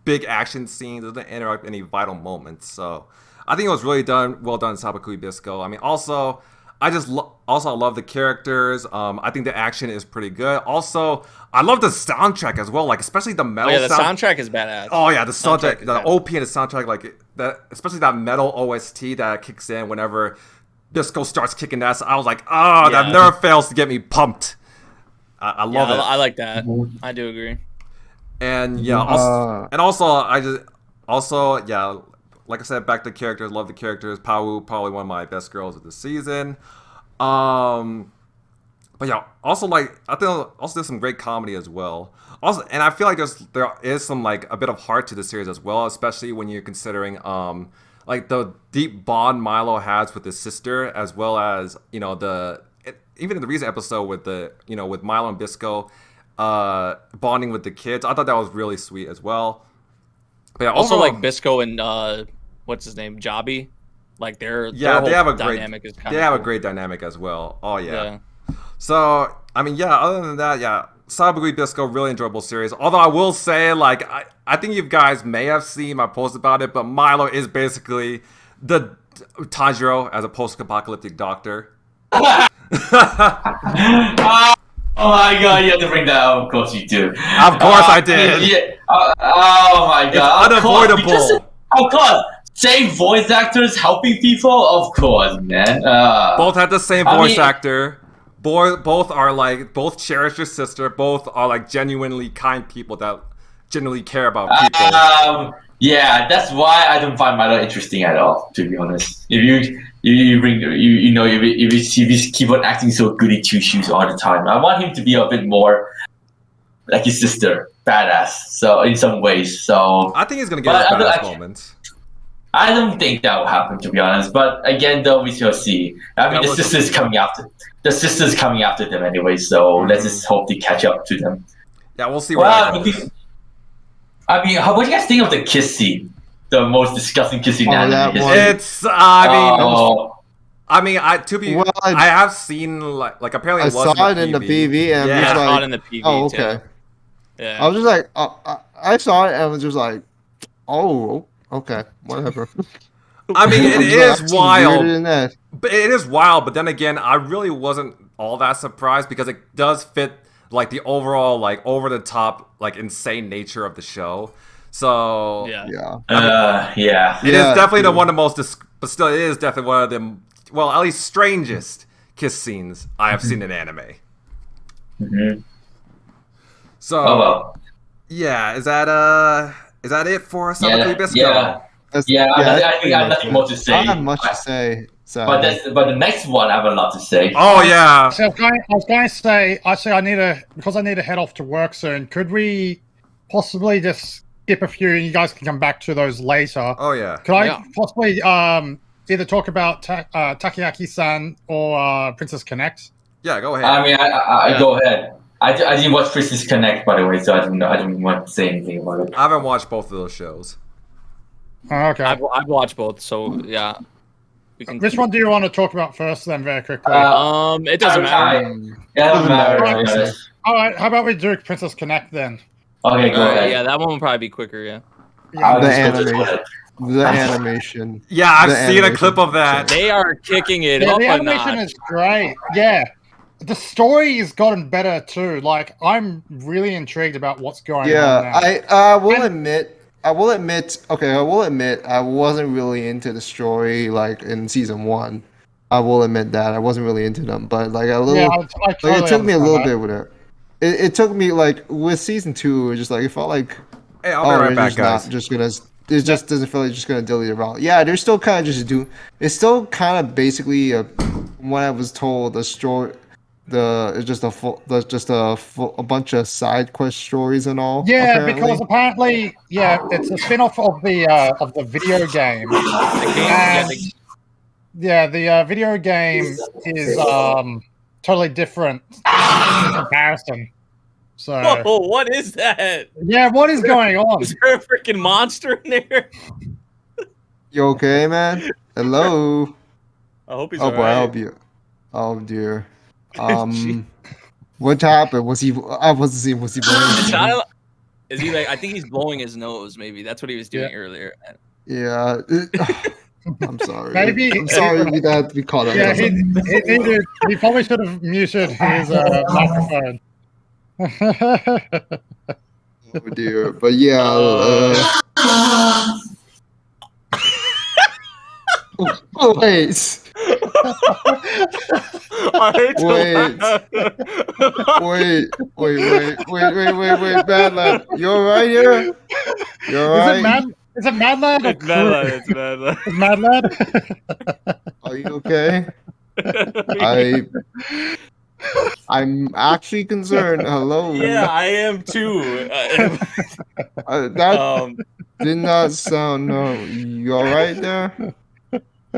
big action scenes. It doesn't interrupt any vital moments. So I think it was really well done, Sabikui Bisco. I mean, also I just I love the characters. I think the action is pretty good. Also, I love the soundtrack as well. Like especially the metal. Oh, yeah, the soundtrack is badass. Oh yeah, the soundtrack, the OP and the soundtrack, like that, especially that metal OST that kicks in whenever Bisco starts kicking ass. I was like, that never fails to get me pumped. I love it. I like that. I do agree. And like I said, back to characters. Love the characters. Pawu, probably one of my best girls of the season. But yeah, also like I think also there's some great comedy as well. Also, and I feel like there is some like a bit of heart to the series as well, especially when you're considering like the deep bond Milo has with his sister, as well as even in the recent episode with with Milo and Bisco bonding with the kids. I thought that was really sweet as well. But yeah, also like Bisco and what's his name, Jabi, like their they have a dynamic great a great dynamic as well. Oh yeah. So I mean other than that, Sabikui Bisco, really enjoyable series. Although I will say, like I think you guys may have seen my post about it, but Milo is basically the Tanjiro as a post-apocalyptic doctor. Oh my god, you have to bring that up. Of course you do. Of course I did. Yeah. Oh my god. It's unavoidable. Of course. Same voice actors helping people? Of course, man. Both have the same voice actor. Both cherish your sister. Both are like genuinely kind people that genuinely care about people. Yeah, that's why I don't find Milo interesting at all, to be honest. If you keep on acting so goody two shoes all the time, I want him to be a bit more like his sister, badass. So in some ways, I think he's gonna get his badass moments. I don't think that will happen, to be honest. But again, though, we shall see. I mean, the sister's coming after them anyway. So let's just hope they catch up to them. Yeah, we'll see what happens. I mean, what do you guys think of the kiss scene? The most disgusting kiss scene anime history. It's, I have seen like apparently I saw it in the PV and I saw it in the PV. Oh, okay. Too. Yeah. I was just like, I saw it and was just like, oh, okay, whatever. I mean, it is wild. But it is wild. But then again, I really wasn't all that surprised because it does fit like the overall like over the top like insane nature of the show. So it is definitely the one of the most but still it is definitely one of the at least strangest kiss scenes I have seen in anime. So is that it for Sabikui Bisco? I think I have nothing more to say. I have much to say. So. But the next one I have a lot to say. Oh yeah. So I was going to say, I need to head off to work soon. Could we possibly just skip a few and you guys can come back to those later? Oh yeah. Could I possibly either talk about Takagi-san or Princess Connect? Yeah, go ahead. I mean, I go ahead. I didn't watch Princess Connect, by the way, so I didn't want to say anything about it. I haven't watched both of those shows. Okay. I've watched both, so yeah. Which one do you want to talk about first, then, very quickly? It doesn't matter. It doesn't matter. All right, how about we do Princess Connect then? Okay, go ahead. Yeah, that one will probably be quicker. Yeah. The animation. Yeah, I've seen a clip of that. They are kicking it. The animation is great. Yeah. The story has gotten better too. Like, I'm really intrigued about what's going on now. I will admit, I will admit, I wasn't really into the story like in season 1. I will admit that I wasn't really into them, but like a little, I totally it took me a little that. bit with it. It took me like with season 2, it was just like it felt like, hey, I'll be right back, guys. It just doesn't feel like just gonna delete it out. Yeah, they're still kind of it's still kind of basically when I was told the story. It's just a bunch of side quest stories and all. Yeah, apparently. because apparently, it's a spin-off of the video game. The video game is totally different in comparison. So, whoa, what is that? Yeah, what is going on? Is there a freaking monster in there? You okay, man? Hello. I hope he's boy, alright. I hope you. Oh dear. What happened? Was he? I wasn't seeing. Was he blowing? Is he like? I think he's blowing his nose. Maybe that's what he was doing earlier. Yeah. I'm sorry. Maybe I'm sorry we had to be caught up. Yeah, he probably should have muted his microphone. Oh dear. But yeah. Wait. Wait, Bad Lad. You alright here? You alright? Is it Mad Lad? It's Mad Lad. It's Mad Lad. It's Mad Lad? Are you okay? I'm actually concerned. Hello. Yeah, I am too. That did not sound. No, you all right there?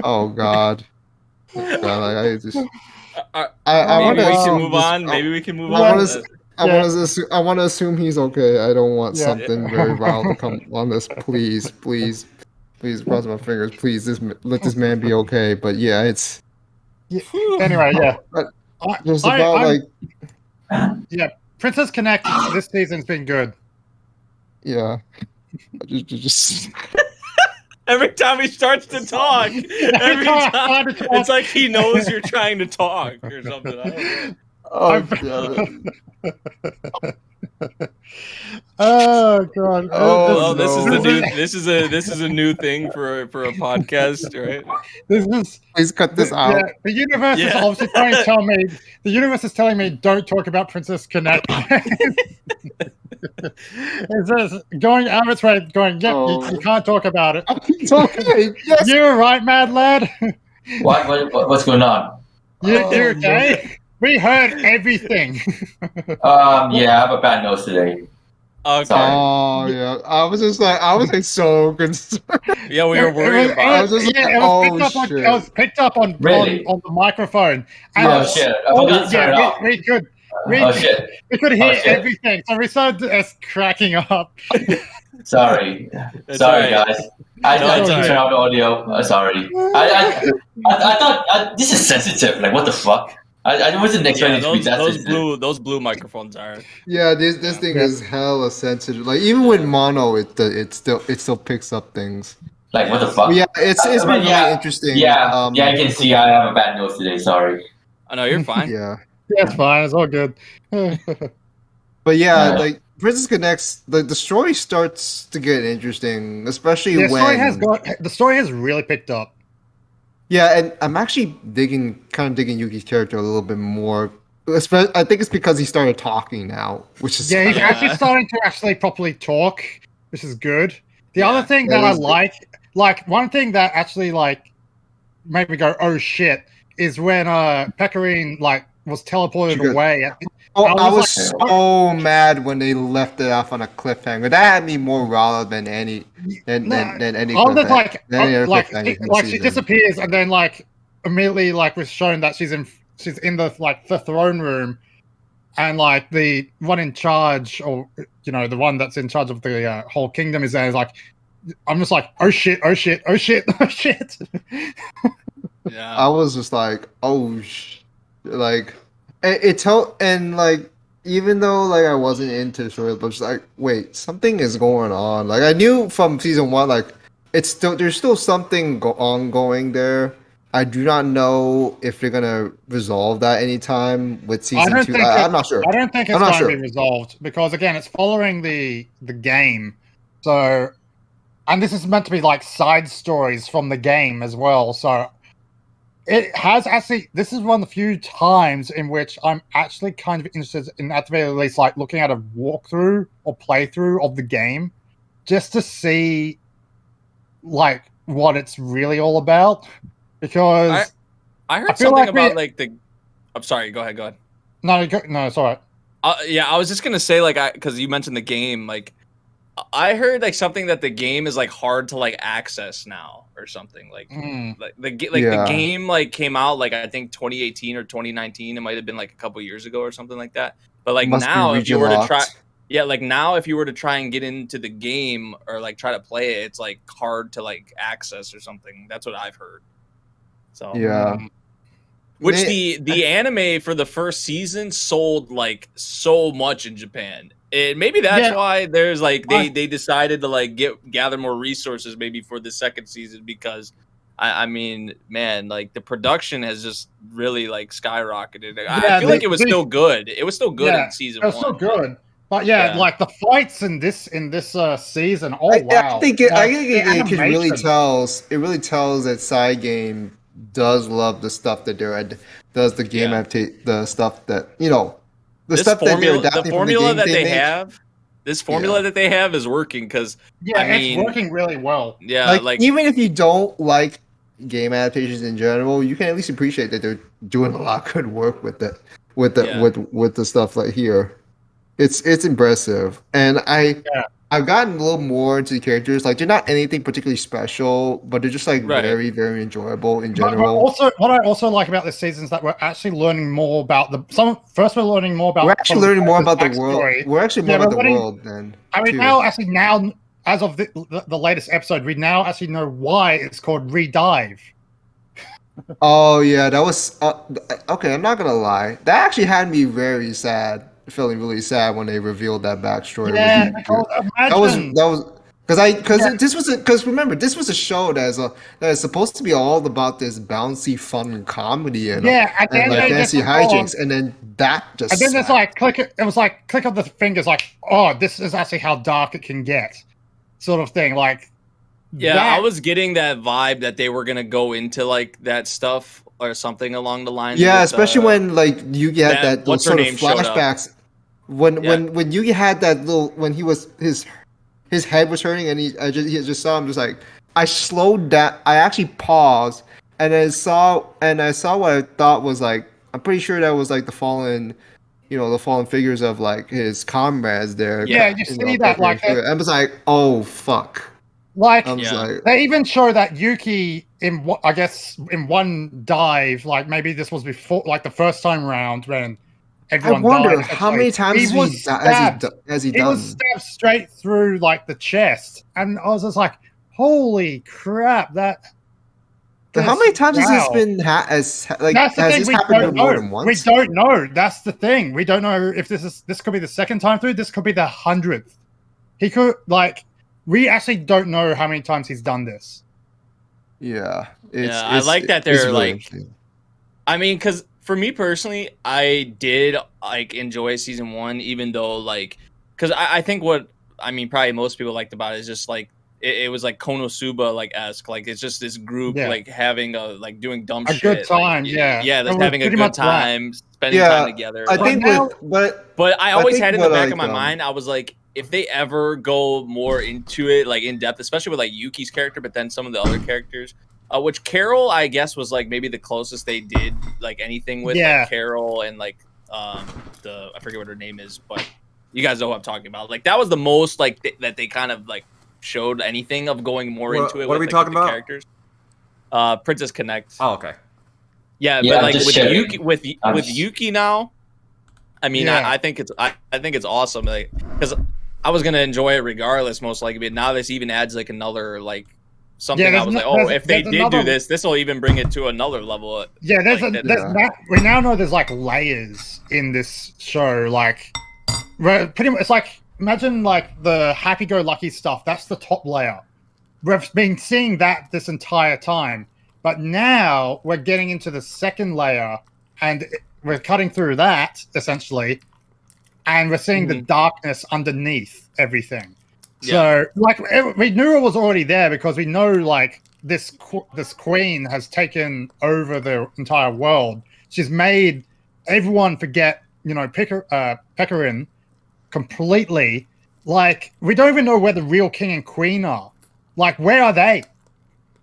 Oh God. I just. I want to. Maybe we can move on. Maybe we can move on. I want to assume he's okay. I don't want something very wild to come on this. Please, cross my fingers. Please, let this man be okay. But yeah, it's. Anyway, yeah. Just about Yeah, Princess Connect this season's been good. Yeah. Just. Every time he starts to talk, it's like he knows you're trying to talk or something. I don't know. Oh God! Oh, this is a new thing for a podcast, right? Please cut this out. Yeah, the universe is obviously trying to tell me. The universe is telling me don't talk about Princess Connect. It's just going out its way, going. Yeah, you can't talk about it. It's okay. Yes. You're right, Mad Lad. What's going on? You're okay. We heard everything. Yeah, I have a bad nose today. Okay. Sorry. Oh yeah, I was so concerned. Yeah, we were worried about it. Shit. It was picked up on the microphone. And shit! We could hear everything, so we started cracking up. Sorry, guys. I didn't turn off the audio. Sorry. I thought this is sensitive. Like, what the fuck? I wasn't expecting to be that sensitive. Those blue microphones are. Yeah, this thing is hella sensitive. Like even with mono, it still picks up things. Like, what the fuck? But yeah, it's been really interesting. Yeah, I can see I have a bad nose today. Sorry. I know you're fine. Yeah, it's fine. It's all good. But yeah, like Princess Connect's the story starts to get interesting, especially when the story has really picked up. Yeah, and I'm actually digging Yuki's character a little bit more. I think it's because he started talking now, which is he's actually starting to properly talk, which is good. The other thing that I like one thing that actually made me go, oh shit, is when Pecorine was teleported away. I was so mad when they left it off on a cliffhanger. That had me more riled than any cliffhanger. She disappears and then immediately was shown that she's in the throne room, and the one in charge, or the one that's in charge of the whole kingdom is there. Is I'm just oh shit. Yeah, I was just even though I wasn't into the story, but just wait, something is going on. I knew from season 1, there's still something ongoing there. I do not know if they're gonna resolve that anytime with season 2. I'm not sure. I don't think it's going to be resolved because again, it's following the game. So and this is meant to be like side stories from the game as well. So it has actually. This is one of the few times in which I'm actually kind of interested in, at the very least, like looking at a walkthrough or playthrough of the game, just to see like what it's really all about. Because I heard something about like the. I'm sorry. Go ahead. No, it's all right. Yeah, I was just gonna say because you mentioned the game, like I heard like something that the game is like hard to like access now or something like the game like came out like I think 2018 or 2019. It might have been like a couple years ago or something like that. But like now, if you were to try, if you were to try and get into the game or like try to play it, it's like hard to like access or something. That's what I've heard. So yeah. Which the anime for the first season sold like so much in Japan. And maybe that's why there's like they decided to like gather more resources maybe for the second season, because I mean, man, like the production has just really like skyrocketed. I feel like it was still good. It was still good in season 1. It was still good. But like the fights in this season, wow. I think it really tells that Side Game does love the stuff that they're does the game the stuff that the stuff that they're adapting the formula from the game that they have. This formula that they have is working because it's working really well. Yeah, like even if you don't like game adaptations in general, you can at least appreciate that they're doing a lot of good work with the stuff like here. It's impressive, and I've gotten a little more into the characters. Like they're not anything particularly special, but they're just like very, very enjoyable in general. But what I also like about this season is that we're actually learning more about the world. We're actually more about the world than. I mean, now, as of the latest episode, we now actually know why it's called Redive. Oh yeah, that was okay. I'm not gonna lie, that actually had me very sad. Feeling really sad when they revealed that backstory. Yeah, because remember, this was a show that is supposed to be all about this bouncy, fun comedy and like fancy hijinks, and then that just. And then it's like click. It was like click of the fingers, like, oh, this is actually how dark it can get, sort of thing. Like, I was getting that vibe that they were gonna go into like that stuff or something along the lines. Yeah, especially when like you get those sort of flashbacks. When you had that little when he was his head was hurting and he just saw him, just like I slowed down. I actually paused and I saw what I thought was like, I'm pretty sure that was like the fallen figures of like his comrades there. Yeah, you see that like I was like, oh fuck. Like, they even show that Yuki in one dive, like maybe this was before, like the first time round when everyone died. I wonder how many times has he done? He was stabbed straight through like the chest, and I was just like, "Holy crap!" How many times has this been? Has this happened more than once? We don't know. That's the thing. We don't know if this could be the second time through. This could be the 100th. He could like. We actually don't know how many times he's done this. Yeah. I like that they're really like. I mean, because for me personally, I did like enjoy season 1, even though like, because I think probably most people liked about it is just like it was like Konosuba like esque, like it's just this group like having doing dumb shit, good time, like, having a good time, spending time together. I think, but I always had in the back of my mind, I was like, if they ever go more into it, like in depth, especially with like Yuki's character, but then some of the other characters, which Carol, I guess, was like maybe the closest they did like anything with like, Carol and like I forget what her name is, but you guys know what I'm talking about. Like that was the most like that they kind of like showed anything of going more into it. What are we talking about? Characters. Princess Connect. Oh, okay. Yeah, but like with Yuki now, I mean, I think it's awesome, like because I was gonna enjoy it regardless, most likely. But now this even adds like another like something. I was like, oh, if they did do this, this will even bring it to another level. Yeah, we now know there's like layers in this show. Like, pretty much, it's like imagine like the happy-go-lucky stuff. That's the top layer. We've been seeing that this entire time, but now we're getting into the second layer, and we're cutting through that essentially. And we're seeing the darkness underneath everything. So, like, we knew it was already there because we know, like, this queen has taken over the entire world. She's made everyone forget, Pecorin completely. Like, we don't even know where the real king and queen are. Like, where are they?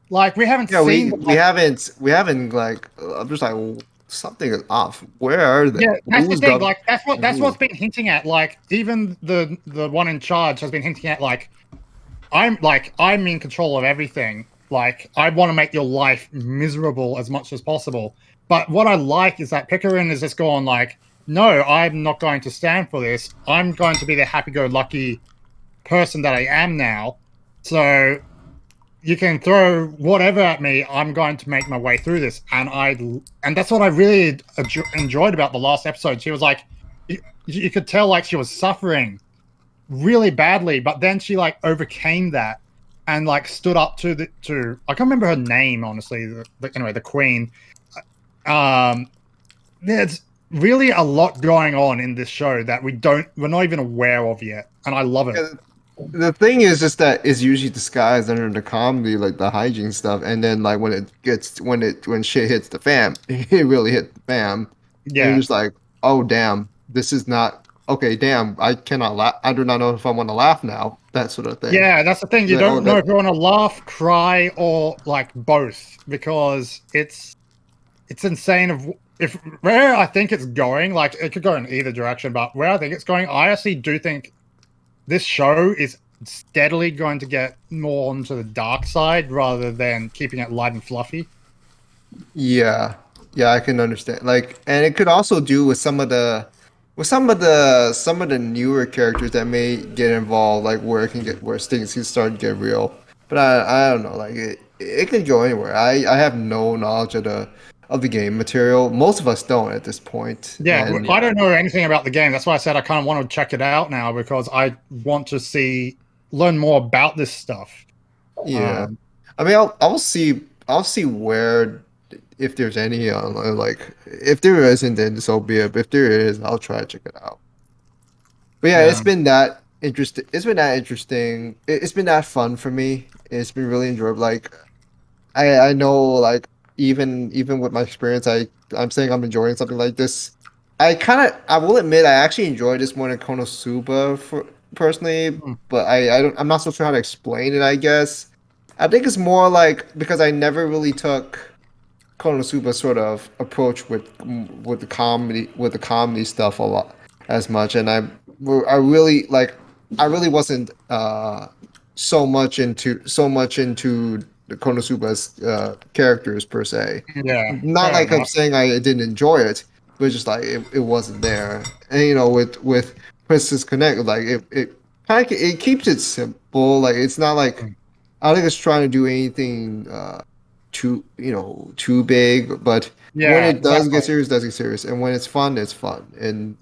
Like, we haven't seen. We haven't. Like, I'm just like, something is off. Where are they? Yeah, that's the thing. Like, that's what's been hinting at. Like, even the one in charge has been hinting at, like, I'm in control of everything. Like, I want to make your life miserable as much as possible. But what I like is that Pecorin is just going like, no, I'm not going to stand for this. I'm going to be the happy-go-lucky person that I am now. So you can throw whatever at me. I'm going to make my way through this. And that's what I really enjoyed about the last episode. She was like, you could tell like she was suffering really badly, but then she like overcame that and like stood up to I can't remember her name, honestly. Anyway, the queen. There's really a lot going on in this show that we're not even aware of yet, and I love it. Yeah, the thing is just that it's usually disguised under the comedy, like the hygiene stuff, and then like when shit hits the fan, it really hit the fan. Yeah, and you're just like, oh damn, this is not okay. Damn, I cannot laugh. I do not know if I want to laugh now. That sort of thing. Yeah, that's the thing. You don't know if you want to laugh, cry, or like both, because it's insane. Where I think it's going, like it could go in either direction, but where I think it's going, I actually do think this show is steadily going to get more onto the dark side rather than keeping it light and fluffy. Yeah, I can understand. Like, and it could also do with some of the newer characters that may get involved, like where things can start to get real. But I don't know, like it could go anywhere. I have no knowledge of the game material. Most of us don't at this point. Yeah, I don't know anything about the game. That's why I said I kind of want to check it out now because I want to learn more about this stuff. Yeah, I mean, I'll see where, if there's any, like if there isn't, then so be it. But if there is, I'll try to check it out. But yeah, it's been that interesting. It's been that interesting. It's been that fun for me. It's been really enjoyable. Like, I know, like, even with my experience, I'm saying I'm enjoying something like this. I will admit I actually enjoyed this more than Konosuba personally, but I'm not so sure how to explain it. I guess I think it's more like because I never really took Konosuba's sort of approach with the comedy stuff a lot as much, and I really wasn't so much into the Konosuba's characters per se. Yeah, not like enough. I'm saying I didn't enjoy it, but just like it wasn't there. And with Princess Connect, like it keeps it simple. Like it's not like I don't think it's trying to do anything too big. But when it does get serious, and when it's fun, it's fun. And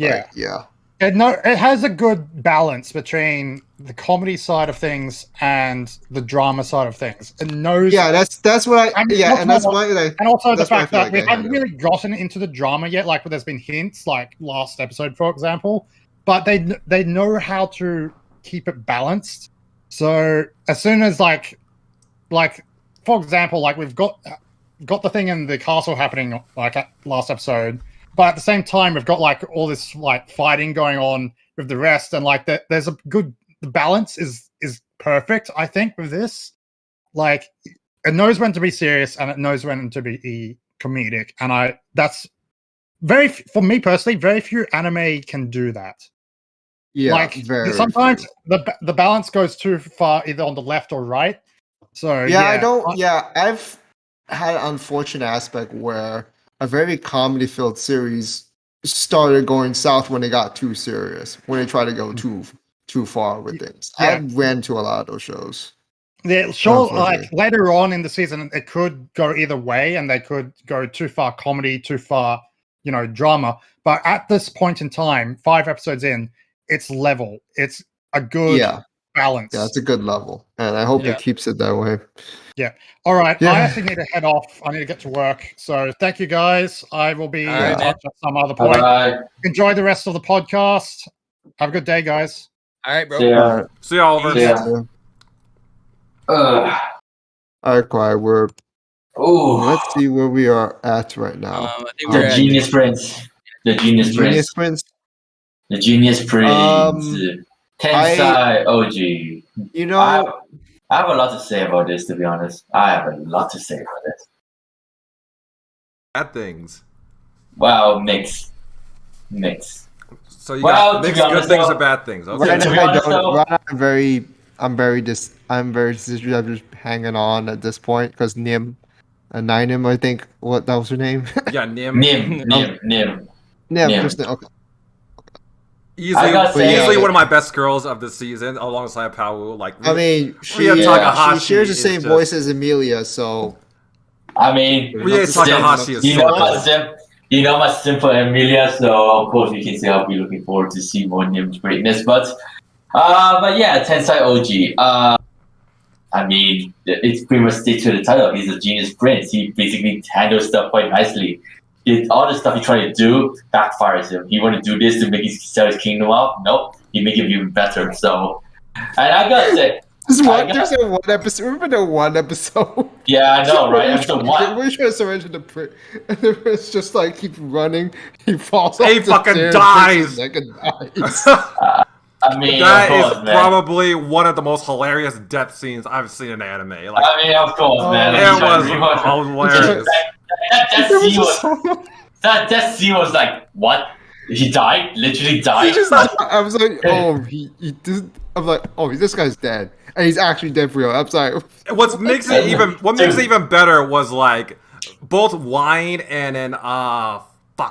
it has a good balance between the comedy side of things and the drama side of things. It knows. Yeah, that's what and that's why. And also the fact that we haven't really gotten into the drama yet. Like, there's been hints, like last episode, for example, but they know how to keep it balanced. So as soon as like for example, like we've got the thing in the castle happening like at last episode. But at the same time, we've got like all this like fighting going on with the rest, and like there's a good balance is perfect. I think with this, like it knows when to be serious and it knows when to be comedic, and that's for me personally, very few anime can do that. Yeah, like sometimes the balance goes too far either on the left or right. So I've had an unfortunate aspect where a very comedy-filled series started going south when they got too serious, when they tried to go too far with things. Yeah. I ran to a lot of those shows. Yeah, sure. Like later on in the season, it could go either way, and they could go too far comedy, too far, drama. But at this point in time, 5 episodes in, it's level. It's a good balance. Yeah, it's a good level, and I hope it keeps it that way. Yeah. All right. Yeah. I actually need to head off. I need to get to work. So thank you, guys. I will be in touch at some other point. Enjoy the rest of the podcast. Have a good day, guys. All right, bro. See ya, Oliver. See ya. Alright, quiet. Let's see where we are at right now. I think we're The at Genius Prince. The Genius Genius Prince. Prince. The Genius Prince. Tensai OG. You know, I have a lot to say about this, to be honest. I have a lot to say about this. Bad things. Well, mix. So you got mixed good things and bad things. Okay. right now I'm just hanging on at this point because Ninem, I think that was her name. Yeah, Nim. Nim. Just okay. Easily one of my best girls of the season, alongside Pau. Like, I mean, she shares the same voice as Emilia, so. I mean, Takahashi is you know my simple Emilia, so of course we can say I'll be looking forward to see more Nim's greatness. But yeah, Tensai OG. I mean, it's pretty much stick to the title. He's a genius prince. He basically handles stuff quite nicely. All the stuff he tried to do backfires him. He wanted to do this to make sell his kingdom off. Nope, he make it even better. So, and I gotta say, there's one episode. Remember the one episode? Yeah, I know, right? Episode one. We're trying to surrender the print, and it's just like keep running. He falls. He fucking dies. I mean, that is probably one of the most hilarious death scenes I've seen in anime. Like, I mean, of course, man. It was hilarious. That scene was like, what? He died? Literally died? I was like, oh, he did. I'm like, oh, this guy's dead, and he's actually dead for real. I'm sorry. What makes it even better was like both Wine and then what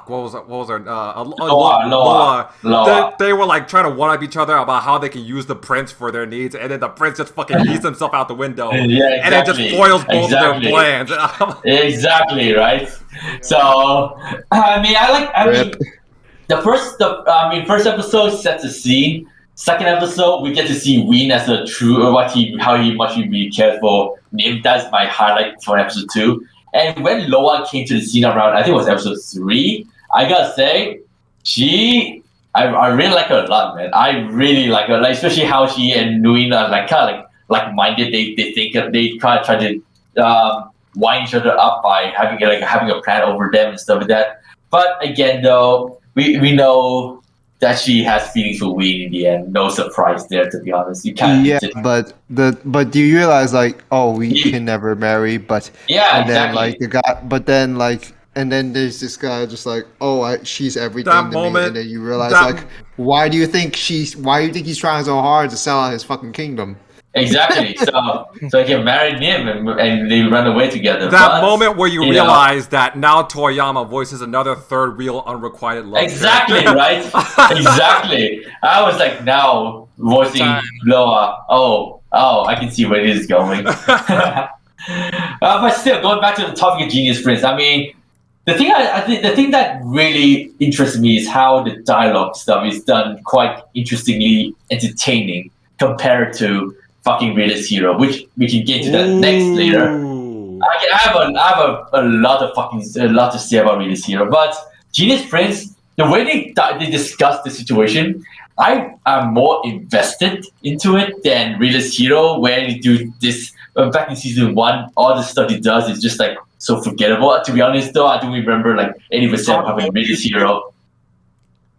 was her? Loa. They were like trying to one up each other about how they can use the prince for their needs, and then the prince just fucking eats himself out the window, and it just foils both of their plans. Exactly, right? So, I mean, the first episode sets the scene. Second episode, we get to see Ween as a true, or how much he really cares for Nim. That's my highlight for episode 2. And when Loa came to the scene around, I think it was episode 3, I gotta say, I really like her a lot, man. I really like her, like, especially how she and Nui are like kind of like minded. They think they kind of try to wind each other up by having a plan over them and stuff like that. But again, though, we know that she has feelings for Ween in the end. No surprise there, to be honest. You can't. Yeah, but do you realize like, oh, we can never marry, but yeah, and exactly. then like the guy, but then like, and then there's this guy just like, oh, she's everything that to moment, me, and then you realize like, why do you think he's trying so hard to sell out his fucking kingdom? Exactly. So he can marry Nim and they run away together. That moment where you realize that now Toriyama voices another third real unrequited love. Exactly, right? Exactly. I was like now voicing Loa. Oh, I can see where this is going. But still, going back to the topic of Genius Prince, I mean, the thing that really interests me is how the dialogue stuff is done quite interestingly entertaining compared to fucking Realist Hero, which we can get to that next later. I have a lot to say about Realist Hero, but Genius Prince, the way they discuss the situation, I am more invested into it than Realist Hero, where they do this. Back in season 1, all the stuff he does is just like so forgettable. To be honest, though, I don't remember like 80% of having Realist Hero.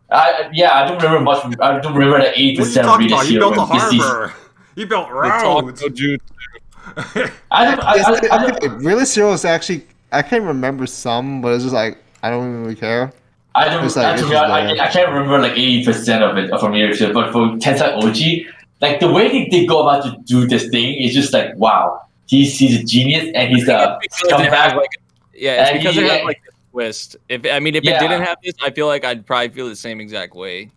I don't remember much. I don't remember the 80% of Realist Hero. You built a harbor. You built roads. Realist Hero is actually, I can't remember some, but it's just like I don't even really care. I can't remember like 80% of it from Realist Hero, but for Tensai OG, like the way they go about to do this thing is just like, wow, he's a genius and he's a scumbag. It's because it has like a twist. If it didn't have this, I feel like I'd probably feel the same exact way.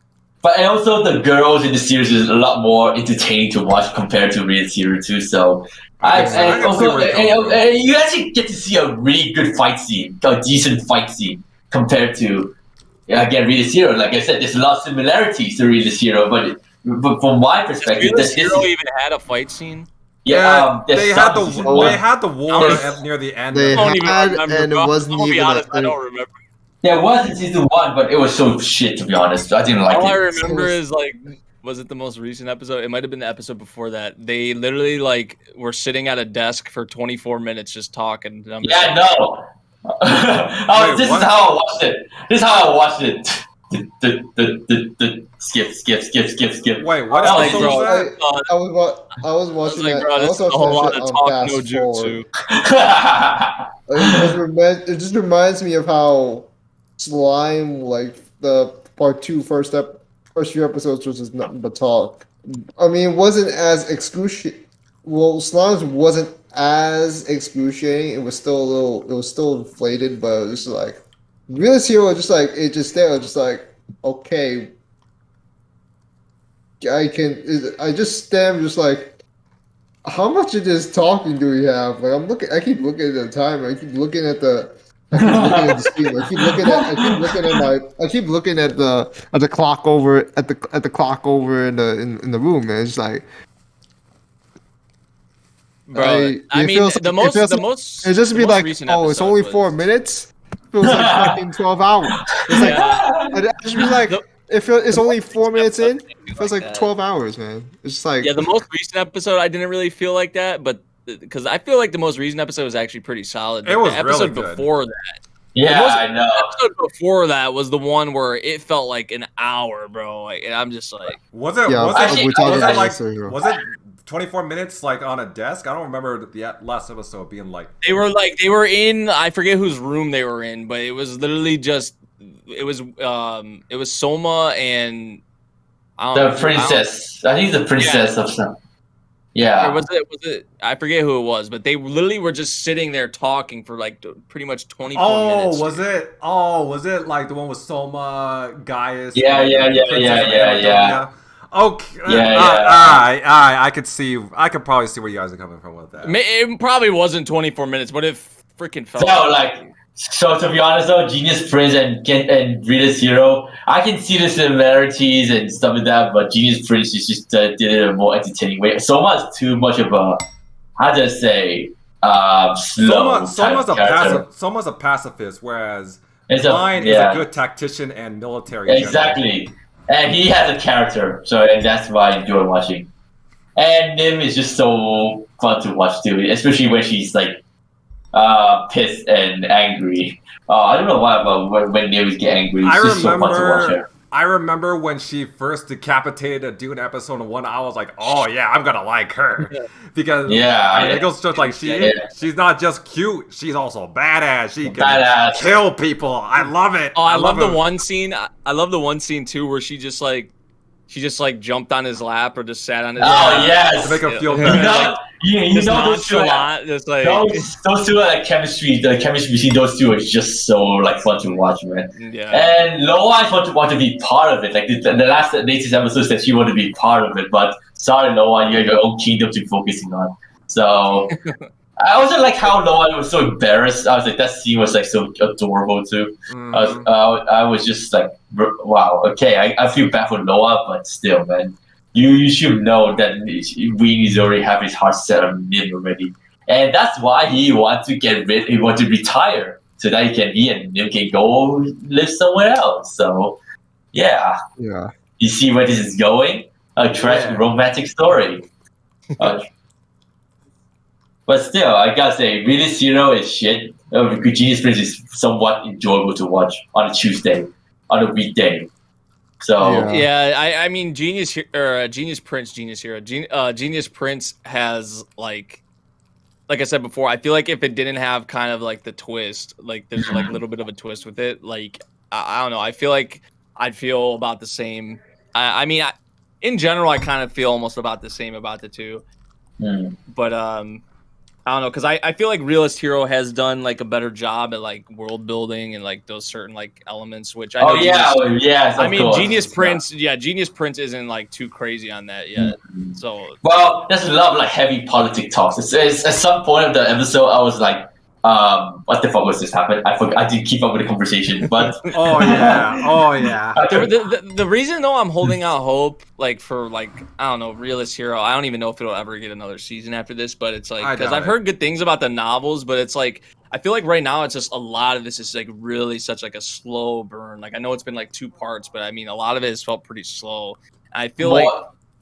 But also the girls in the series is a lot more entertaining to watch compared to Realist Hero 2. So you actually get to see a really good fight scene, a decent fight scene compared to again Realist Hero. Like I said, there's a lot of similarities to Realist Hero, but from my perspective, Realist Hero even had a fight scene. Yeah, they had the war near the end. They I don't even remember. and it wasn't even. I don't remember. There was in season 1, but it was so shit, to be honest. I didn't like it. All I remember is like Was it the most recent episode? It might have been the episode before that. They literally like were sitting at a desk for 24 minutes just talking. Yeah, no. This is how I watched it. This is how I watched it. Skip. Wait, what else was that? I was watching that. Bro, this is a whole lot of talk, no jutsu. It just reminds me of how Slime, like the part 2 first few episodes was just nothing but talk. I mean, it wasn't as excruciating. Well, Slime's wasn't as excruciating. It was still inflated, but it was just like Realist Hero, just like it just there, just like okay. I just stand just like, how much of this talking do we have? Like I keep looking at the timer. I keep looking at the screen. I keep looking at the clock over in the room, man. It's like, bro. The most. It just be like, oh, it's only 4 minutes. It feels like fucking 12 hours. It's like, I just be like, it's only 4 minutes in. It feels like 12 hours, man. It's just like, yeah, the most recent episode, I didn't really feel like that, but because I feel like the most recent episode was actually pretty solid. It was the episode really good. Before that. Yeah, I know. The episode before that was the one where it felt like an hour, bro. Like, and I'm just like, was it 24 minutes like on a desk? I don't remember the last episode being like they were in, I forget whose room they were in, but it was literally just it was Soma and the princess. I think the princess of some. Yeah. Or was it? I forget who it was, but they literally were just sitting there talking for like pretty much 24 minutes. Was it like the one with Soma, Gaius? Yeah. Okay. Yeah. I could probably see where you guys are coming from with that. It probably wasn't 24 minutes, but it freaking felt. So to be honest though, Genius Prince and Realist Hero, I can see the similarities and stuff like that, but Genius Prince just did it in a more entertaining way. Soma is too much of a, how to say, slow. Soma's a pacifist, whereas Blind is a good tactician and military. Exactly, and he has a character, and that's why I enjoy watching. And Nim is just so fun to watch too, especially when she's like pissed and angry. I don't know why, but when Nim get angry, it's just so fun to watch her. I remember when she first decapitated a dude in episode 1, I was like, oh yeah, I'm gonna like her. Because it goes just like she's not just cute, she's also badass. She can kill people. I love it. Oh, I love the one scene. I love the one scene too where she just jumped on his lap or just sat on his lap. Oh yes, to make her feel better. You know those two are like chemistry. The chemistry between those two is just so like fun to watch, man. Yeah. And Loa want to be part of it. Like the latest episode said she wanted to be part of it, but sorry, Loa, you have your own kingdom to be focusing on. So I also like how Loa was so embarrassed. I was like, that scene was like so adorable too. I was just like, wow, okay, I feel bad for Loa, but still, man. You should know that Ween is already have his heart set on Nim already, and that's why he wants to retire so that he and Nim can go live somewhere else. So, yeah. You see where this is going? A tragic romantic story. But still, I gotta say, Realist Hero is shit. Genius Prince is somewhat enjoyable to watch on a Tuesday, on a weekday. So I mean, Genius Prince has like I said before, I feel like if it didn't have kind of like the twist, like there's like a little bit of a twist with it, like I don't know, I feel like I'd feel about the same. I mean, in general, I kind of feel almost about the same about the two, but I don't know, because I feel like Realist Hero has done like a better job at like world building and like those certain like elements, which I know. Genius Prince isn't like too crazy on that yet. So there's a lot of like heavy politic talks. It's at some point of the episode, I was like, what the fuck was this happening? I didn't keep up with the conversation, but the reason though I'm holding out hope like for like, I don't know, Realist Hero, I don't even know if it'll ever get another season after this, but it's like, because I've heard good things about the novels, but it's like I feel like right now it's just a lot of this is like really such like a slow burn. Like I know it's been like 2 parts, but I mean a lot of it has felt pretty slow. I feel like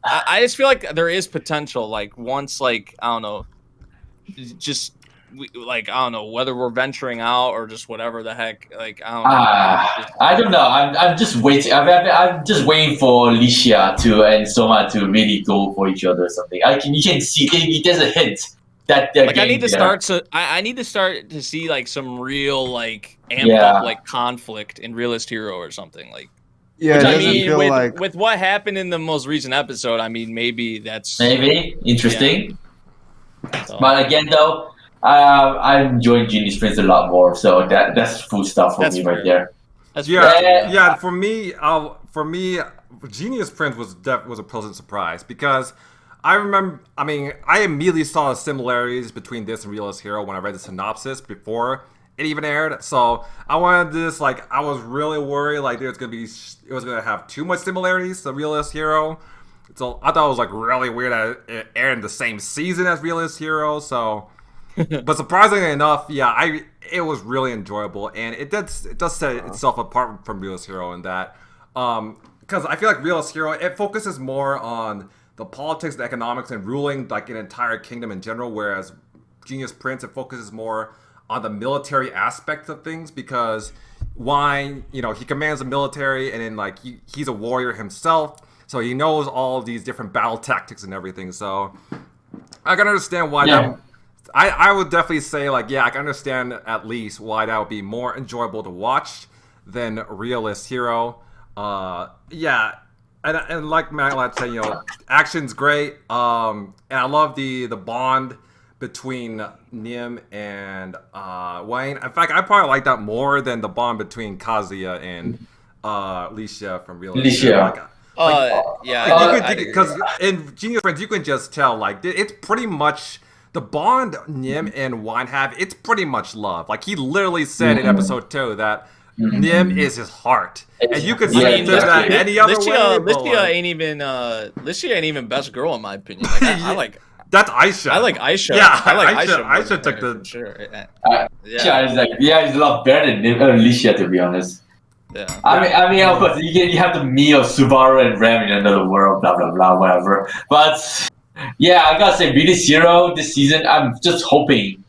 I just feel like there is potential. Like once, like I don't know, just like I don't know whether we're venturing out or just whatever the heck. Like I don't know. I don't know. I'm just waiting. I'm just waiting for Licia and Soma to really go for each other or something. You can see there's a hint that they're like I need to start to see like some real like amped up like conflict in Realist Hero or something like. Yeah, which, I mean, with what happened in the most recent episode, I mean, maybe that's interesting. Yeah. So. But again, though, I'm enjoying Genius Prince a lot more. So that's full stuff for me right there. Yeah. For me, Genius Prince was a pleasant surprise because I remember. I mean, I immediately saw the similarities between this and Realist Hero when I read the synopsis before it even aired. So I wanted this, like, I was really worried like it was gonna have too much similarities to Realist Hero. So I thought it was like really weird that it aired in the same season as Realist Hero. So, but surprisingly enough, it was really enjoyable, and it does set itself apart from Realist Hero in that, because I feel like Realist Hero, it focuses more on the politics, the economics, and ruling like an entire kingdom in general, whereas Genius Prince, it focuses more on the military aspect of things, because Wine, he commands the military, and then like he's a warrior himself, so he knows all of these different battle tactics and everything. So I can understand why I would definitely say like I can understand at least why that would be more enjoyable to watch than Realist Hero. And like Matt said, action's great. And I love the bond between Nim and Wayne. In fact, I probably like that more than the bond between Kazuya and Licia from Realist. Because in Genius Friends, you can just tell like it's pretty much the bond Nim and Wine have. It's pretty much love. Like he literally said in episode 2 that Nim is his heart, and you could say that any other way. Licia ain't even best girl in my opinion. Like, I like. That's Aisha. I like Aisha. Yeah, I like Aisha. Aisha took the. Sure. He's a lot better than Licia, to be honest. Yeah. I mean, of course, you have the me of Subaru and Ram in another world, blah blah blah, whatever. But I gotta say, Realist Hero this season, I'm just hoping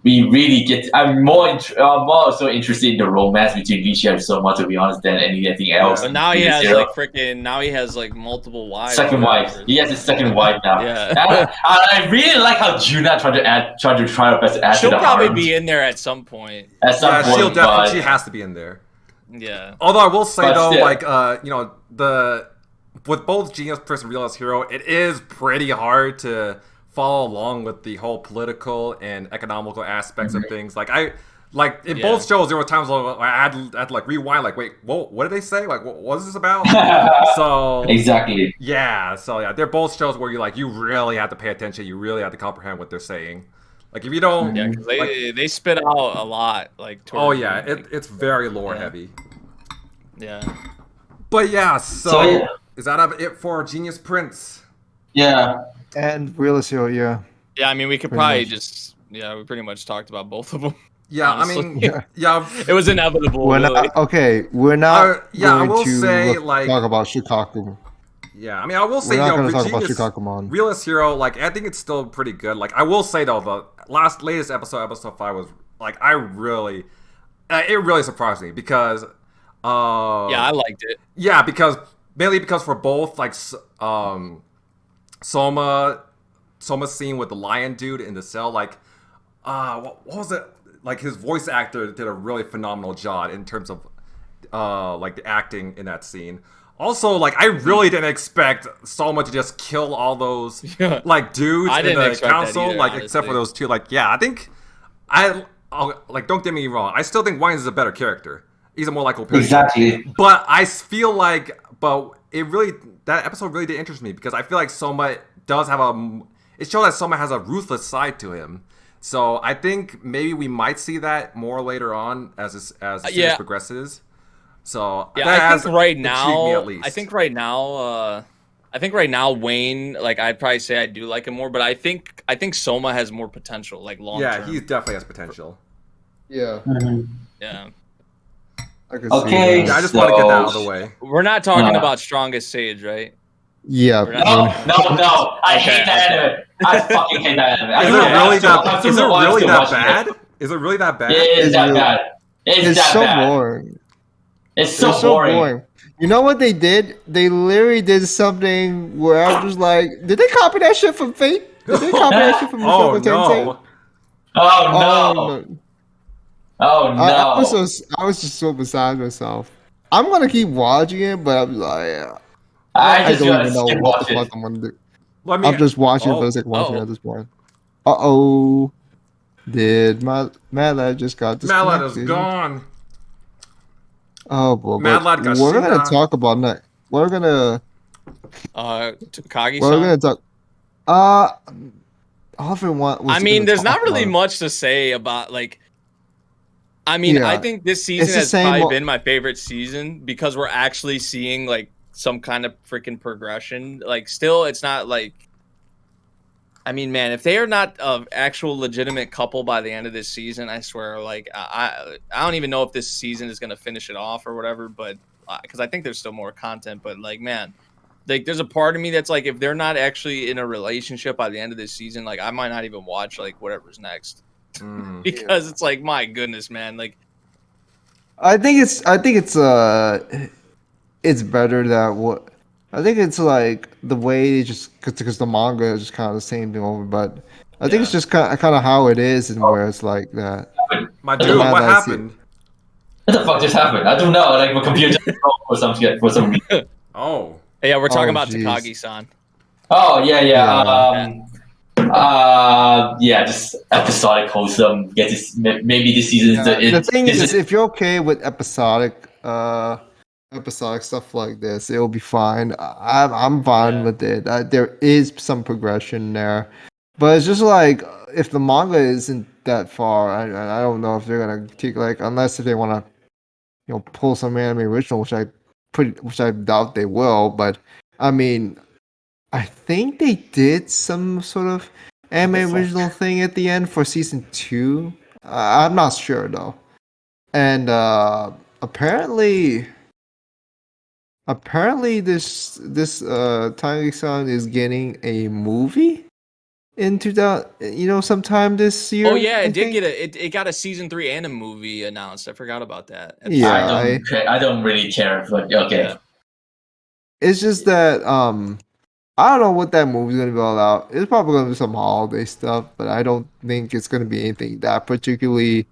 we really get. I'm more so interested in the romance between Licia and Soma, to be honest, than anything else. But now he has like multiple wives. Second wife. He has his second wife now. Yeah. I really like how Juna tried to try her best to add. She'll probably be in there at some point. She'll definitely. She has to be in there. Yeah. Although I will say with both Genius Prince and Realist Hero, it is pretty hard to follow along with the whole political and economical aspects of things. Like in both shows, there were times where I had to like rewind, like, wait, whoa, what did they say? Like, what was this about? So exactly. Yeah. So they're both shows where you really have to pay attention. You really have to comprehend what they're saying. Like if you don't, because they spit out a lot. Like it's very lore heavy. Yeah. But so is that it for Genius Prince? Yeah. And Realist Hero, Yeah, I mean, we could probably we pretty much talked about both of them. Yeah, honestly. I mean, it was inevitable. We're not I will say talk about Shikaku. Yeah, I mean, I will say, talk about Shikakumon. Realist Hero, like, I think it's still pretty good. Like, I will say, though, the latest episode 5, was, like, it really surprised me because... I liked it. Yeah, mainly because for both, like, Soma's scene with the lion dude in the cell, like, what was it? Like, his voice actor did a really phenomenal job in terms of, like, the acting in that scene. Also, like, I really didn't expect Soma to just kill all those, like, dudes in the council, like, honestly. Except for those two. Like, I think, don't get me wrong, I still think Wines is a better character. He's a more likable person. Exactly. But I feel like, that episode really did interest me because I feel like Soma does have it shows that Soma has a ruthless side to him. So I think maybe we might see that more later on as the series progresses. So I think right now Wayne, like I'd probably say I do like him more, but I think Soma has more potential, like long term. Yeah, he definitely has potential. Yeah. Yeah. Okay. I just want to get that out of the way. We're not talking about Strongest Sage, right? Yeah. We're not- No. I hate that anime. I fucking hate that anime. Is it really that bad? Is it really that bad? It is that bad. It's that so bad. boring. It's so boring. You know what they did? They literally did something where I was just like, did they copy that shit from Fate? Did they copy that shit from Oh Mushoku Tensei? no! Oh no! I was just so beside myself. I'm gonna keep watching it, but I'm like, I don't even know what the fuck I'm gonna do. I'm just watching it for the sake of watching it at this point. Did Mad Lad just got disconnected? Mad Lad is gone. Oh boy. Mad Lad got we're gonna talk about next. We're gonna Takagi-san. We're gonna talk. I mean, there's not really much to say about like. I mean, I think this season has probably been my favorite season because we're actually seeing like some kind of freaking progression. Like, still, it's not like. I mean, man, if they are not an actual legitimate couple by the end of this season, I swear, like, I don't even know if this season is gonna finish it off or whatever. But because I think there's still more content, but like, man. Like, there's a part of me that's like, if they're not actually in a relationship by the end of this season, like, I might not even watch like whatever's next, because it's like, my goodness, man. Like, I think it's better that what I think it's like the way just because the manga is just kind of the same thing over, but I think it's just kind of how it is and where it's like that. My dude, what happened? What the fuck just happened? I don't know. Like, my computer just broke for some reason. Oh. Yeah, we're talking about Takagi-san. Oh yeah. Just episodic wholesome. Maybe this season. The thing is, if you're okay with episodic stuff like this, it'll be fine. I'm fine with it. There is some progression there, but it's just like if the manga isn't that far, I don't know if they're gonna take like unless if they want to, pull some anime original, which I doubt they will, but I mean, I think they did some sort of anime original thing at the end for season 2. I'm not sure though. And apparently this Takagi-san is getting a movie in 2000, sometime this year. Oh yeah, it got a season 3 anime movie announced. I forgot about that. I don't really care, but okay. Yeah. It's just that I don't know what that movie's gonna be all about. It's probably gonna be some holiday stuff, but I don't think it's gonna be anything that particularly,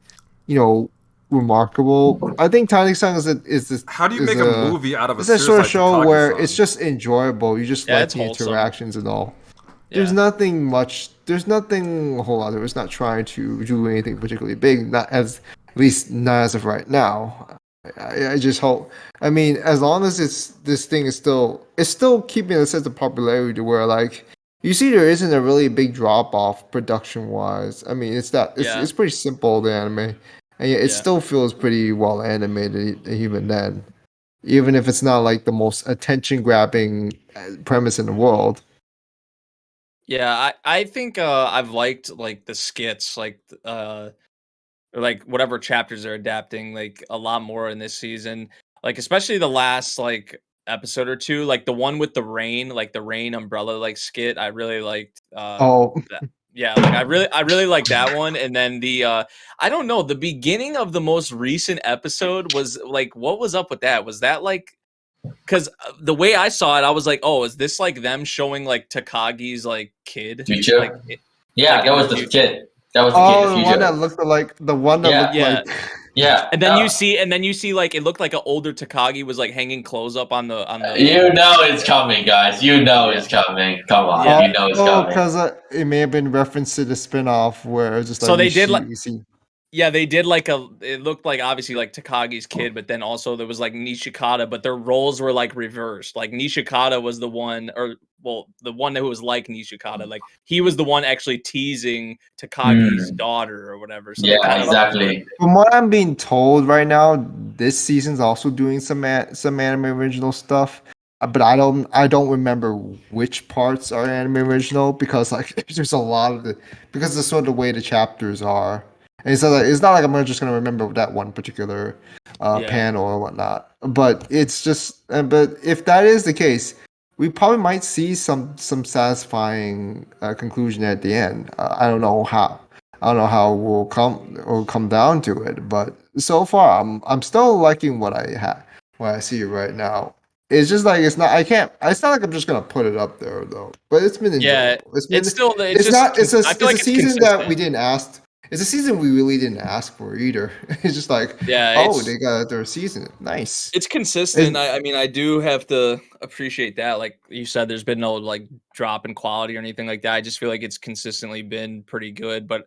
remarkable. I think Takagi-san is this. How do you make a movie out of a series? It's a sort of show like where it's just enjoyable. You just like the interactions and all. Yeah. There's nothing much. There's nothing a whole lot. It's not trying to do anything particularly big. At least not as of right now. I just hope. I mean, as long as this thing is still keeping a sense of popularity to where like you see there isn't a really big drop off production wise. I mean, it's pretty simple, the anime, and yet it still feels pretty well animated even then, even if it's not like the most attention grabbing premise in the world. Yeah, I think I've liked like the skits, like or like whatever chapters they're adapting, like a lot more in this season. Like especially the last like episode or two, like the one with the rain, like the rain umbrella like skit. I really liked. That. Yeah, like I really like that one. And then the I don't know, the beginning of the most recent episode was like, what was up with that? Was that like? Because the way I saw it, I was like, "Oh, is this like them showing like Takagi's like kid?" Future? Like, that was the kid. That was the kid. The one that looked like like. Yeah. And then you see like it looked like an older Takagi was like hanging clothes up on the. It's coming, guys. It's coming. Come on, it's coming. Because it may have been reference to the spinoff where it's just like. So they did like. Yeah, they did like it looked like obviously like Takagi's kid, but then also there was like Nishikata, but their roles were like reversed. Like Nishikata was the one, the one who was like Nishikata. Like he was the one actually teasing Takagi's daughter or whatever. So exactly. From what I'm being told right now, this season's also doing some anime original stuff. But I don't remember which parts are anime original because like there's a lot of it because it's sort of the way the chapters are. And so it's not like I'm just gonna remember that one particular panel or whatnot. But it's just, but if that is the case, we probably might see some satisfying conclusion at the end. I don't know how. I don't know how we'll come down to it, but so far I'm still liking what I see right now. It's just like it's not. I can't. It's not like I'm just gonna put it up there though. But it's been enjoyable. It's still. It's not. It's I feel like a season that we didn't ask. It's a season we really didn't ask for either. It's just like, they got their season. Nice. It's consistent. I mean, I do have to appreciate that. Like you said, there's been no like drop in quality or anything like that. I just feel like it's consistently been pretty good. But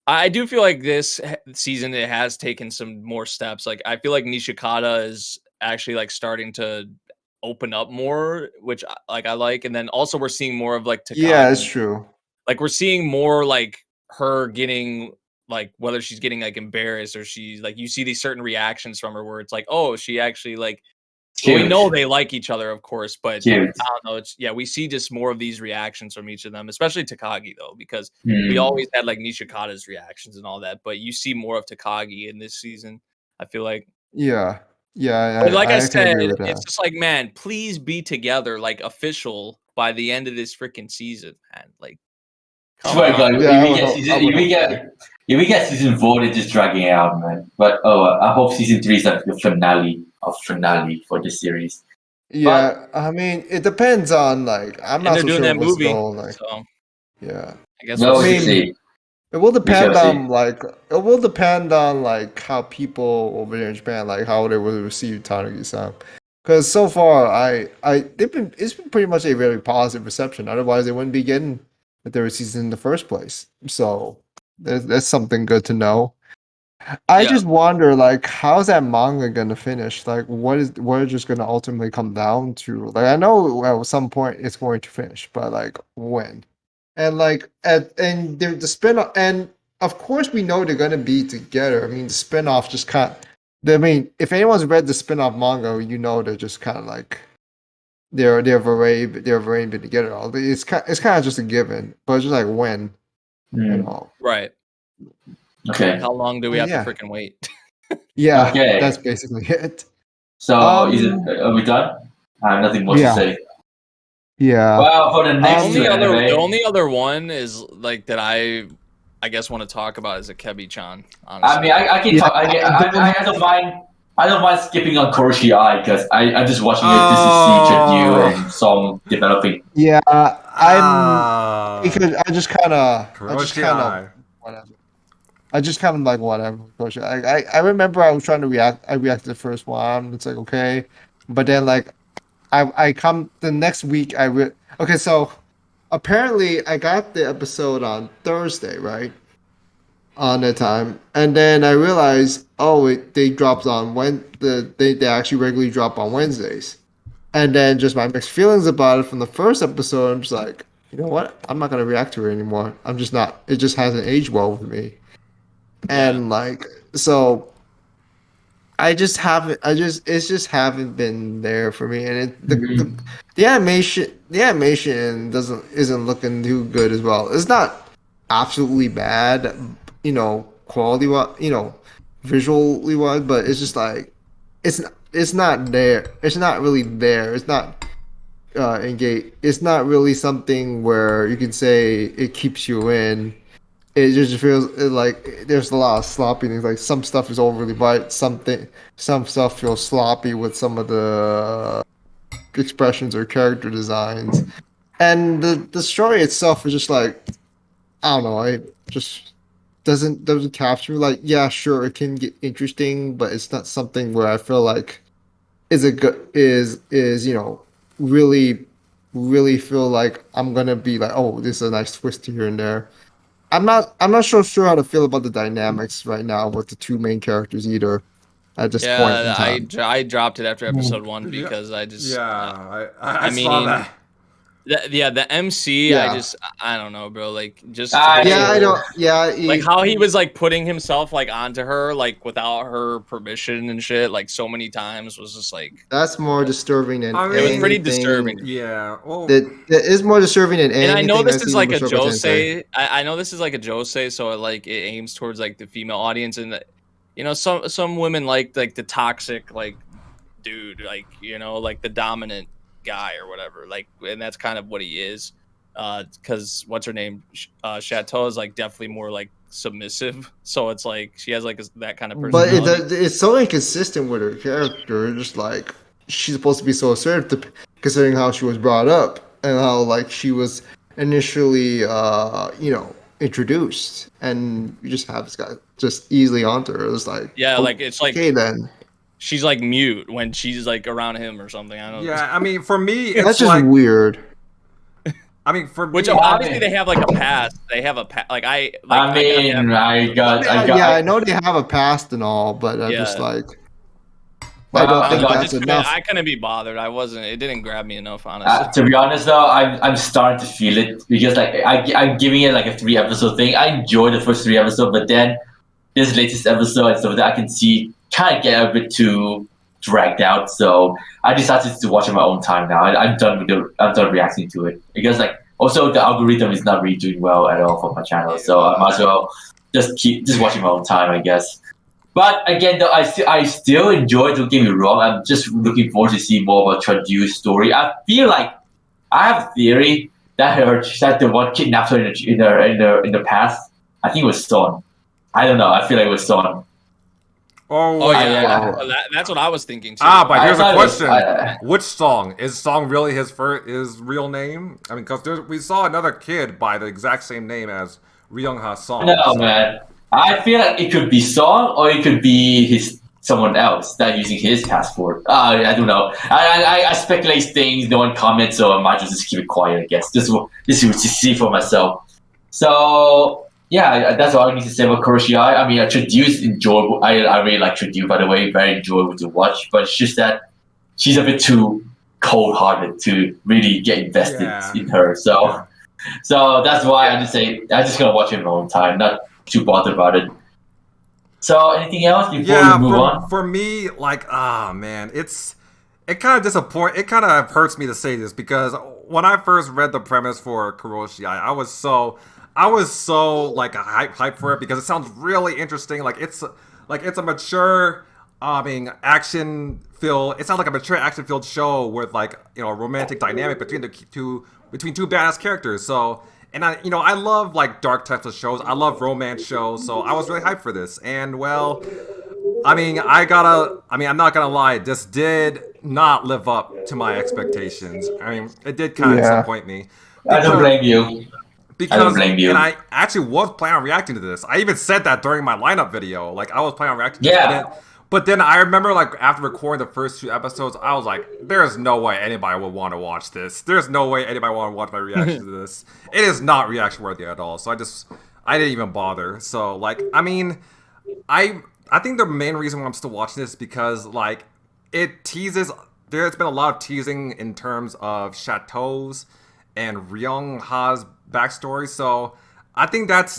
I do feel like this season it has taken some more steps. Like I feel like Nishikata is actually like starting to open up more, which I like. And then also we're seeing more of like Takagi. Yeah, it's true. Like we're seeing more like her getting like whether she's getting like embarrassed or she's like you see these certain reactions from her where it's like, oh, she actually like we know they like each other, of course, but I don't know. We see just more of these reactions from each of them, especially Takagi though, because we always had like Nishikata's reactions and all that, but you see more of Takagi in this season. I feel like but like I said, it's just like, man, please be together, like official by the end of this freaking season, man. Like, if we get season 4, they're just dragging it out, man. But I hope season 3 is like the finale for this series. Yeah, but, I mean, it depends on like I'm not so doing sure that what's movie, going like. So. Yeah, I guess we'll see. It will depend on like how people over there in Japan like how they will receive Takagi-san. Because so far, it's been pretty much a very positive reception. Otherwise, they wouldn't be getting the third season in the first place. So that's something good to know. I just wonder, like, how's that manga gonna finish? Like, what is just gonna ultimately come down to? Like, I know at some point it's going to finish, but like when? And like, and the spin-off, and of course we know they're gonna be together. I mean, the spin-off just kind. I mean, if anyone's read the spin-off manga, you know they're just kind of like they've already been together. It's kind of just a given, but it's just like when, you know. Right. Okay. How long do we have to freaking wait? Yeah. Okay. That's basically it. So are we done? I have nothing more to say. Yeah. Well, for the next the only other one is like that I guess want to talk about is Akebi-chan. Honestly. I mean, I can talk. I don't mind. I don't mind skipping on Koroshi Eye because I'm just watching it. This is Siege and Song developing. Yeah, because I just kind of whatever. I just kind of like whatever. I remember I was trying to react. I reacted to the first one. It's like okay, but then like I come the next week. Okay, so apparently I got the episode on Thursday, right? On that time, and then I realized, they dropped on they actually regularly drop on Wednesdays, and then just my mixed feelings about it from the first episode. I'm just like, you know what? I'm not gonna react to it anymore. I'm just not. It just hasn't aged well with me, and like so. It's just haven't been there for me, and the animation isn't looking too good as well. It's not absolutely bad, quality wise, visually wise, but it's just like it's not there. It's not really there. It's not engaged. It's not really something where you can say it keeps you in. It just feels like there's a lot of sloppiness. Like some stuff is overly bright, some stuff feels sloppy with some of the expressions or character designs, and the story itself is just like I don't know. It just doesn't capture me. Like yeah, sure, it can get interesting, but it's not something where I feel like really feel like I'm gonna be like, oh, this is a nice twist here and there. I'm not so sure how to feel about the dynamics right now with the two main characters either. At this point in time. I dropped it after episode 1 because I just I saw that. The MC, I don't know, bro. Like just I don't. Yeah, like how he was like putting himself like onto her like without her permission and shit like so many times was just like that's more disturbing than it was pretty disturbing. Yeah, well, that is more disturbing than anything. And I know this is like a josei. I know this is like a josei, so it aims towards like the female audience, and some women like the toxic like dude, like like the dominant guy or whatever. Like, and that's kind of what he is. Because what's her name? Chateau is like definitely more like submissive. So it's like she has like that kind of personality. But it's so inconsistent with her character. Just like she's supposed to be so assertive, considering how she was brought up and how like she was initially, introduced, and you just have this guy just easily onto her. It's like like it's like okay then. She's like mute when she's like around him or something. I don't know. Yeah, I mean, for me, it's that's just like, weird. I mean, for which me, obviously they have like a past. They have a past. Like I know they have a past and all, but I'm just like, I don't think that's enough. I couldn't be bothered. It didn't grab me enough, honestly. To be honest, though, I'm starting to feel it because like I'm giving it like a 3-episode thing. I enjoyed the first 3 episodes, but then this latest episode and stuff that I can see kind of get a bit too dragged out. So I decided to watch it on my own time now. I'm done reacting to it because like also the algorithm is not really doing well at all for my channel. So I might as well just watching my own time, I guess. But again, though, I still enjoy. Don't get me wrong. I'm just looking forward to see more about Tradu's story. I feel like I have a theory that the one kidnapped her in the past. I think it was Son. I don't know. I feel like it was Son. Oh yeah. That's what I was thinking too. But here's a question: which Song is Song really his real name? I mean, because we saw another kid by the exact same name as Ryung-ha Song. No, man. I feel like it could be Song or it could be someone else that using his passport. I don't know. I speculate things. No one comments, so I might just keep it quiet. I guess this is to see for myself. So. Yeah, that's all I need to say about Kuroshi. I mean, Tradu is enjoyable. I really like Tradu, by the way, very enjoyable to watch. But it's just that she's a bit too cold-hearted to really get invested in her. So that's why I just gonna watch it in my own time, not too bothered about it. So anything else before we move on? For me, like, man, it kind of disappoints. It kind of hurts me to say this because when I first read the premise for Kuroshi, I was so like hyped for it because it sounds really interesting. Like it's a mature, action filled. It sounds like a mature action filled show with like a romantic dynamic between two badass characters. So I love like dark types of shows. I love romance shows. So I was really hyped for this. And well, I'm not gonna lie. This did not live up to my expectations. I mean, it did kind of disappoint me. I don't blame you. Because, I don't blame you. And I actually was planning on reacting to this. I even said that during my lineup video. Like, I was planning on reacting to this. But then I remember, like, after recording the first 2 episodes, I was like, there's no way anybody would want to watch this. There's no way anybody would want to watch my reaction to this. It is not reaction worthy at all. So I didn't even bother. So, like, I mean, I think the main reason why I'm still watching this is because, like, it teases. There's been a lot of teasing in terms of Chateau's and Ryung-ha's backstory, so I think that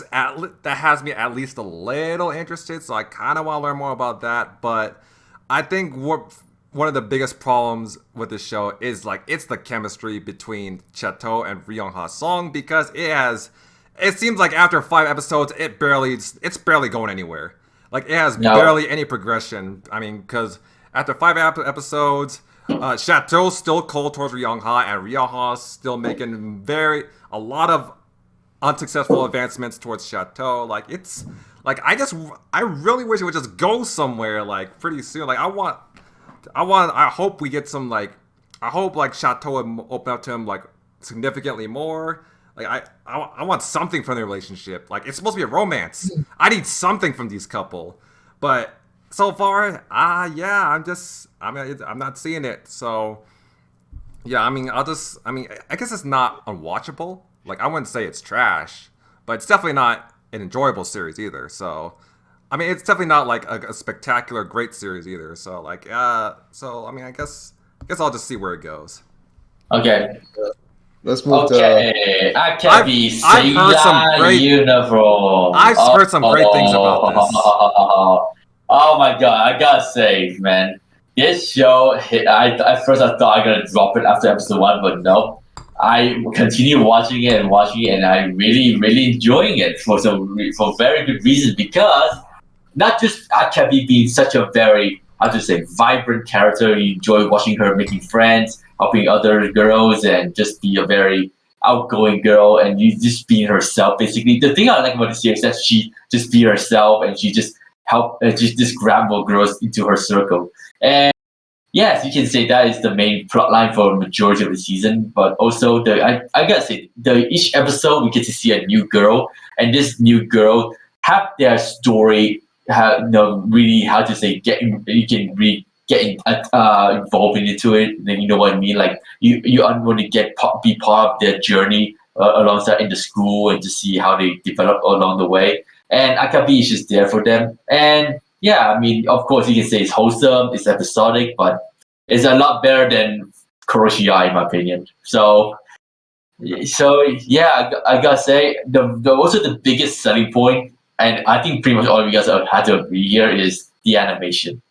has me at least a little interested. So I kind of want to learn more about that. But I think one of the biggest problems with this show is like it's the chemistry between Chateau and Ryung-ha Song because it seems like after 5 episodes it's barely going anywhere. Like it has barely any progression. I mean, because after 5 episodes. Chateau's still cold towards Ryung-ha, and Ryung-ha's still making a lot of unsuccessful advancements towards Chateau. Like it's like I really wish it would just go somewhere like pretty soon. Like I hope we get some like I hope like Chateau would open up to him like significantly more. Like I want something from the relationship. Like it's supposed to be a romance. I need something from these couple, but. So far, I'm not seeing it. So, yeah, I guess it's not unwatchable. Like, I wouldn't say it's trash, but it's definitely not an enjoyable series either. So, I mean, it's definitely not like a spectacular, great series either. So, like, I guess I'll just see where it goes. Okay. Let's move to. Akebi-chan I've heard some great things about this. Oh my god, I gotta say, man, this show at first I thought I was gonna drop it after episode 1, but no. I continue watching it, and I'm really, really enjoying it for very good reasons because not just Akebi being such a very, vibrant character, you enjoy watching her making friends, helping other girls and just be a very outgoing girl and you just being herself. Basically, the thing I like about the series is that she just be herself and she just just grab more girls into her circle. And yes, you can say that is the main plot line for majority of the season. But also, I gotta say, each episode we get to see a new girl, and this new girl have their story. Really how to say you can really get involved into it. Then you know what I mean. Like you want to be part of their journey alongside in the school and to see how they develop along the way. And Akebi is just there for them. And yeah, I mean, of course, you can say it's wholesome, it's episodic, but it's a lot better than Kuroitsu, in my opinion. So yeah, I gotta say also the biggest selling point, and I think pretty much all of you guys had to agree here, is the animation.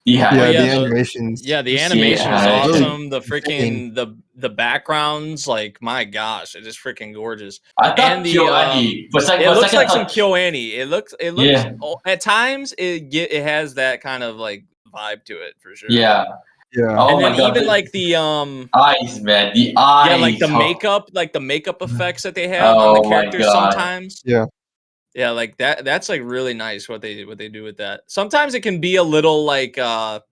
The animations. The animation is awesome. The freaking the backgrounds, like my gosh, it's just freaking gorgeous. I thought KyoAni, it looks like some KyoAni. It looks at times it has that kind of like vibe to it for sure. Yeah. Yeah. And then even like the eyes, man, the eyes. Yeah, like the makeup effects that they have on the characters sometimes. Yeah. Yeah, like that's like really nice what they do with that. Sometimes it can be a little like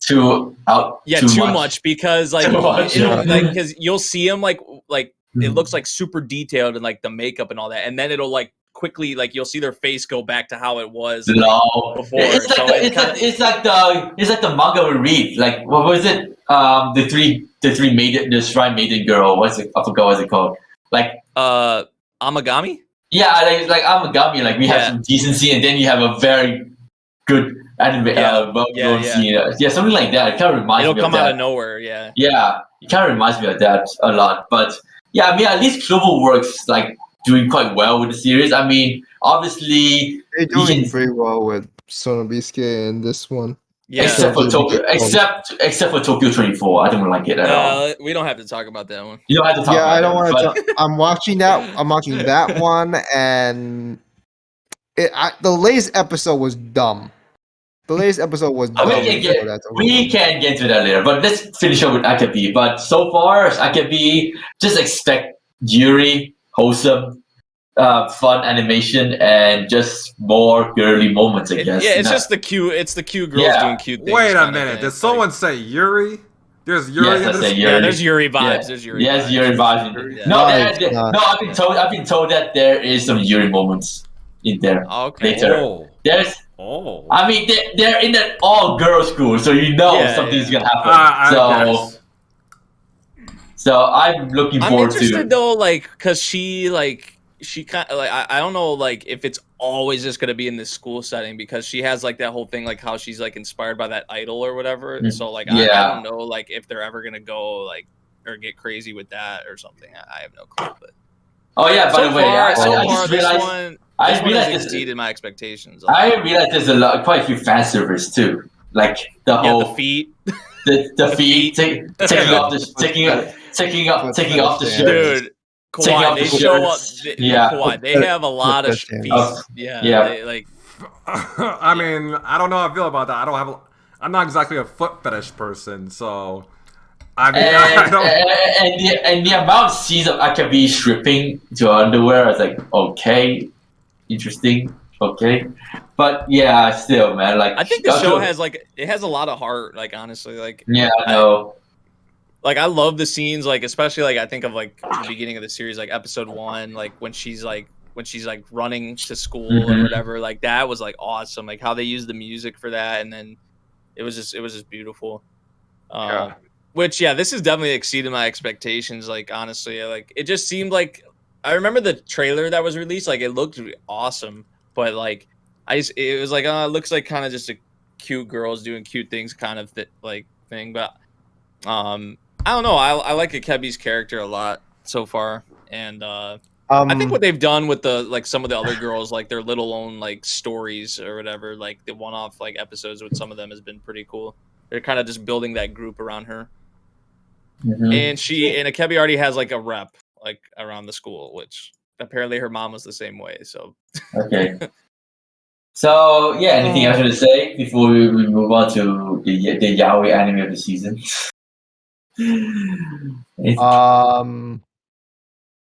too much because like because you'll see them like it looks like super detailed and like the makeup and all that, and then it'll like quickly like you'll see their face go back to how it was before. It's like the manga we read. Like what was it? The three maiden, the shrine maiden girl. I forgot what's it called. Like Amagami. Yeah, like Amagami, like we have some decency, and then you have a very good anime, scene. Yeah, something like that. It kind of reminds me of that. It'll come out of nowhere, yeah. Yeah, it kind of reminds me of that a lot. But yeah, I mean, at least Cloverworks like doing quite well with the series. I mean, obviously they're doing very well with Sonobisuke in this one. Yeah, except for Tokyo 24, I don't like it at all. We don't have to talk about that one. You don't have to talk. Yeah, I don't want to. I'm watching that one, and the latest episode was dumb. The latest episode was dumb. We can get into that later, but let's finish up with Akebi. But so far, Akebi, just expect Yuri, wholesome, fun animation, and just more girly moments, I guess. Yeah, it's the cute girls doing cute things. Wait a minute, did someone say Yuri? There's Yuri in this? Yeah, there's Yuri vibes. Yeah. There's Yuri vibes. Yuri vibes. Yeah. No, I've been told that there is some Yuri moments in there later. I mean, they're in an all-girl school, so you know something's gonna happen. So I'm looking forward to. I'm interested though, like, cause she kind of like I don't know like if it's always just gonna be in this school setting because she has like that whole thing like how she's like inspired by that idol or whatever. So like I don't know like if they're ever gonna go like or get crazy with that or something. I have no clue. But by the way, I just realized this exceeded my expectations. I realized there's quite a few fan service too, like the feet, the feet taking off the shirt, dude. Kawaii, they show up. Kawaii, they have a lot of feet. They, like. I mean, I don't know how I feel about that. I'm not exactly a foot fetish person, so. I mean, and the amount of scenes of Akebi stripping to her underwear, I was like, okay, interesting, okay, but yeah, still, man, like I think the show has a lot of heart, like honestly, like I know. Like I love the scenes, like especially like I think of like the beginning of the series, like episode 1, like when she's running to school or whatever, like that was like awesome. Like how they used the music for that, and then it was just beautiful. Which this has definitely exceeded my expectations. Like honestly, like it just seemed like I remember the trailer that was released, like it looked awesome, but like it was like it looks like kind of just a cute girls doing cute things kind of thing, but I don't know. I like Akebi's character a lot so far, and I think what they've done with some of the other girls, like their little own like stories or whatever, like the one-off like episodes with some of them has been pretty cool. They're kind of just building that group around her, and Akebi already has like a rep like around the school, which apparently her mom was the same way. So okay. So yeah, anything else to say before we move on to the yaoi anime of the season?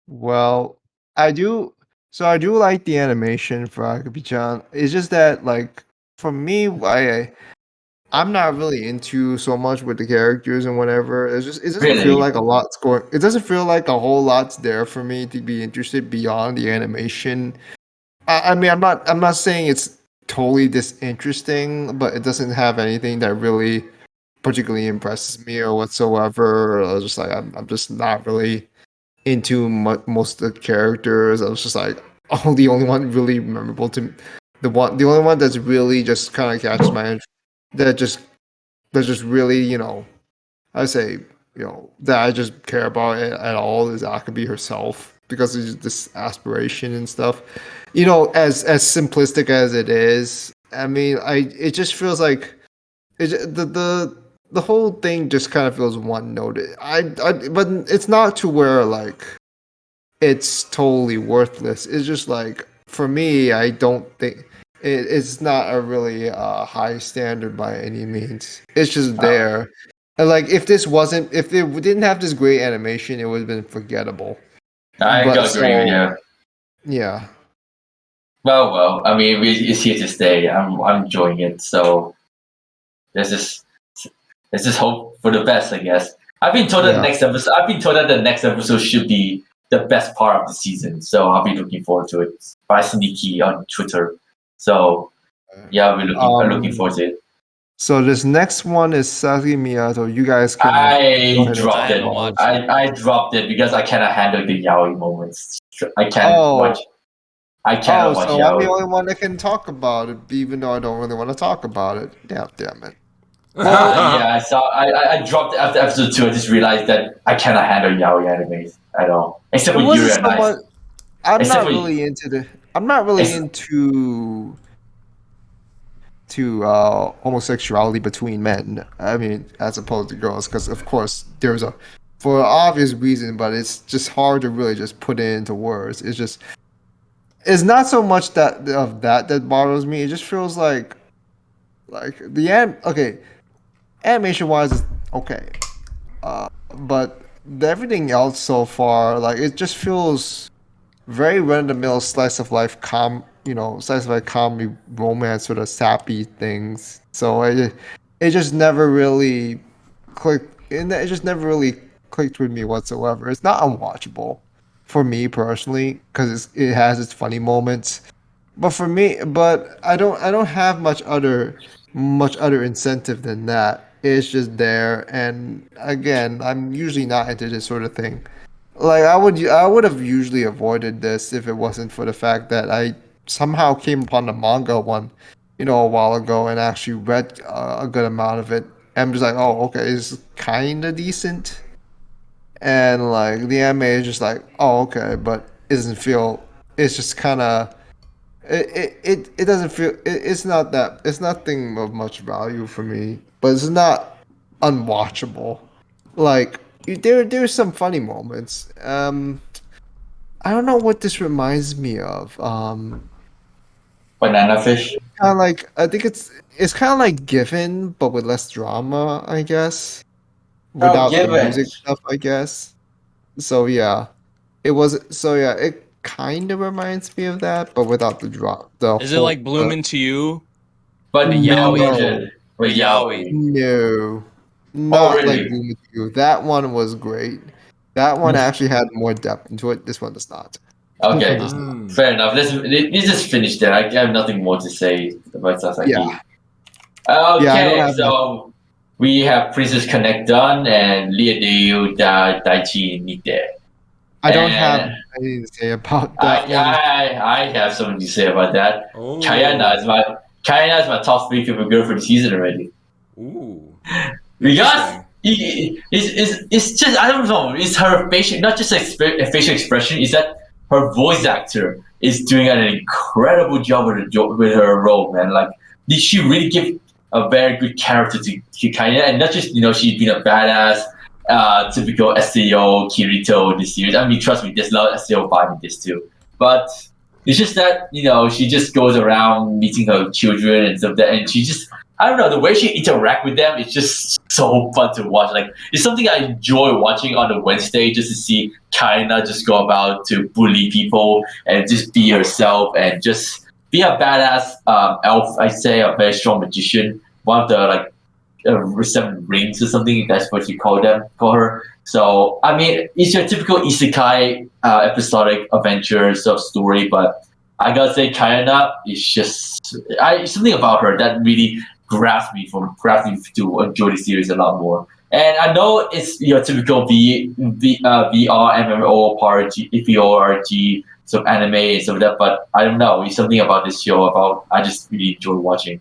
Well, I do. So I do like the animation for Akebi-chan. It's just that, like, for me, I'm not really into so much with the characters and whatever. It doesn't feel like a lot's going. It doesn't feel like a whole lot's there for me to be interested beyond the animation. I mean, I'm not saying it's totally disinteresting, but it doesn't have anything that really particularly impresses me or whatsoever. Or just like I'm just not really into most of the characters. I was just like, oh, the only one really memorable to me, the only one that's really just kind of catches my interest, that just really, I say, that I just care about it at all is Akebi herself because of this aspiration and stuff. As simplistic as it is, I mean, it just feels like the whole thing just kind of feels one noted. But it's not to where like it's totally worthless. It's just like for me, I don't think it's not a really high standard by any means. It's just there. And like if it didn't have this great animation, it would have been forgettable. I agree with you. Yeah. Well. I mean, it's here to stay. I'm enjoying it. So let's just hope for the best, I guess. I've been told that the next episode should be the best part of the season. So I'll be looking forward to it. By Sneaky on Twitter. So yeah, I'm looking forward to it. So this next one is Sasaki Miyato. You guys can. I dropped it. I dropped it because I cannot handle the yaoi moments. I can't watch. I cannot watch yaoi. I'm the only one that can talk about it, even though I don't really want to talk about it. Damn it. Yeah, I dropped it after episode 2. I just realized that I cannot handle yaoi animes at all, except with Yuri and Ice. I'm not really into homosexuality between men. I mean, as opposed to girls, because of course there's for obvious reason, but it's just hard to really just put it into words. It's not so much that bothers me. It just feels like animation wise is okay, but everything else so far, like, it just feels very run of the mill slice of life comedy romance sort of sappy things. So it just never really clicked. It just never really clicked with me whatsoever. It's not unwatchable for me personally because it has its funny moments. But I don't have much other incentive than that. It's just there, and again, I'm usually not into this sort of thing. Like I would have usually avoided this if it wasn't for the fact that I somehow came upon the manga one, a while ago, and actually read a good amount of it. And I'm just like, oh, okay, it's kind of decent. And like the anime is just like, oh, okay, but it doesn't feel. It's just kind of. It doesn't feel. It's not that. It's nothing of much value for me, but it's not unwatchable. Like there's some funny moments. I don't know what this reminds me of. Banana Fish. Kind of like, I think it's kind of like Given, but with less drama, I guess. Without the music stuff, I guess. So yeah, it kind of reminds me of that, but without the drop. Is it like Bloom Into You? But yaoi. No, not like Bloom Into You. That one was great. That one actually had more depth into it. This one does not. Okay, fair enough. Let's just finish there. I have nothing more to say about Sasaki. Yeah. Okay, so we have Princess Connect done and Leadale, Daichi, Nite. I don't have anything to say about that. I have something to say about that. Oh. Kayana is my top 3 favorite girl for the season already. Ooh. Because it's just, I don't know, it's her facial, not just facial expression, it's that her voice actor is doing an incredible job with her role, man. Like, did she really give a very good character to Kayana? And not just, she's been a badass, typical SAO Kirito in this series. I mean, trust me, there's a lot of SAO vibe in this too. But it's just that, she just goes around meeting her children and stuff, and she just I don't know, the way she interact with them is just so fun to watch. Like, it's something I enjoy watching on a Wednesday, just to see Kaina just go about to bully people and just be herself and just be a badass elf. I say a very strong magician. One of the like 7 rings or something. That's what you call her. So I mean, it's your typical isekai episodic adventure sort of story, but I gotta say, Kaina is just something about her that really grabs me to enjoy the series a lot more. And I know it's your typical VR MMO RPG sort of anime and stuff like that, but I don't know. It's something about this show I just really enjoy watching.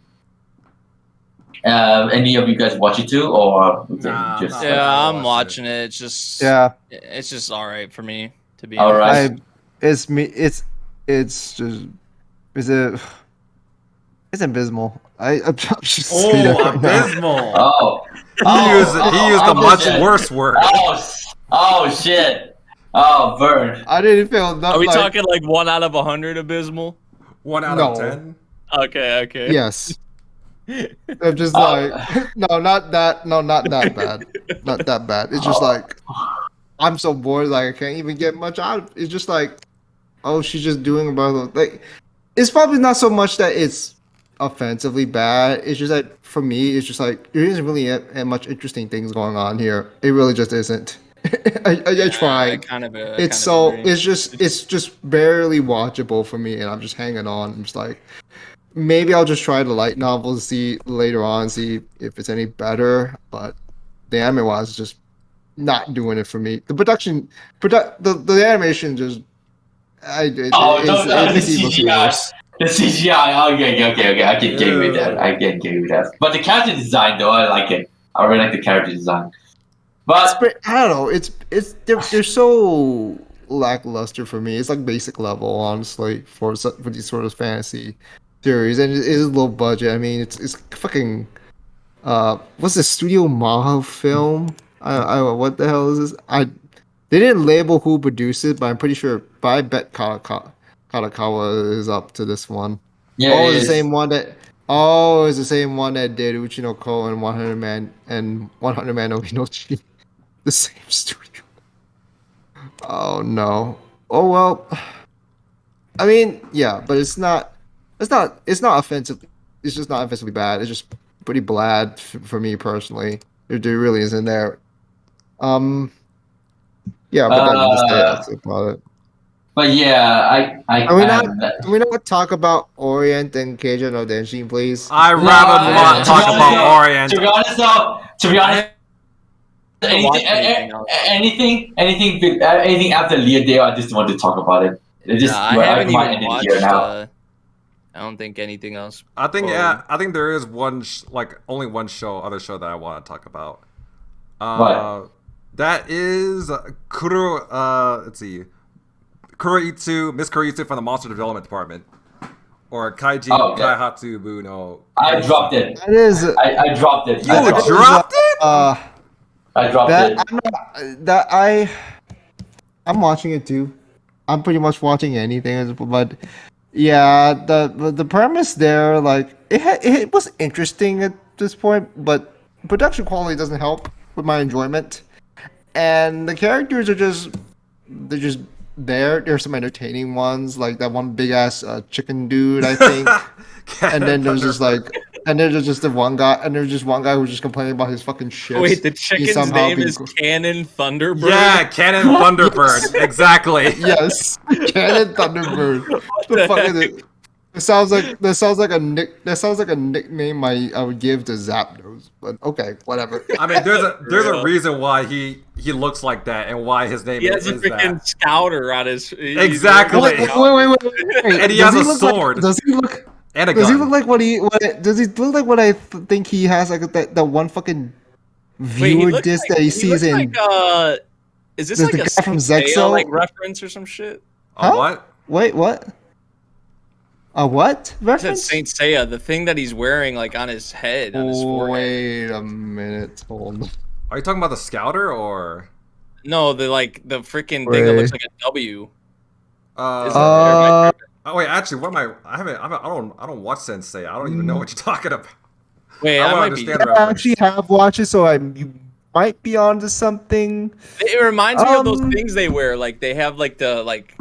Any of you guys watch it too, or I'm watching it. It's just it's just all right for me, to be honest. Right. It's abysmal. I'm just abysmal. He used a much worse word. Oh shit. Oh, burn. I didn't feel that. Are we talking like 1 out of 100 abysmal? 1 out of 10? Okay. Yes. I'm just like, no, not that bad. Not that bad. It's just like, I'm so bored, like, I can't even get much out of it. It's just like, oh, she's just doing about, like, it's probably not so much that it's offensively bad. It's just that, for me, it's just like, there isn't really much interesting things going on here. It really just isn't. I tried. It's just barely watchable for me, and I'm just hanging on. I'm just like, maybe I'll just try the light novel, see later on, see if it's any better. But the anime was just not doing it for me. The production, the animation just. The CGI. The CGI. Okay. I can get with that. But the character design, though, I like it. I really like the character design. But I don't know. They're so lackluster for me. It's like basic level, honestly, for these sort of fantasy series, and it is low budget. I mean, it's fucking what's the Studio Maha film? I what the hell is this? They didn't label who produced it, but I'm pretty sure. But I bet Katakawa is up to this one. Yeah, it's the same one that. Oh, it's the same one that did Uchi no Ko and 100 Man no Hinochi. The same studio. Oh no. Oh well. I mean, yeah, but it's not offensive. It's just not offensively bad. It's just pretty bland for me personally. There really isn't there. Yeah, but that's about it. But yeah, Can we not talk about Orient and Keija no Denshin, please? I'd rather not talk about Orient. To be honest, anything after Leadale, I just want to talk about it. I haven't even watched. I don't think anything else. I think there is only one other show that I want to talk about. What? That is let's see, Miss Kuroitsu from the Monster Development Department, or Kaiji Kaihatsu Bu no. I dropped it. That is. I dropped it. You dropped it? I dropped it. I'm watching it too. I'm pretty much watching anything, but yeah, the premise there, like it was interesting at this point, but production quality doesn't help with my enjoyment, and the characters are just there. There's some entertaining ones, like that one big ass chicken dude, I think, and then there's just the one guy, and there's just one guy who's just complaining about his fucking shit. Wait, the chicken's name is Cannon Thunderbird? Yeah, Cannon Thunderbird. Exactly. Yes, Cannon Thunderbird. The fuck is it? That sounds like a nickname I would give to Zapdos, but okay, whatever. I mean, there's a reason why he looks like that and why his name is that. He has a freaking scouter on his. Exactly. Wait. And he has a sword. Does he look? And a gun. Does he look like does he look like what I think he has, like that one fucking viewer disc that he sees in? Is this like a guy from Zexo like reference or some shit? Huh? What? Wait, what? A what reference? Saint Seiya, the thing that he's wearing like on his head, on his forehead. Wait a minute, hold on. Are you talking about the Scouter or? No, the freaking thing that looks like a W. Oh wait, actually, what am I? I don't watch Sensei. I don't even know what you're talking about. Wait, I might understand be. the reference. I actually have watched it, so you might be onto something. It reminds me of those things they wear. Like they have like the like.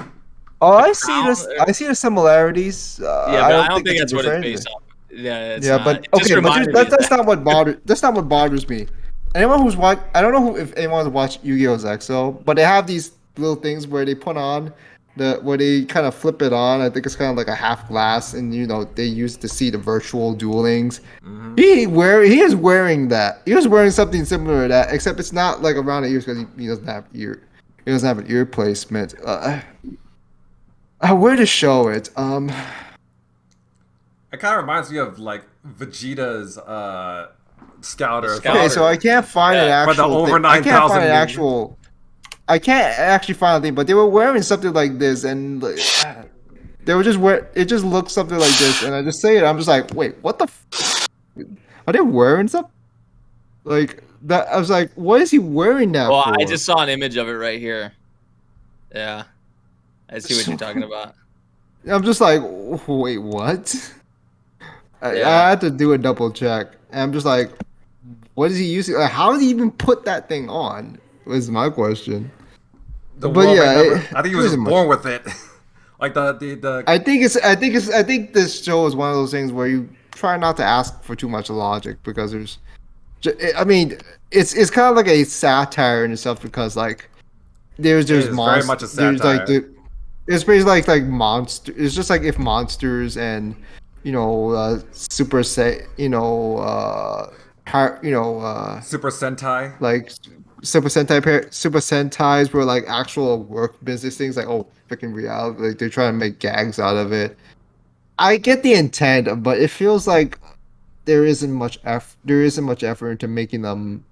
Oh, the I see this. I see the similarities. Yeah, but I don't think that's what it's based on. Yeah, it's not. But okay, but that's not what bothers. That's not what bothers me. Anyone who's watched, I don't know if anyone's watched Yu-Gi-Oh! EXO, but they have these little things where they put on where they kind of flip it on. I think it's kind of like a half glass, and they use to see the virtual duelings. Mm-hmm. He is wearing that. He was wearing something similar to that, except it's not like around the ears because he doesn't have ear. He doesn't have an ear placement. Where to show it? It kind of reminds me of like Vegeta's Scouter. Okay, so I can't find an actual. For the over 9,000. I can't actually find a thing, but they were wearing something like this, and they were just it just looked something like this, and I just say it. I'm just like, wait, what the? Are they wearing something like that? I was like, what is he wearing now? Well, I just saw an image of it right here. Yeah, I see what you're talking about. I'm just like, wait, what? I had to do a double check, and I'm just like, what is he using? How did he even put that thing on? Was my question. I think he was just born with it. Like the. I think this show is one of those things where you try not to ask for too much logic because there's. I mean, it's kind of like a satire in itself because like there's very much a satire. There's like it's basically like monster. It's just like if monsters and Super Sentai, Super Sentai, like Super Sentais were like actual work business things, like freaking reality. Like they're trying to make gags out of it. I get the intent, but it feels like there isn't much effort into making them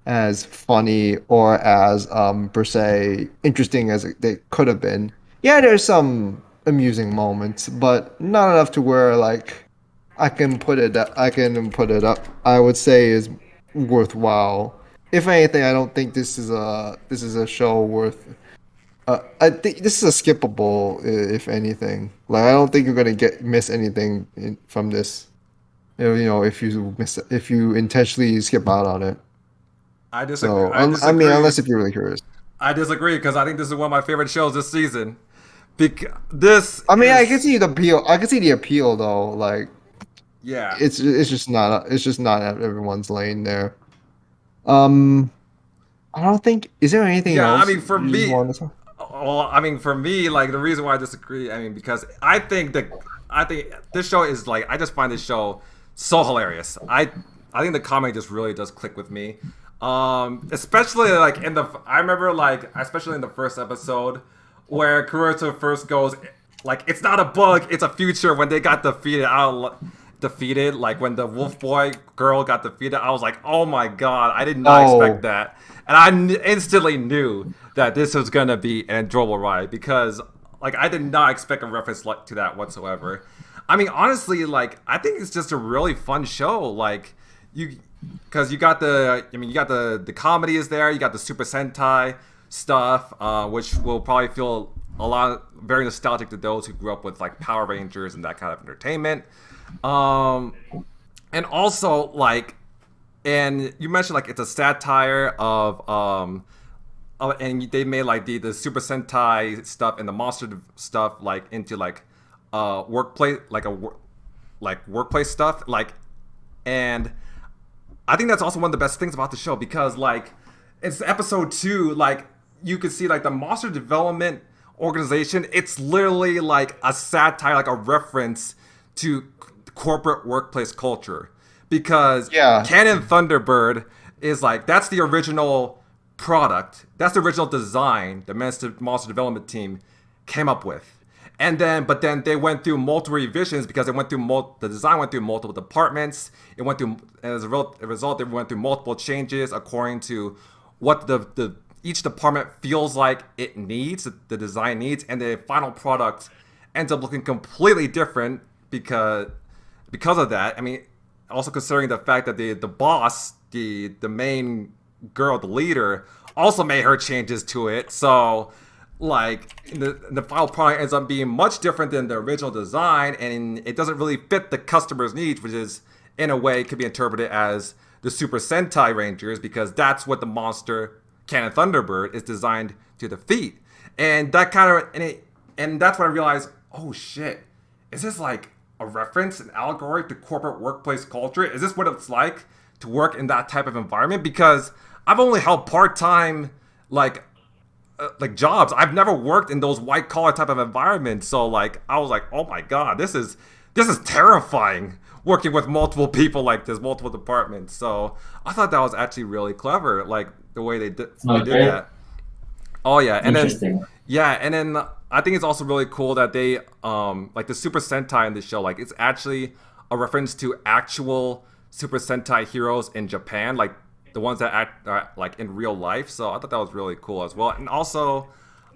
as funny or as per se interesting as they could have been. Yeah, there's some amusing moments, but not enough to where like I can put it up. I would say is worthwhile. If anything, I don't think this is a show worth. I think this is a skippable, if anything. Like I don't think you're gonna miss anything from this. If you intentionally skip out on it. I disagree. So, I mean, unless if you're really curious. I disagree because I think this is one of my favorite shows this season. I can see the appeal. I can see the appeal though. Like, yeah, it's just not everyone's lane there. I don't think. Is there anything else? Yeah, I mean, for me, like the reason why I disagree, because I think this show is like I just find this show so hilarious. I think the comedy just really does click with me. Especially like I remember like especially in the first episode where Kuroitsu first goes like it's not a bug, it's a future when they got defeated. Like when the wolf boy girl got defeated, I was like, oh my god, I did not expect that. And I instantly knew that this was gonna be an enjoyable ride because like I did not expect a reference to that whatsoever. I mean, honestly, like I think it's just a really fun show. Like because you got the comedy is there, you got the Super Sentai stuff, which will probably feel very nostalgic to those who grew up with like Power Rangers and that kind of entertainment. And also like, and you mentioned like it's a satire of and they made like the Super Sentai stuff and the monster stuff like into like workplace stuff like, and I think that's also one of the best things about the show because like it's episode 2, like you could see like the monster development organization, it's literally like a satire, like a reference to corporate workplace culture because Canon Thunderbird is like that's the original product, that's the original design the monster development team came up with, but then they went through multiple revisions because the design went through multiple departments. It went through as a result they went through multiple changes according to what the each department feels like it needs, the design needs, and the final product ends up looking completely different because of that. I mean, also considering the fact that the boss, the main girl, the leader, also made her changes to it. So, like, the final product ends up being much different than the original design, and it doesn't really fit the customer's needs, which is in a way, could be interpreted as the Super Sentai Rangers, because that's what the monster Cannon Thunderbird is designed to defeat. And that kind of, and that's when I realized, oh shit, is this like a reference, an allegory to corporate workplace culture? Is this what it's like to work in that type of environment? Because I've only held part-time like jobs. I've never worked in those white collar type of environments. So like I was like, oh my god, this is terrifying, working with multiple people like this, multiple departments. So I thought that was actually really clever, like the way they did that. Oh yeah, and then I think it's also really cool that they like the Super Sentai in this show, like it's actually a reference to actual Super Sentai heroes in Japan, like the ones that act like in real life. So I thought that was really cool as well. And also,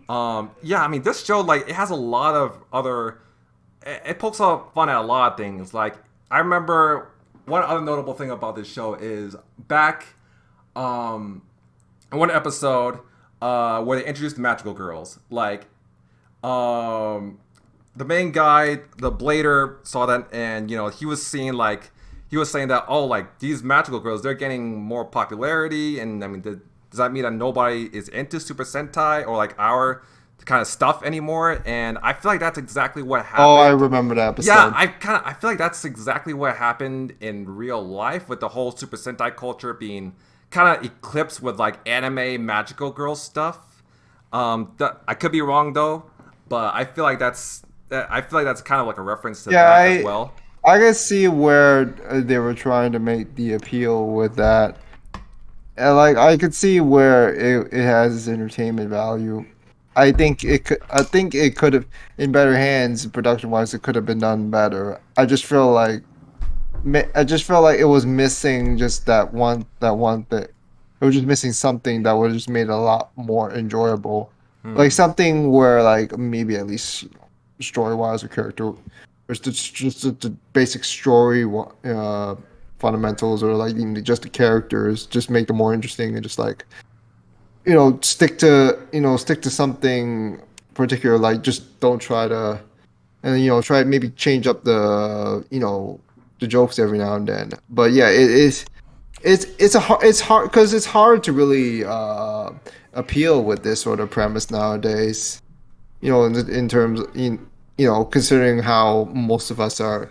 I mean, this show, like, it has a lot of other, it pokes fun at a lot of things. Like, I remember one other notable thing about this show is back in one episode where they introduced the magical girls. Like, the main guy, the Blader, saw that, and, you know, he was saying that, oh, like, these magical girls, they're getting more popularity, and I mean, does that mean that nobody is into Super Sentai or like our kind of stuff anymore? And I feel like that's exactly what happened. Oh, I remember that episode. Yeah, I feel like that's exactly what happened in real life, with the whole Super Sentai culture being kind of eclipsed with like anime magical girl stuff. I could be wrong though, but I feel like that's kind of like a reference to that as well. I can see where they were trying to make the appeal with that, and like I could see where it has entertainment value. I think it could have, in better hands, production wise, it could have been done better. I just feel like it was missing just that one thing. It was just missing something that would have just made it a lot more enjoyable, like something where like maybe at least story wise or character. Or just the basic story fundamentals, or like even just the characters, just make them more interesting, and just like stick to something particular. Like just don't try to, and try maybe change up the the jokes every now and then. But yeah, it's hard because it's hard to really appeal with this sort of premise nowadays. In terms considering how most of us are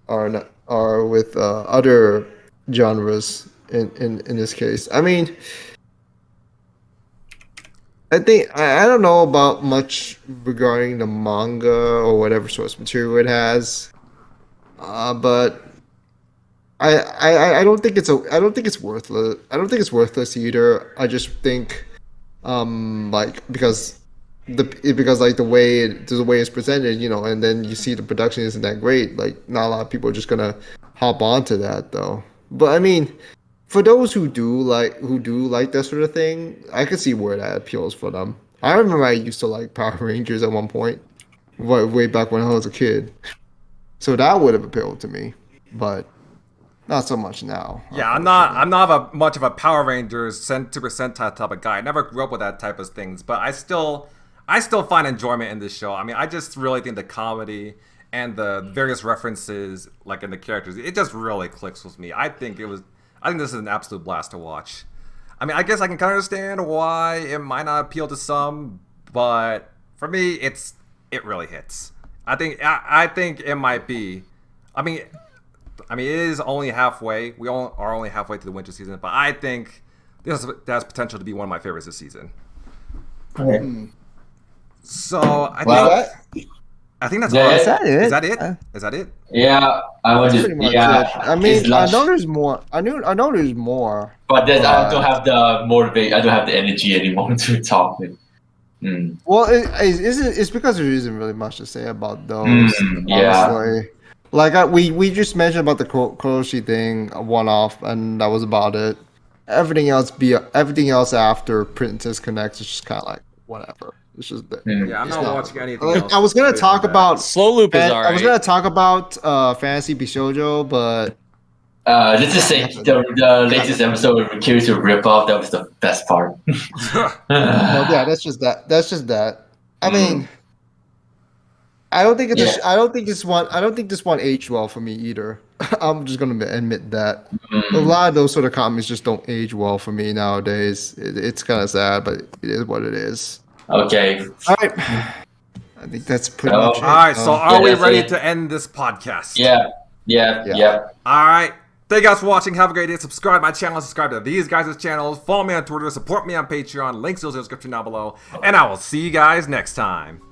with other genres in this case. I mean, I think I don't know about much regarding the manga or whatever source material it has, but I don't think it's worthless. I don't think it's worthless either. I just think because like the way it's presented, and then you see the production isn't that great. Like not a lot of people are just gonna hop onto that though. But I mean, for those who do like that sort of thing, I can see where that appeals for them. I remember I used to like Power Rangers at one point, way back when I was a kid. So that would have appealed to me, but not so much now. Yeah, I'm not much of a Power Rangers Super Sentai type of guy. I never grew up with that type of things, but I still find enjoyment in this show. I mean, I just really think the comedy and the various references, like in the characters, it just really clicks with me. I think this is an absolute blast to watch. I mean, I guess I can kind of understand why it might not appeal to some, but for me, it really hits. I think it might be. I mean, it is only halfway. We are only halfway through the winter season, but I think this has potential to be one of my favorites this season. Okay. So I think that's all. Is that it? Is that it? Yeah, I was just I mean, I know there's more. I know there's more. But I don't have the motivate. I don't have the energy anymore to talk. Well, it's because there isn't really much to say about those. Honestly. Like we just mentioned about the Kuroitsu thing, one off, and that was about it. Everything else after Princess Connects is just kind of like whatever. It's just I'm not watching anything else. I was gonna talk about Slow Loop is alright. I was gonna talk about Fantasy Bishojo, but let's just say the latest episode with Kiryu rip off, that was the best part. Well, yeah, that's just that. I mean, I don't think this one aged well for me either. I'm just gonna admit that a lot of those sort of comics just don't age well for me nowadays. It's kind of sad, but it is what it is. Okay. All right. I think that's pretty much it. All right. So are we ready to end this podcast? Yeah. All right. Thank you guys for watching. Have a great day. Subscribe to my channel. Subscribe to these guys' channels. Follow me on Twitter. Support me on Patreon. Links in the description down below. And I will see you guys next time.